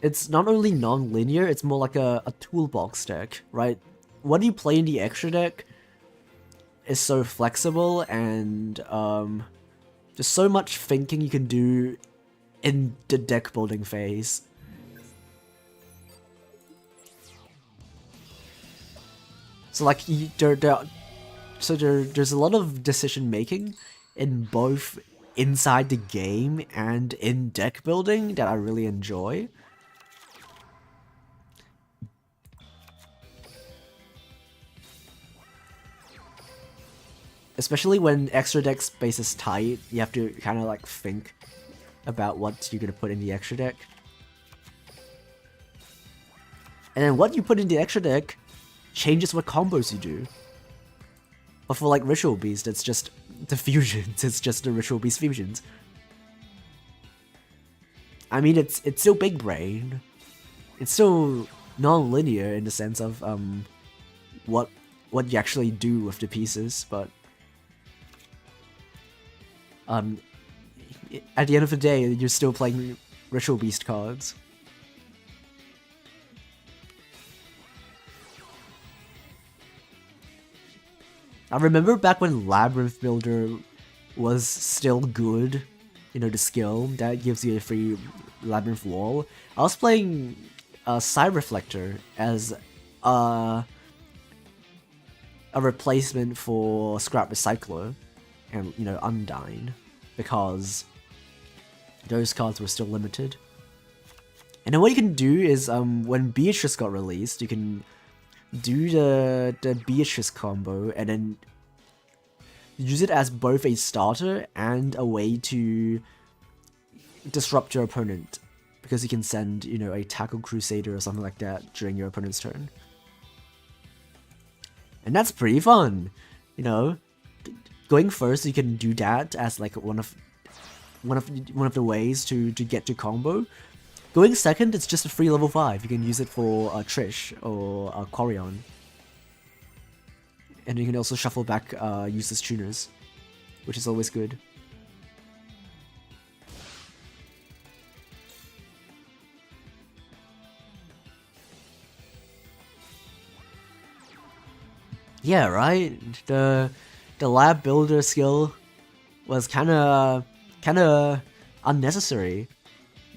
it's not only non-linear, it's more like a toolbox deck, right? What you play in the extra deck is so flexible, and there's so much thinking you can do in the deck building phase. So like there's a lot of decision making in both inside the game and in deck building that I really enjoy. Especially when extra deck space is tight, you have to kind of like think about what you're gonna put in the extra deck. And then what you put in the extra deck changes what combos you do. But for like Ritual Beast, it's just the fusions, it's just the Ritual Beast fusions. I mean, it's still big brain. It's still non-linear in the sense of what you actually do with the pieces, but at the end of the day, you're still playing Ritual Beast cards. I remember back when Labyrinth Builder was still good, you know, the skill that gives you a free Labyrinth wall. I was playing Side Reflector as a replacement for Scrap Recycler and, you know, Undyne, because those cards were still limited. And then what you can do is, when Beatrice got released, you can do the Beatrice combo and then use it as both a starter and a way to disrupt your opponent, because you can send, you know, a Tackle Crusader or something like that during your opponent's turn. And that's pretty fun, you know. Going first, you can do that as like one of the ways to get to combo. Going second, it's just a free level 5. You can use it for Trish or Quarion. And you can also shuffle back useless tuners, which is always good. Yeah, right? The lab builder skill was kinda unnecessary.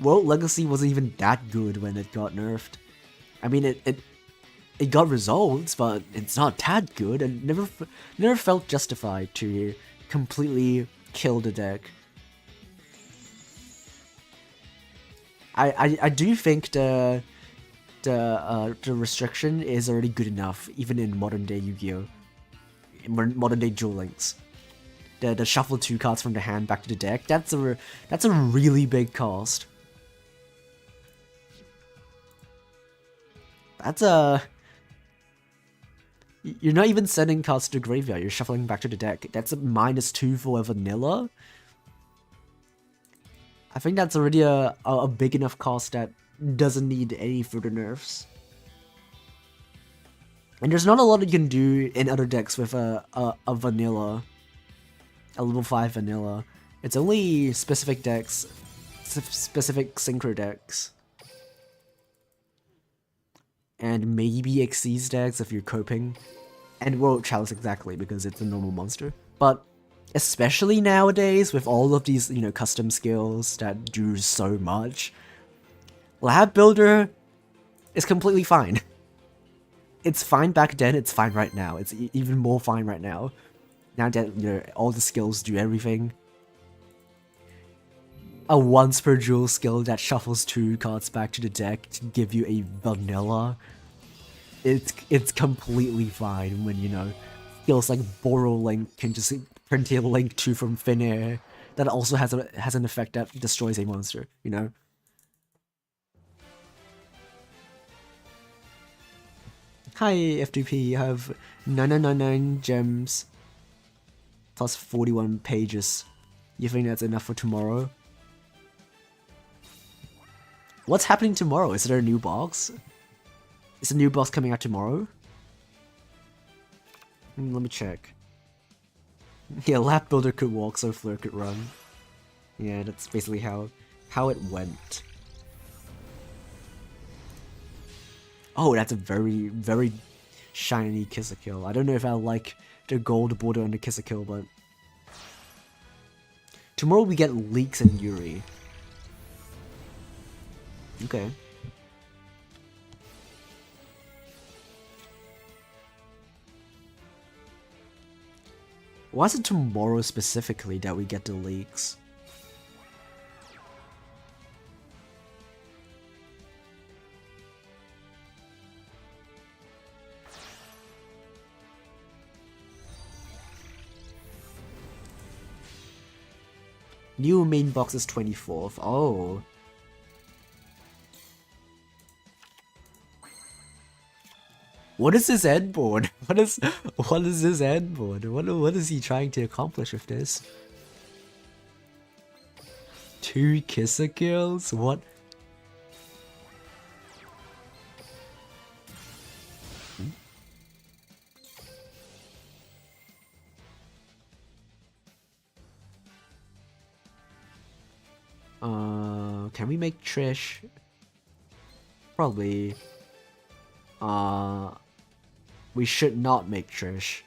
World Legacy wasn't even that good when it got nerfed. I mean, it got results, but it's not that good, and never felt justified to completely kill the deck. I do think the restriction is already good enough, even in modern day Yu-Gi-Oh, modern day Duel Links. The shuffle 2 cards from the hand back to the deck. That's a really big cost. That's you're not even sending cards to the graveyard, you're shuffling back to the deck. That's a -2 for a vanilla. I think that's already a big enough cost that doesn't need any further nerfs. And there's not a lot you can do in other decks with a vanilla, a level 5 vanilla. It's only specific decks specific synchro decks. And maybe Xyz decks if you're coping. And World Chalice exactly, because it's a normal monster. But especially nowadays, with all of these, you know, custom skills that do so much, Lab Builder is completely fine. It's fine back then, it's fine right now. It's even more fine right now. Now that, you know, all the skills do everything. A once per duel skill that shuffles 2 cards back to the deck to give you a vanilla. It's completely fine when, you know, skills like Borrow Link can just print a Link 2 from thin air that also has an effect that destroys a monster, you know? Hi FDP, you have 999 gems plus 41 pages. You think that's enough for tomorrow? What's happening tomorrow? Is there a new box? Is a new box coming out tomorrow? Let me check. Yeah, Lab Builder could walk, so Fleur could run. Yeah, that's basically how it went. Oh, that's a very, very shiny Kiss-a-Kill. I don't know if I like the gold border on the Kiss-a-Kill, but... Tomorrow we get Leaks and Yuri. Okay. Why is it tomorrow specifically that we get the leaks? New main box is 24th. Oh. What is this end board? What is this end board? What is he trying to accomplish with this? 2 Kiss-a-Kills? What? Can we make Trish? Probably. We should not make Trish,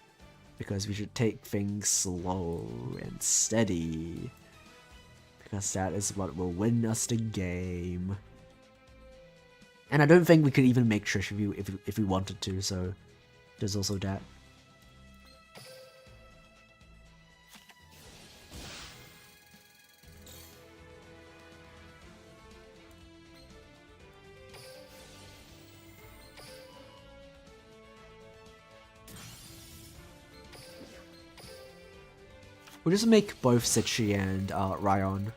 because we should take things slow and steady, because that is what will win us the game. And I don't think we could even make Trish if we wanted to, so there's also that. We'll just make both Sitchi and Ryan.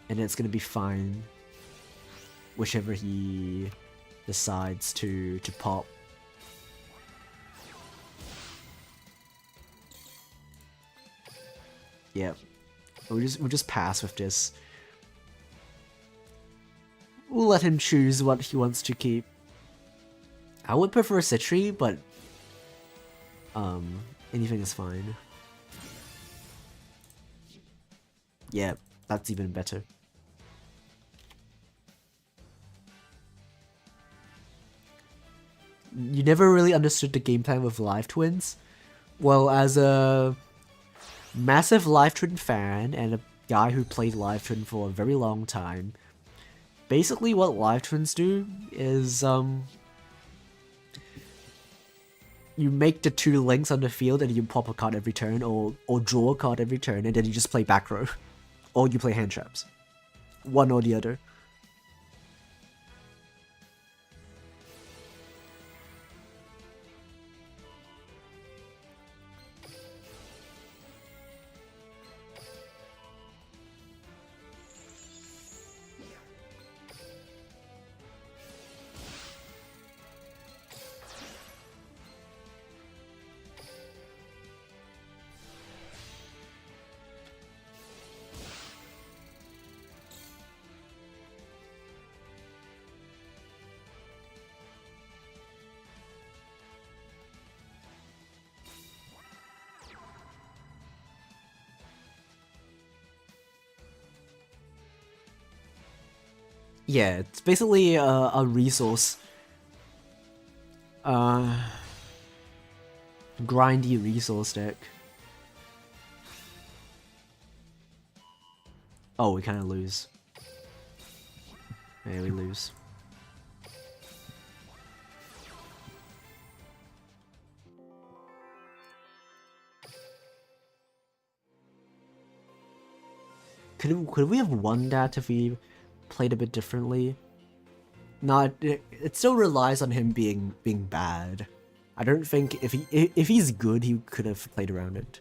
And it's gonna be fine, whichever he decides to pop. Yep. We'll just pass with this. We'll let him choose what he wants to keep. I would prefer Citri, but anything is fine. Yeah, that's even better. You never really understood the game plan with Live Twins? Well, as a massive Live Twin fan and a guy who played Live Twin for a very long time, basically what Live Twins do is you make the 2 links on the field and you pop a card every turn, or draw a card every turn, and then you just play back row. Or you play hand traps. One or the other. Yeah, it's basically a resource. Grindy resource deck. Oh, we kind of lose. Yeah, we lose. Could we have won that if we played a bit differently? No, it still relies on him being bad. I don't think if he's good, he could have played around it.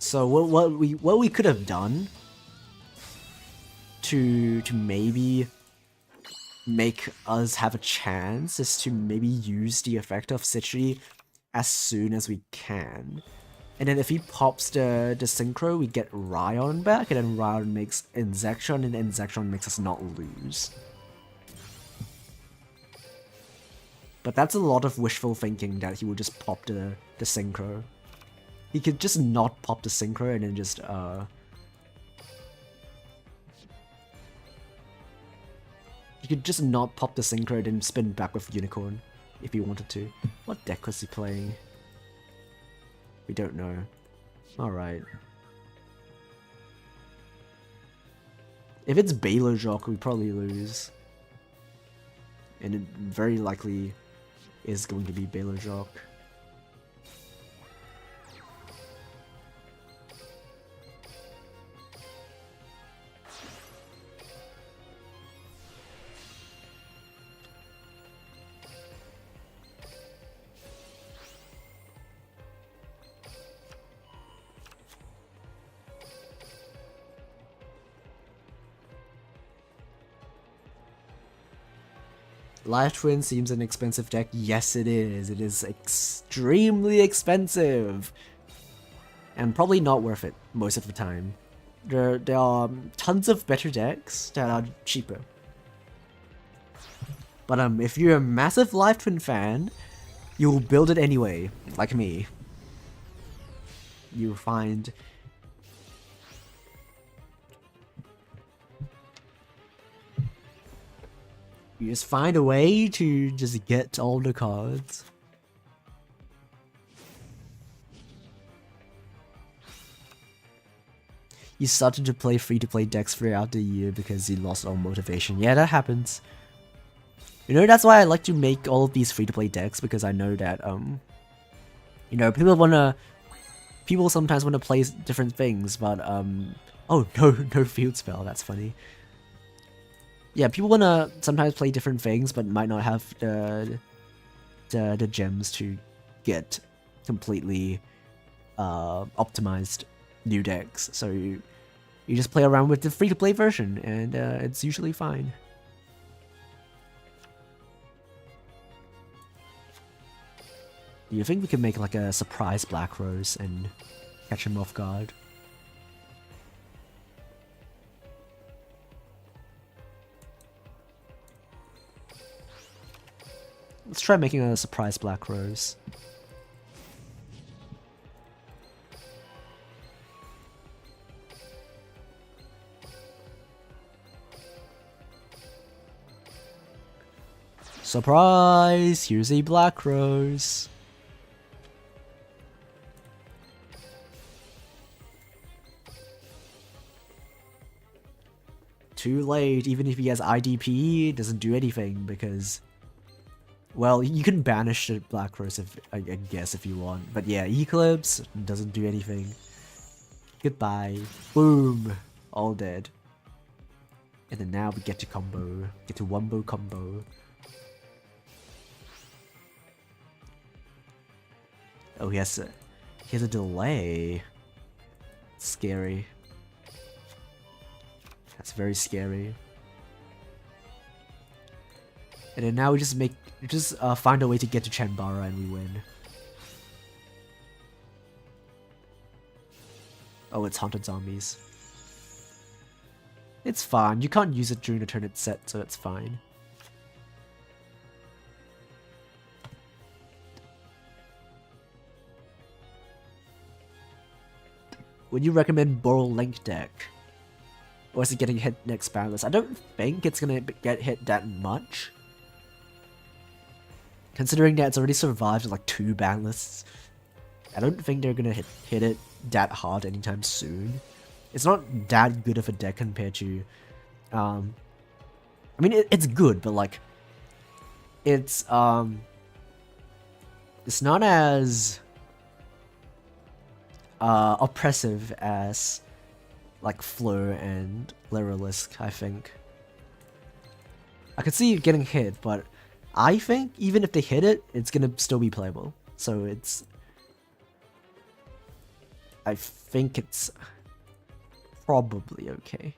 So what we could have done to maybe make us have a chance is to maybe use the effect of Citri as soon as we can. And then if he pops the synchro, we get Ryon back, and then Ryon makes Inzection, and Inzection makes us not lose. But that's a lot of wishful thinking that he would just pop the synchro. He could just not pop the synchro and then just he could just not pop the synchro and then spin back with Unicorn if he wanted to. What deck was he playing? We don't know. Alright. If it's Baylor Jock, we probably lose. And it very likely is going to be Baylor Jock. Life Twin seems an expensive deck. Yes, it is. It is extremely expensive. And probably not worth it most of the time. There are tons of better decks that are cheaper. But if you're a massive Life Twin fan, you'll build it anyway, like me. You find... You just find a way to just get all the cards. You started to play free-to-play decks throughout the year because you lost all motivation. Yeah, that happens. You know, that's why I like to make all of these free-to-play decks, because I know that, you know, people sometimes want to play different things, but, oh, no field spell, that's funny. Yeah, people want to sometimes play different things, but might not have the gems to get completely optimized new decks. So you just play around with the free-to-play version, and it's usually fine. Do you think we could make like a surprise Black Rose and catch him off guard? Let's try making a surprise Black Rose. Surprise! Here's a Black Rose. Too late. Even if he has IDP, it doesn't do anything because... Well, you can banish the Black Rose, if I guess, if you want. But yeah, Eclipse doesn't do anything. Goodbye. Boom. All dead. And then now we get to combo. Get to Wumbo combo. Oh, he has a delay. Scary. That's very scary. And then now we just find a way to get to Chanbara and we win. Oh, it's Haunted Zombies. It's fine. You can't use it during the turn it's set, so it's fine. would you recommend Boral Link deck? Or is it getting hit next banlist? I don't think it's gonna get hit that much. Considering that it's already survived like 2 banlists, I don't think they're gonna hit it that hard anytime soon. It's not that good of a deck compared to, I mean it's good, but like, it's not as oppressive as like Fleur and Lyrilisk, I think. I could see it getting hit, but I think even if they hit it, it's gonna still be playable. So it's... I think it's probably okay.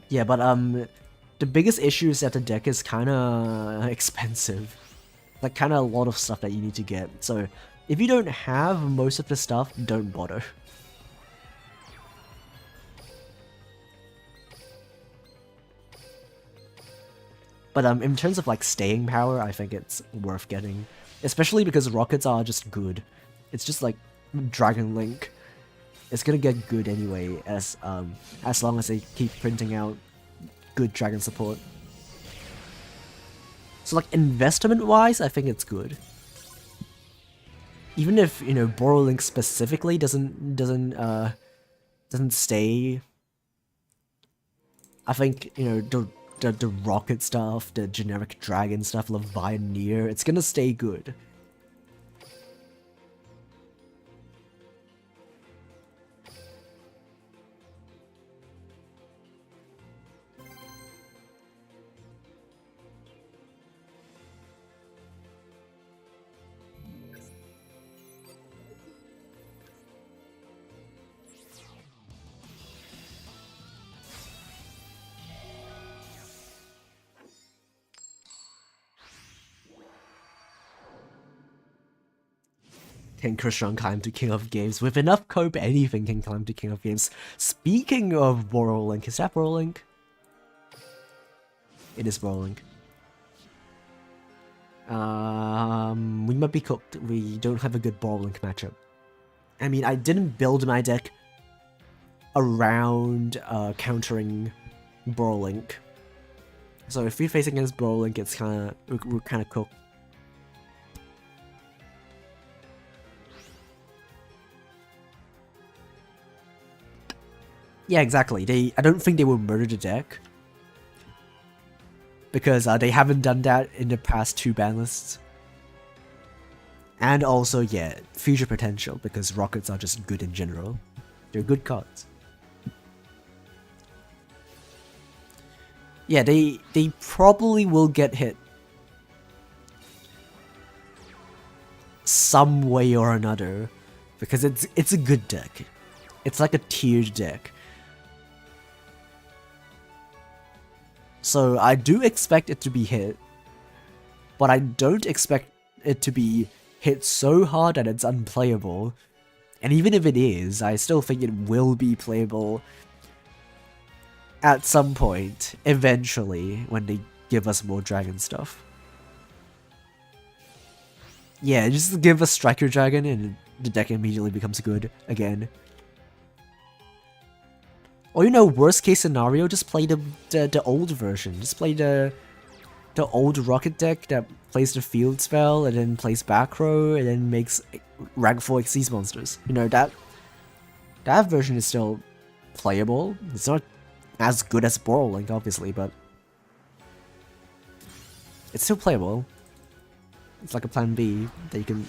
Yeah, but the biggest issue is that the deck is kinda expensive. Like kinda a lot of stuff that you need to get. So if you don't have most of the stuff, don't bother. But in terms of like staying power, I think it's worth getting. Especially because rockets are just good. It's just like Dragon Link. It's gonna get good anyway, as long as they keep printing out good dragon support. So like investment-wise, I think it's good. Even if, you know, Boral Link specifically doesn't stay. I think, you know, the rocket stuff, the generic dragon stuff, Levianeer, it's gonna stay good. Can Krishan climb to King of Games? With enough cope, anything can climb to King of Games. Speaking of Boral Link, is that Boral Link? It is Boral Link. We might be cooked. We don't have a good Boral Link matchup. I mean, I didn't build my deck around countering Boral Link. So if we're facing against Boral Link, it's we're kind of cooked. Yeah, exactly. I don't think they will murder the deck. Because they haven't done that in the past 2 ban lists. And also, yeah, future potential, because rockets are just good in general. They're good cards. Yeah, they probably will get hit some way or another, because it's a good deck. It's like a tiered deck. So I do expect it to be hit, but I don't expect it to be hit so hard that it's unplayable. And even if it is, I still think it will be playable at some point, eventually, when they give us more dragon stuff. Yeah, just give us Striker Dragon and the deck immediately becomes good again. Or, you know, worst case scenario, just play the old version. Just play the old rocket deck that plays the field spell and then plays back row and then makes rank 4 Xyz monsters. You know, that version is still playable. It's not as good as Boral Link, obviously, but it's still playable. It's like a plan B that you can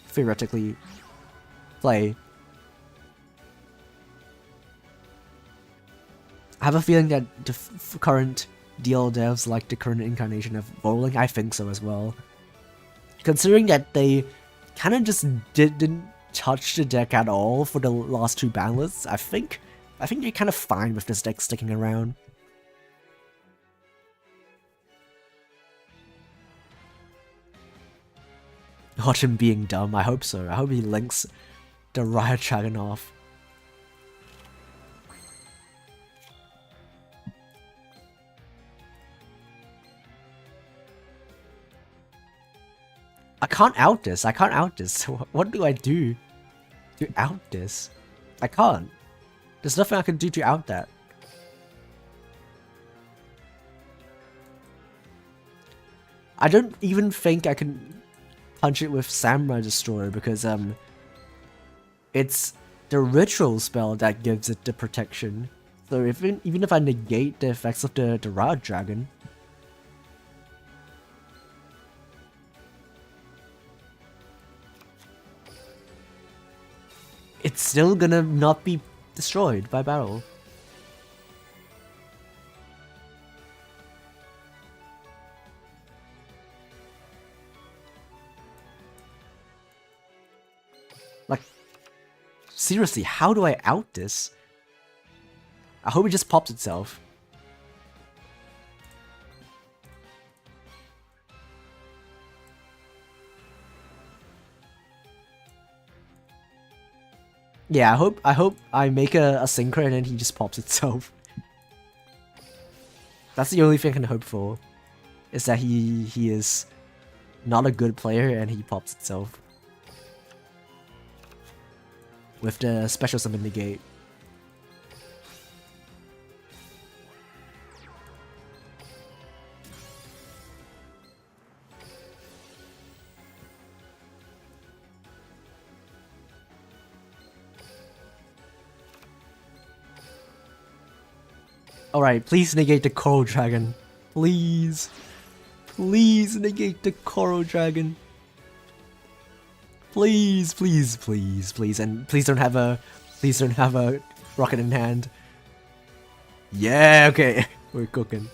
theoretically play. I have a feeling that the current DL devs like the current incarnation of Boral Link. I think so as well. Considering that they kind of just didn't touch the deck at all for the last 2 ban lists, I think they're kind of fine with this deck sticking around. got him being dumb. I hope so. I hope he links the Riot Dragon off. I can't out this. I can't out this. What do I do to out this? I can't. There's nothing I can do to out that. I don't even think I can punch it with Samurai Destroyer because it's the ritual spell that gives it the protection. So even if I negate the effects of the Riot Dragon, it's still gonna not be destroyed by battle. Like, seriously, how do I out this? I hope it just pops itself. Yeah, I hope I make a synchro and then he just pops itself. That's the only thing I can hope for. Is that he is not a good player and he pops itself. With the special summon negate. Alright, please negate the Coral Dragon. Please. Please negate the Coral Dragon. Please, please, please, please. And please don't have a rocket in hand. Yeah, okay. We're cooking.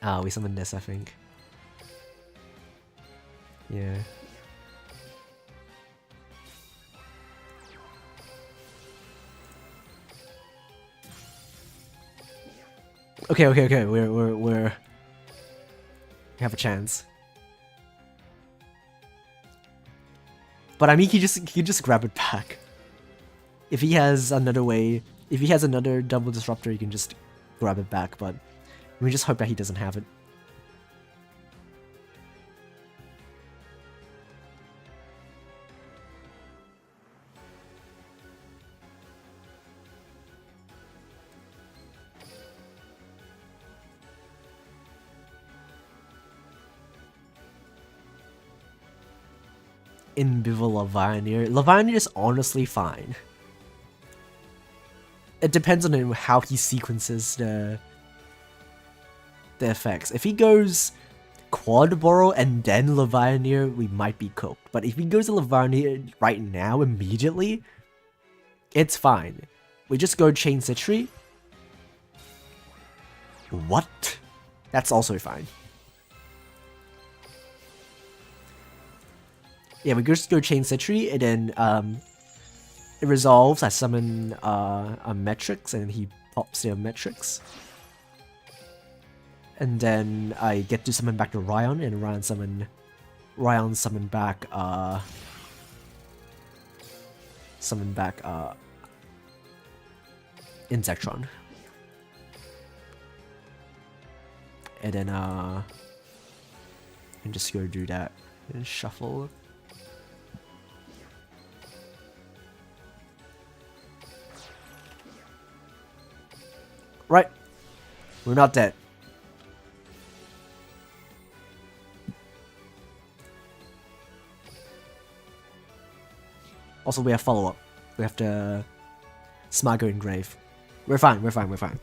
Ah, we summoned this, I think. Yeah. Okay, we have a chance. But I mean, he just grab it back. If he has another way, if he has another double disruptor, he can just grab it back. But we just hope that he doesn't have it. Ambivalent Levianeer. Levianeer is honestly fine. It depends on him how he sequences the effects. If he goes Quad Borrow and then Levianeer, we might be cooked. But if he goes to Levianeer right now, immediately, it's fine. We just go Chain Citry. What? That's also fine. Yeah, we just go Chain Citry, and then it resolves. I summon a Metrix, and he pops the Metrix. And then I get to summon back the Ryan, and Ryan summon back Insectron. And then and just go do that and shuffle. Right. We're not dead. Also, we have follow-up. We have the Smago Engrave. We're fine, we're fine, we're fine.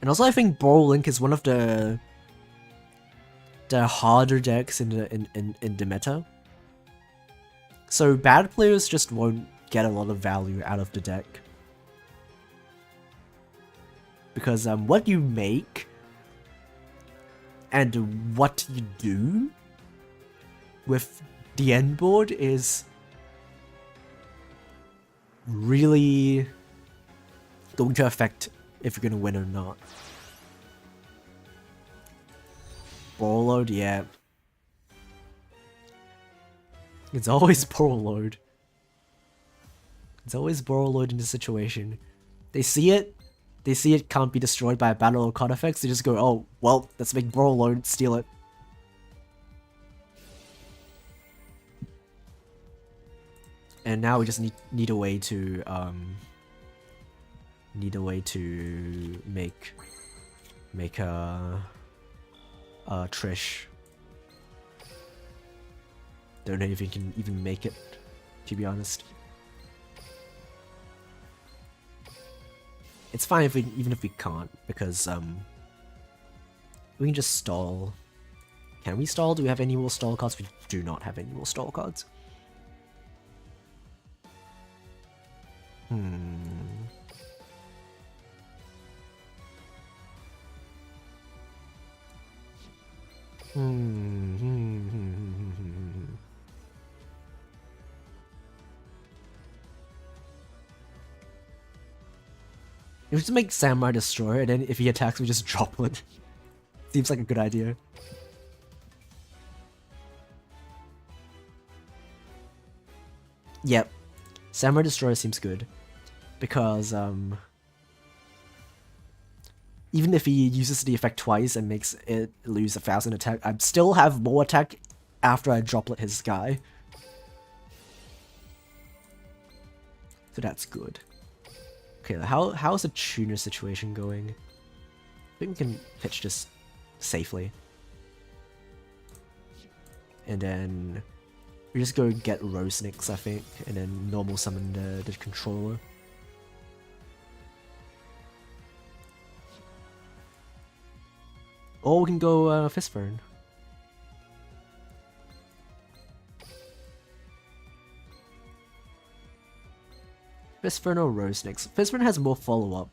And also, I think Boral Link is one of the harder decks in the meta. So bad players just won't get a lot of value out of the deck. because what you make and what you do with the end board is really going to affect if you're gonna win or not. Ball load, yeah. It's always ball load. It's always ball load in this situation. They see it can't be destroyed by a battle or card effects, they just go, oh, well, let's make ball load, steal it. And now we just need a way to make a Trish. Don't know if you can even make it, to be honest. It's fine if even if we can't, because we can just stall. Can we stall? Do we have any more stall cards? We do not have any more stall cards. We just make Samurai Destroyer, and then if he attacks, we just drop it. Seems like a good idea. Yep. Samurai Destroyer seems good. Because, even if he uses the effect twice and makes it lose 1,000 attack, I still have more attack after I droplet his guy. So that's good. Okay, how's the tuner situation going? I think we can pitch this safely. And then we just go get Rosenix, I think, and then normal summon the controller. Or we can go Fistburn. Fistburn or Rosenix? Fistburn has more follow-up.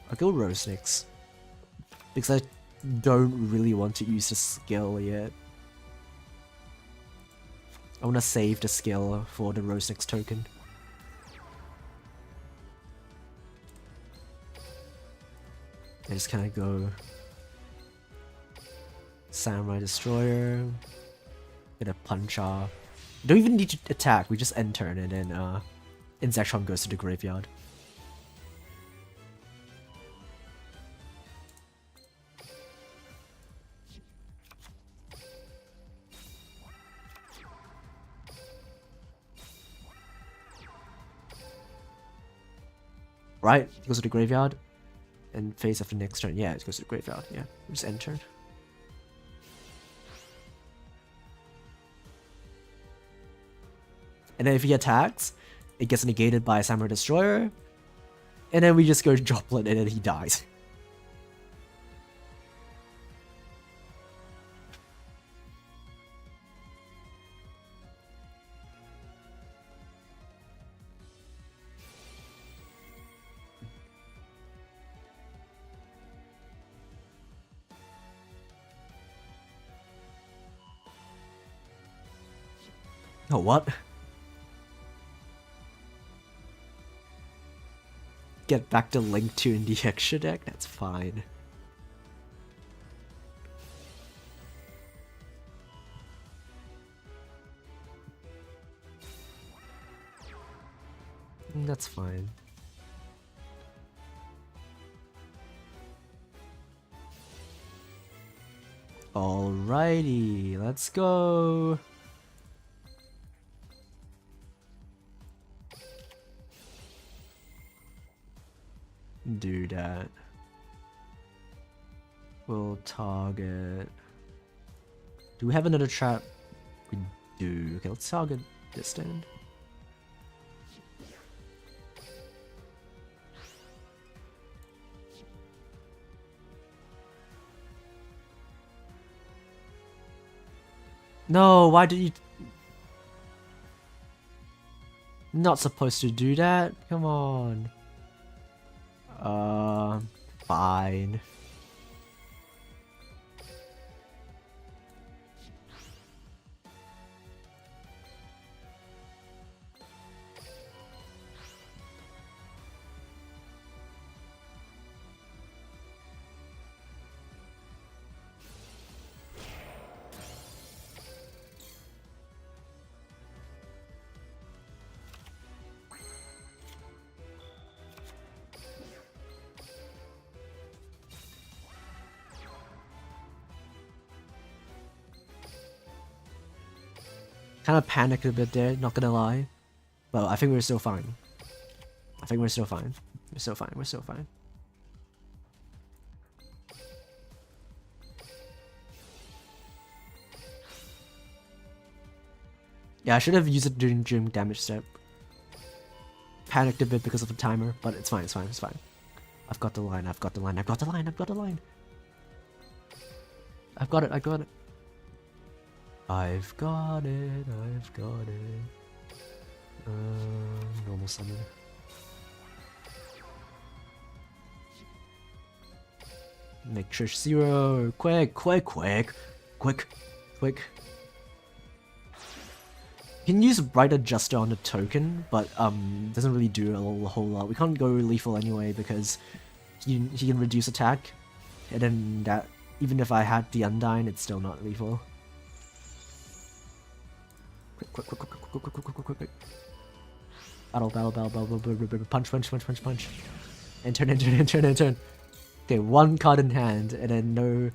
I'll go Rosenix. Because I don't really want to use the skill yet. I want to save the skill for the Rosenix token. I just kind of go Samurai Destroyer, get a Punch-Up. Don't even need to attack, we just end turn and then Insectron goes to the graveyard. Right, it goes to the graveyard. And face after next turn. Yeah, it goes to the graveyard. Yeah, just end turn. And then if he attacks, it gets negated by Samurai Destroyer. And then we just go Droplet and then he dies. Oh, what? Get back to Link 2 in the extra deck? That's fine. That's fine. Alrighty, let's go. Do that. We'll target. Do we have another trap? We do. Okay, let's target this stand. No, why did you... Not supposed to do that? Come on. Fine. Kind of panicked a bit there, not gonna lie. But I think we're still fine. I think we're still fine. We're still fine. We're still fine. Yeah, I should have used it during damage step. Panicked a bit because of the timer, but it's fine, it's fine, it's fine. I've got the line, I've got the line, I've got the line, I've got the line. I've got it, I got it. I've got it, I've got it. Normal summon. Make sure 0, quick, quick, quick, quick, quick. You can use Bright Adjuster on the token, but doesn't really do a whole lot. We can't go lethal anyway because he can reduce attack, and then that even if I had the Undyne, it's still not lethal. Quick, quick, quick, quick, quick, quick, quick, quick, quick, quick. Battle, battle, battle, battle, battle, punch, punch, punch, punch, punch. And turn, and turn, and turn, and turn. Okay, one card in hand, and then no,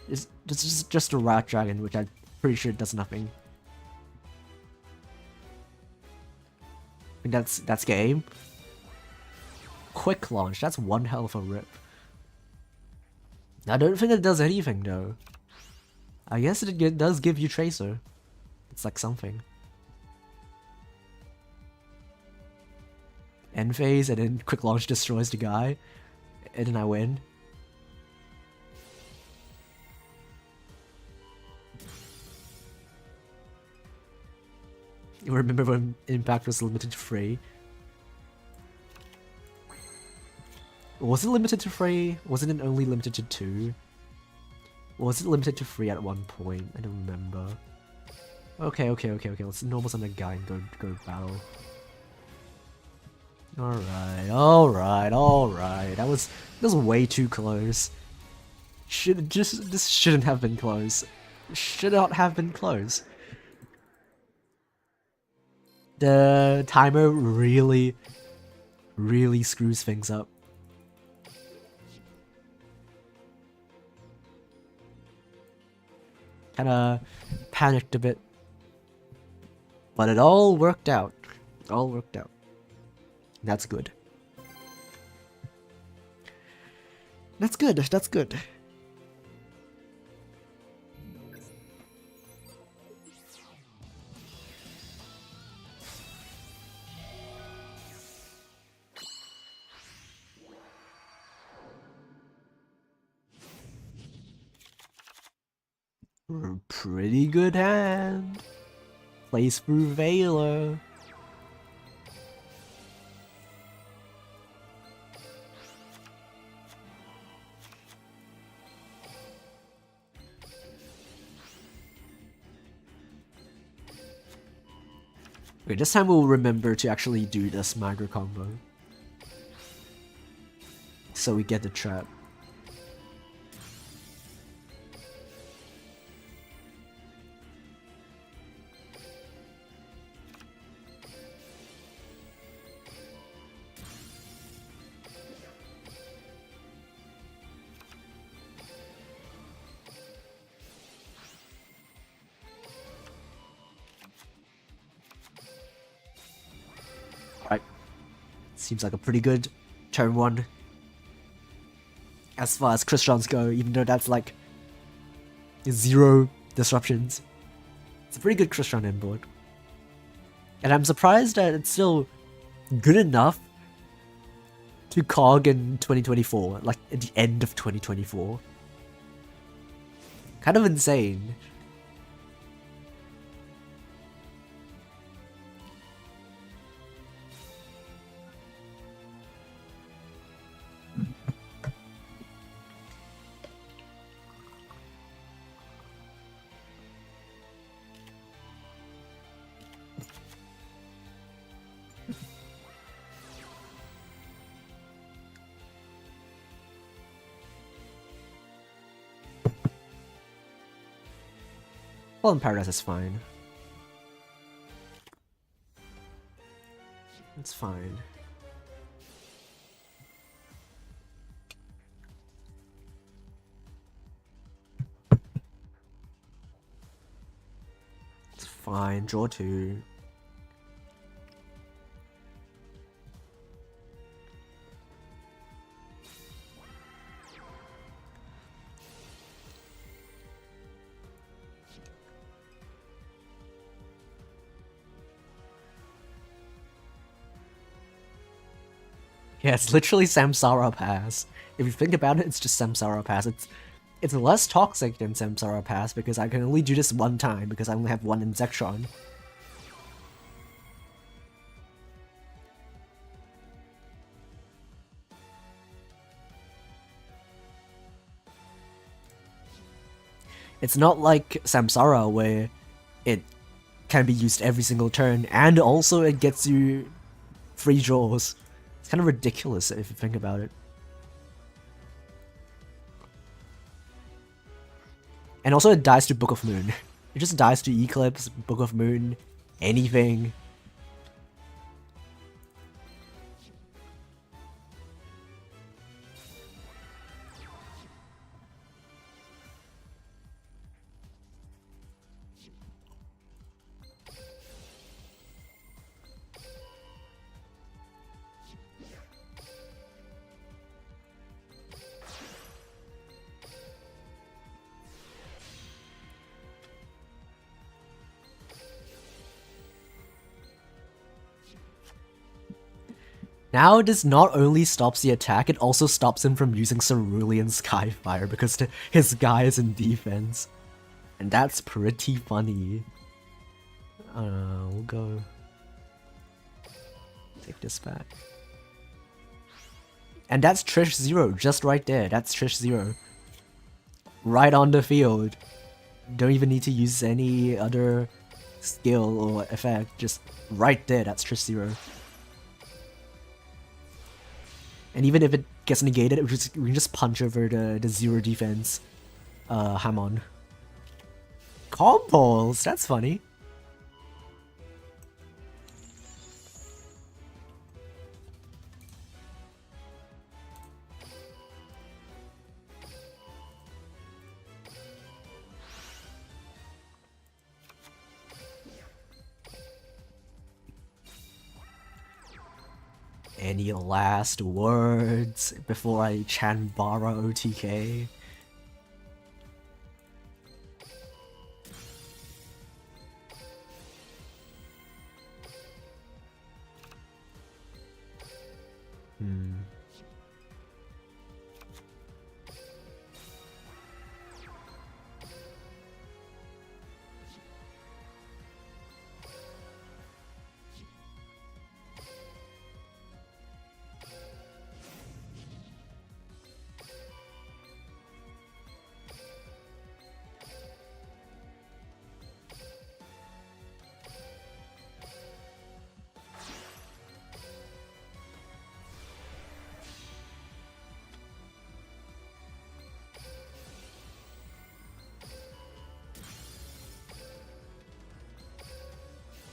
it's just a Rat Dragon, which I'm pretty sure does nothing. And that's game. Quick launch, that's one hell of a rip. I don't think it does anything though. I guess it does give you Tracer. It's like something. End phase, and then quick launch destroys the guy, and then I win. You remember when Impact was limited to 3? Was it limited to 3? Wasn't it only limited to 2? Or was it limited to 3 at one point? I don't remember. Okay, okay, okay, okay. Let's normal summon a guy and go battle. Alright, alright, alright. That was way too close. This shouldn't have been close. Should not have been close. The timer really screws things up. Kinda panicked a bit. But it all worked out. It all worked out. That's good. That's good, that's good. Pretty good hand. Plays through Veiler. Okay, this time we'll remember to actually do this Magra combo. So we get the trap. Seems like a pretty good turn 1 as far as Crystons go, even though that's like 0 disruptions. It's a pretty good Crystron inboard. And I'm surprised that it's still good enough to cog in 2024, like at the end of 2024. Kind of insane. Well, in Paradise is fine. It's fine. It's fine. Draw 2. Yeah, it's literally Samsara Pass. If you think about it, it's just Samsara Pass. It's less toxic than Samsara Pass because I can only do this one time because I only have one Insectron. It's not like Samsara where it can be used every single turn and also it gets you free draws. It's kind of ridiculous if you think about it. And also it dies to Book of Moon. It just dies to Eclipse, Book of Moon, anything. Now this not only stops the attack, it also stops him from using Cerulean Skyfire because his guy is in defense. And that's pretty funny. We'll go... take this back. And that's Trish 0, just right there. That's Trish 0. Right on the field. Don't even need to use any other skill or effect. Just right there, that's Trish 0. And even if it gets negated, we can just punch over the 0 defense Hamon. Combos! That's funny. Any last words before I Chanbara OTK?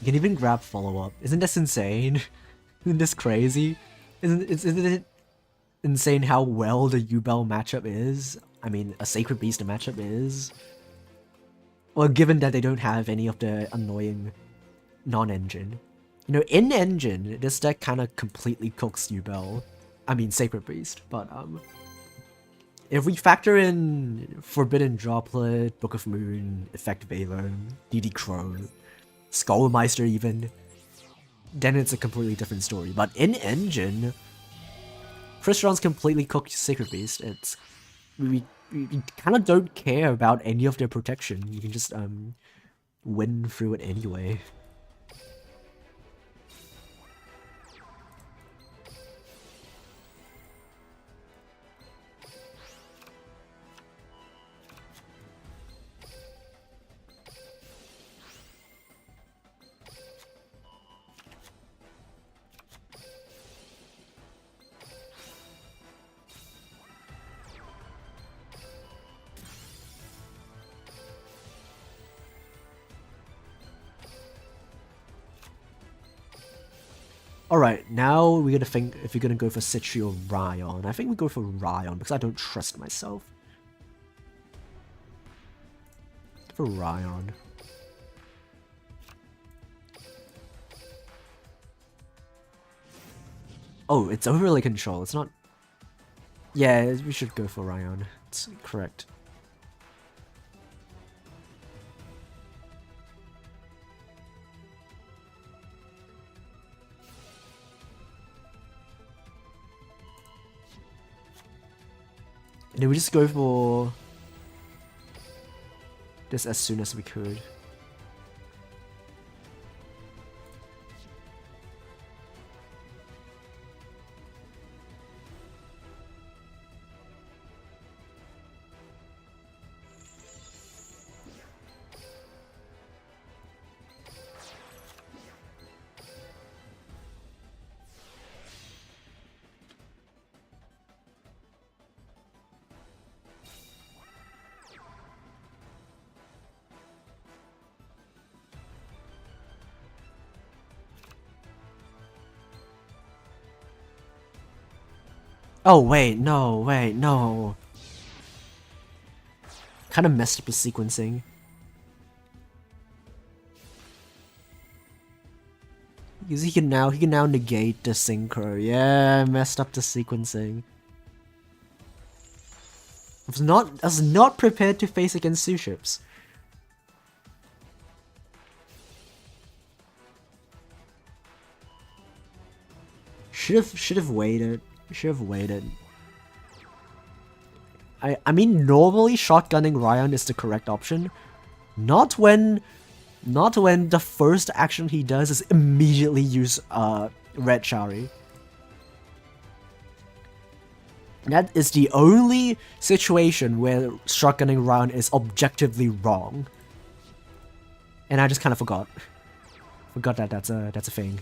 You can even grab follow-up. Isn't this insane? Isn't this crazy? Isn't it insane how well the Yubel matchup is? I mean, a Sacred Beast matchup is. Well, given that they don't have any of the annoying non-engine. You know, in engine, this deck kind of completely cooks Yubel. I mean, Sacred Beast, but if we factor in Forbidden Droplet, Book of Moon, Effect Veiler, DD Crow, Skullmeister even, then it's a completely different story. But in engine, Crystron's completely cooked Sacred Beast. It's we kind of don't care about any of their protection. You can just win through it anyway. Alright, now we're gonna think if we're gonna go for Citri or Ryan. I think we go for Ryan because I don't trust myself. For Ryan. Oh, it's overlay control. It's not. Yeah, we should go for Ryan. It's correct. And then we just go for this as soon as we could. Oh, wait, no. Kind of messed up the sequencing. Because he can now negate the synchro. Yeah, messed up the sequencing. I was not prepared to face against Suships. Should have waited. Should have waited. I mean, normally shotgunning Ryan is the correct option. Not when the first action he does is immediately use Red Shari. That is the only situation where shotgunning Ryan is objectively wrong. And I just kind of forgot. Forgot that that's a thing.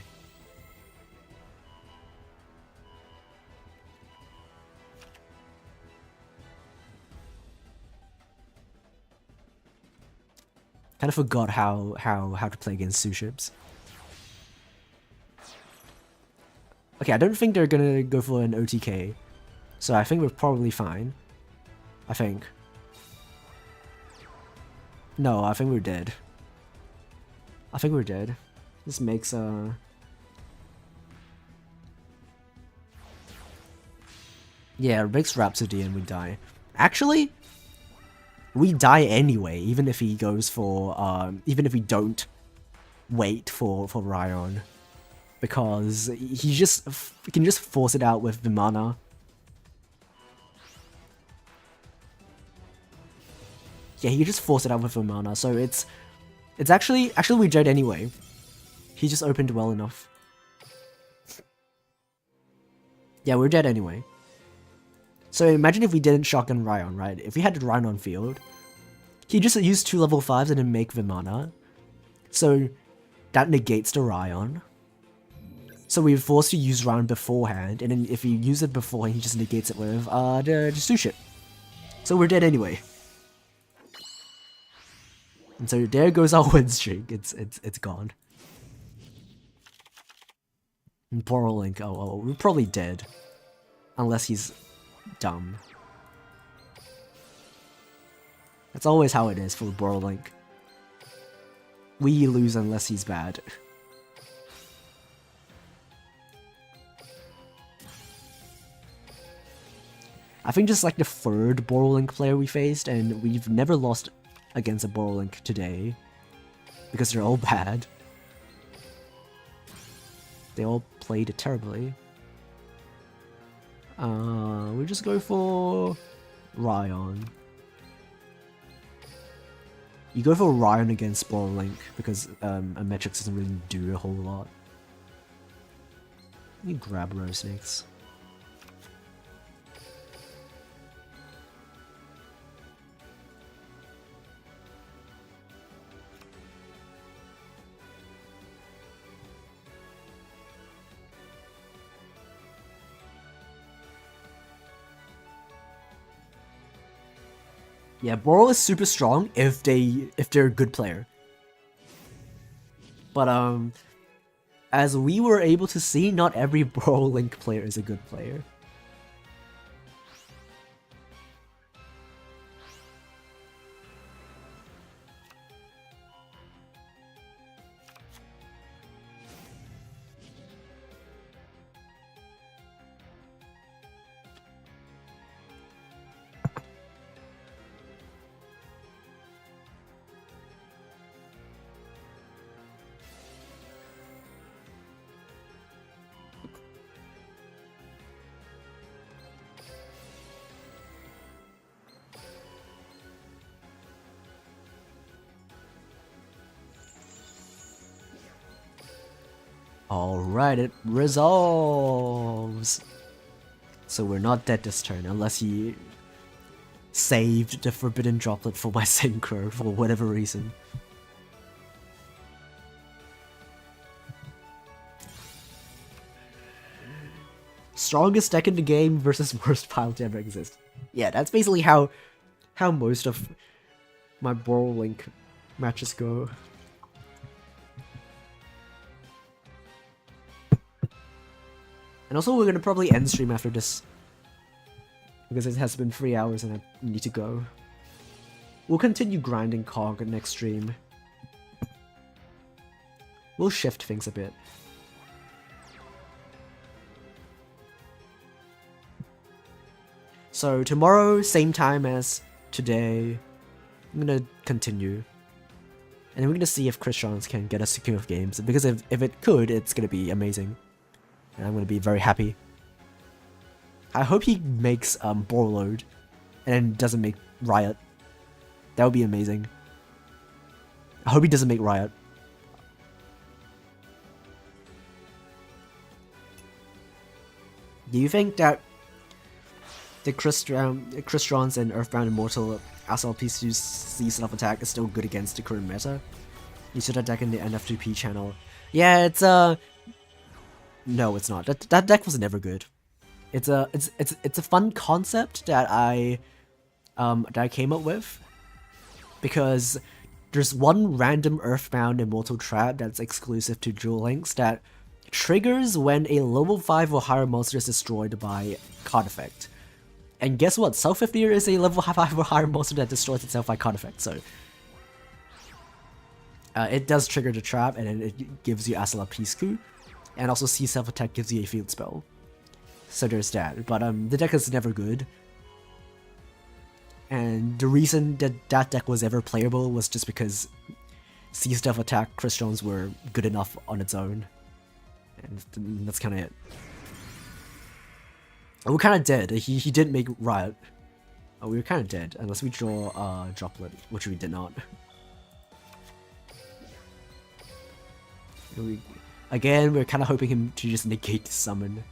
Kind of forgot how to play against Suships. Okay, I don't think they're gonna go for an OTK, so I think we're probably fine. I think. No, I think we're dead. I think we're dead. This makes yeah, it makes Rhapsody and we die. Actually, we die anyway, even if he goes for, even if we don't wait for Ryan. Because he can just force it out with Vimana. Yeah, he can just force it out with Vimana, so it's actually we're dead anyway. He just opened well enough. Yeah, we're dead anyway. So imagine if we didn't shotgun Ryan, right? If we had Ryan on field, he just used 2 level 5s and then make Vimana. So that negates the Ryan. So we're forced to use Ryan beforehand, and then if you use it beforehand, he just negates it with the Suship. So we're dead anyway. And so there goes our win streak. It's gone. And Borrowlink, oh, we're probably dead. Unless he's dumb. That's always how it is for Borrowlink. We lose unless he's bad. I think just like the 3rd Borrowlink player we faced, and we've never lost against a Borrowlink today. Because they're all bad. They all played it terribly. We just go for Ryan. You go for Ryan against Borrowlink because a Metrix doesn't really do a whole lot. You grab Rose Snakes. Yeah, Boral is super strong if they're a good player. But as we were able to see, not every Brawl Link player is a good player. Alright, it resolves. So we're not dead this turn, unless he saved the Forbidden Droplet for my Synchro for whatever reason. Strongest deck in the game versus worst pile to ever exist. Yeah, that's basically how most of my Brawl Link matches go. And also, we're gonna probably end stream after this, because it has been 3 hours and I need to go. We'll continue grinding Cog next stream. We'll shift things a bit. So tomorrow, same time as today, I'm gonna continue. And then we're gonna see if Christians can get us to King of Games, because if it could, it's gonna be amazing. And I'm gonna be very happy. I hope he makes Borload, and then doesn't make Riot. That would be amazing. I hope he doesn't make Riot. Do you think that the Christians and Earthbound Immortal SLP to see self-attack is still good against the current meta? You should attack in the NF2P channel. Yeah, it's no, it's not. That deck was never good. It's a fun concept that I came up with, because there's one random Earthbound Immortal trap that's exclusive to Duel Links that triggers when a level 5 or higher monster is destroyed by card effect. And guess what? Self-Fear is a level 5 or higher monster that destroys itself by card effect, so it does trigger the trap, and then it gives you Asala Pisku. And also See Self-Attack gives you a field spell. So there's that. But the deck is never good. And the reason that that deck was ever playable was just because See Self-Attack Christians were good enough on its own. And that's kind of it. Oh, we're kind of dead. He did make Riot. Oh, we were kind of dead. Unless we draw Droplet, which we did not. Again, we're kind of hoping him to just negate the summon.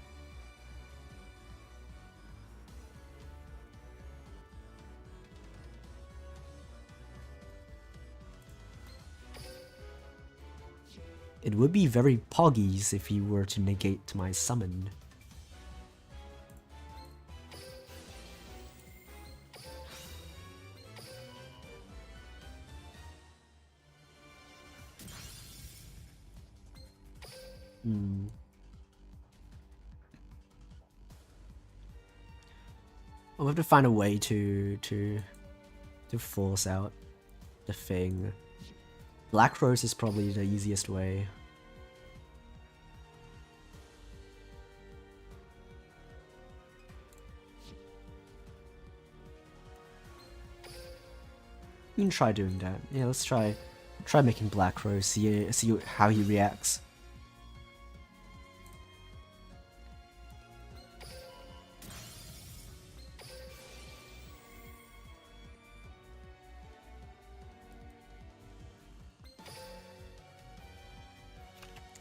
It would be very poggies if he were to negate my summon. We'll have to find a way to force out the thing. Black Rose is probably the easiest way. We can try doing that. Yeah, let's try making Black Rose, see how he reacts.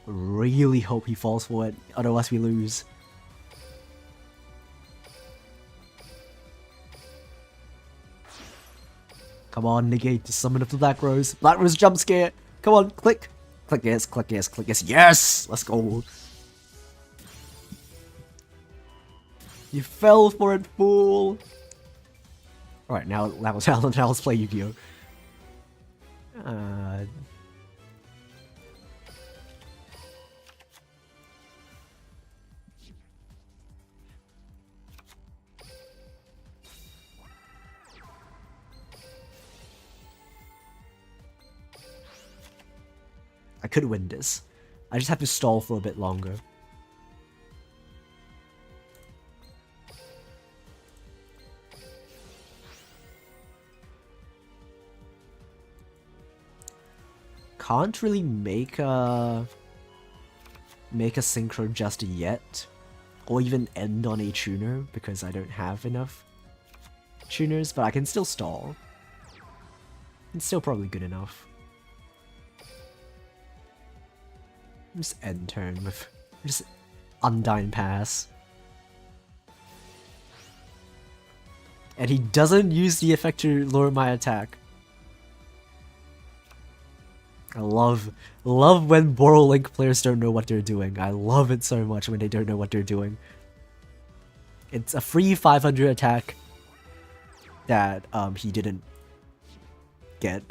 Really hope he falls for it, otherwise we lose. Come on, negate the summon of the Black Rose. Black Rose jump scare. Come on, click. Click yes, click yes, click yes. Yes! Let's go. You fell for it, fool. Alright, now let's play Yu-Gi-Oh! I could win this. I just have to stall for a bit longer. Can't really make a synchro just yet, or even end on a tuner because I don't have enough tuners, but I can still stall. It's still probably good enough. Just end turn with just Undyne Pass. And he doesn't use the effect to lower my attack. I love when Boral Link players don't know what they're doing. I love it so much when they don't know what they're doing. It's a free 500 attack that he didn't get.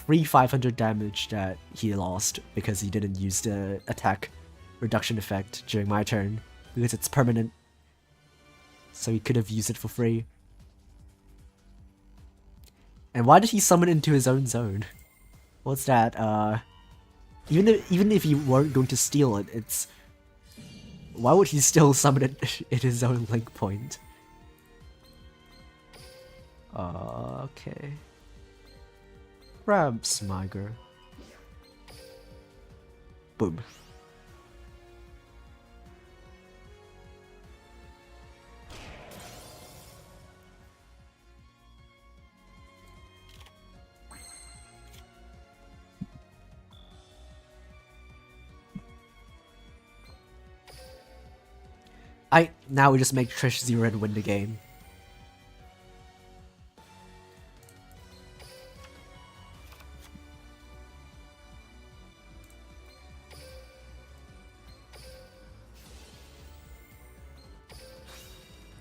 Free 500 damage that he lost because he didn't use the attack reduction effect during my turn because it's permanent. So he could have used it for free. And why did he summon into his own zone? What's that? Even if he weren't going to steal it, it's... Why would he still summon it in his own link point? Okay. Grab Smiger. Boom. Now we just make Trish 0 and win the game.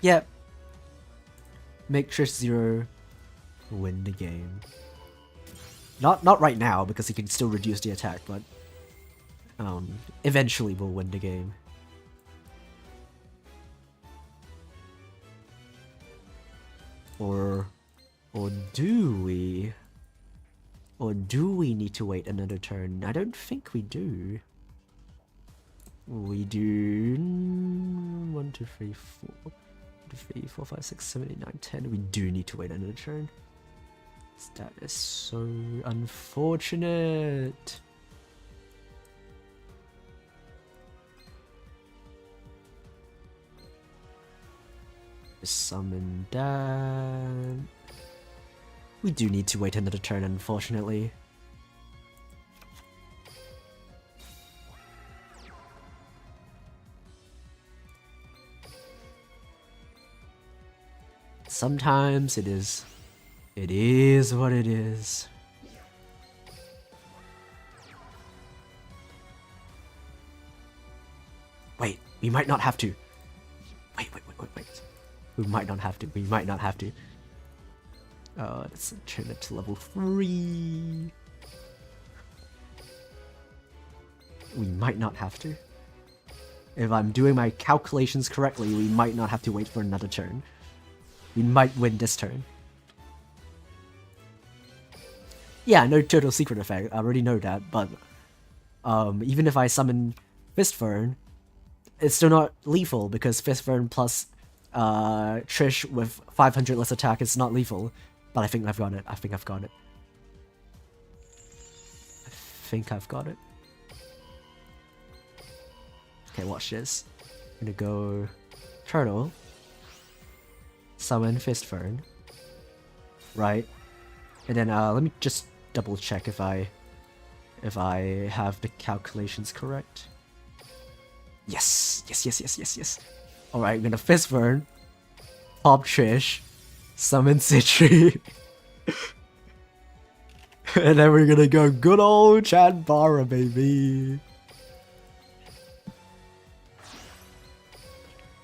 Yep. Make Trish 0 win the game. Not right now because he can still reduce the attack, but eventually we'll win the game. Or do we? Or do we need to wait another turn? I don't think we do. We do 1, 2, 3, 4. 1, 2, 3, 4, 5, 6, 7, 8, 9, 10. We do need to wait another turn. That is so unfortunate. Summon that. We do need to wait another turn, unfortunately. Sometimes it is what it is. Wait, we might not have to. Wait. We might not have to. We might not have to. Let's turn it to level 3. We might not have to. If I'm doing my calculations correctly, we might not have to wait for another turn. We might win this turn. Yeah, no total secret effect. I already know that, but even if I summon Fistfern, it's still not lethal because Fistfern plus Trish with 500 less attack is not lethal. But I think I've got it. I think I've got it. Okay, watch this. I'm gonna go Turtle. Summon Fistfern. Right? And then let me just double check if I have the calculations correct. Yes. Alright, I'm gonna Fistfern. Pop Trish. Summon Citri. And then we're gonna go good old Chanbara, baby.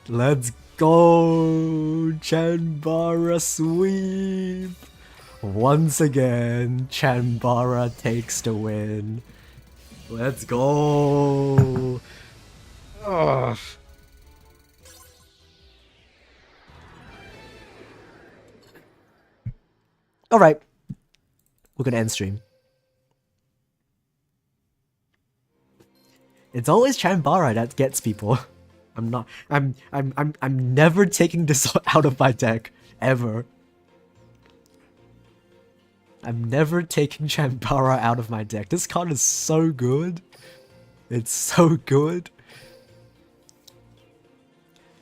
Let's go, Chanbara sweep. Once again, Chanbara takes the win. Let's go. Ugh. Alright. We're gonna end stream. It's always Chambara that gets people. I'm never taking this out of my deck, ever. I'm never taking Chambara out of my deck. This card is so good. It's so good.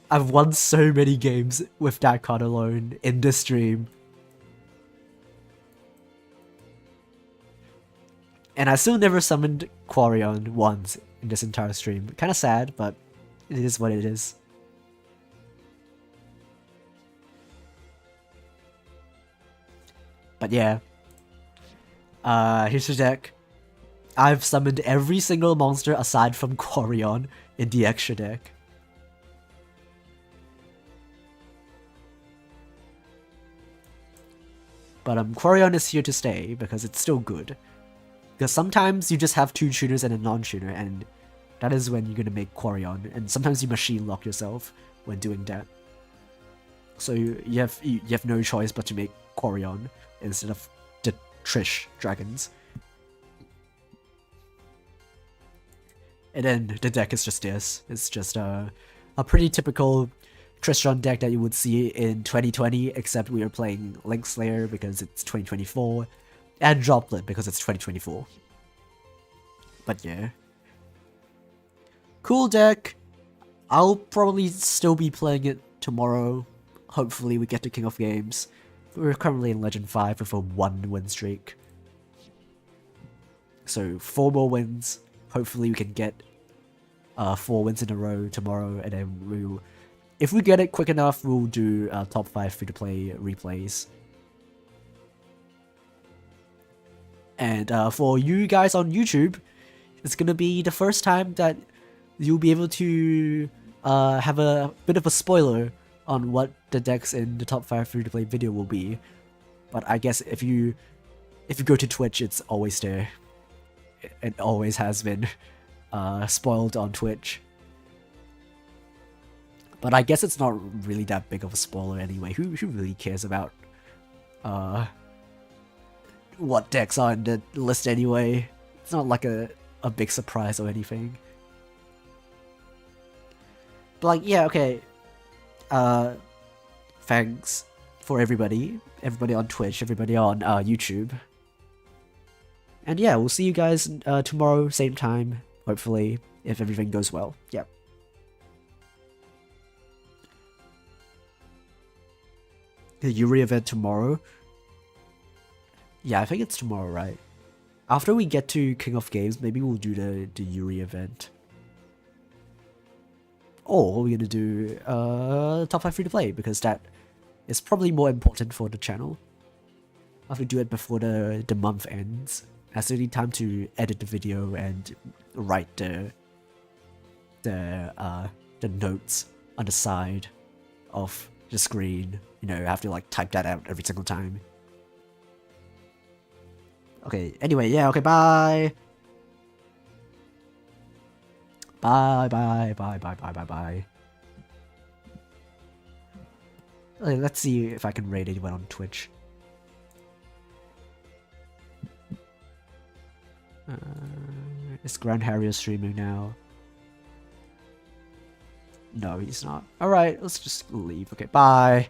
I've won so many games with that card alone in this stream. And I still never summoned Quarion once in this entire stream. Kinda sad, but it is what it is. But yeah. Here's the deck. I've summoned every single monster aside from Quarion in the extra deck. But Quarion is here to stay because it's still good. Because sometimes you just have 2 tuners and a non-tuner, and that is when you're gonna make Quarion, and sometimes you machine lock yourself when doing that. So you have no choice but to make Quarion instead of the Trish dragons. And then the deck is just this. It's just a pretty typical Tristram deck that you would see in 2020, except we are playing Link Slayer because it's 2024, and Droplet because it's 2024. But yeah. Cool deck. I'll probably still be playing it tomorrow. Hopefully we get to King of Games. We're currently in Legend 5 with a 1-win streak. So 4 more wins. Hopefully we can get 4 wins in a row tomorrow, and then if we get it quick enough, we'll do top 5 free-to-play replays. And for you guys on YouTube, it's gonna be the first time that you'll be able to have a bit of a spoiler on what the decks in the top 5 free-to-play video will be. But I guess if you go to Twitch, it's always there. It always has been spoiled on Twitch. But I guess it's not really that big of a spoiler anyway. Who really cares about what decks are in the list anyway? It's not like a big surprise or anything. But like, yeah, okay. Thanks for everybody on Twitch, everybody on YouTube. And yeah, we'll see you guys tomorrow, same time, hopefully, if everything goes well. Yep. The Yuri event tomorrow? Yeah, I think it's tomorrow, right? After we get to King of Games, maybe we'll do the Yuri event. Or we're gonna do top 5 free-to-play, because that is probably more important for the channel. I have to do it before the month ends. I still need time to edit the video and write the notes on the side of the screen. You know, I have to like type that out every single time. Okay, anyway, yeah, okay, bye! Bye, bye, bye, bye, bye, bye, bye. Okay, let's see if I can raid anyone on Twitch. Is Grand Harrier streaming now? No, he's not. Alright, let's just leave. Okay, bye.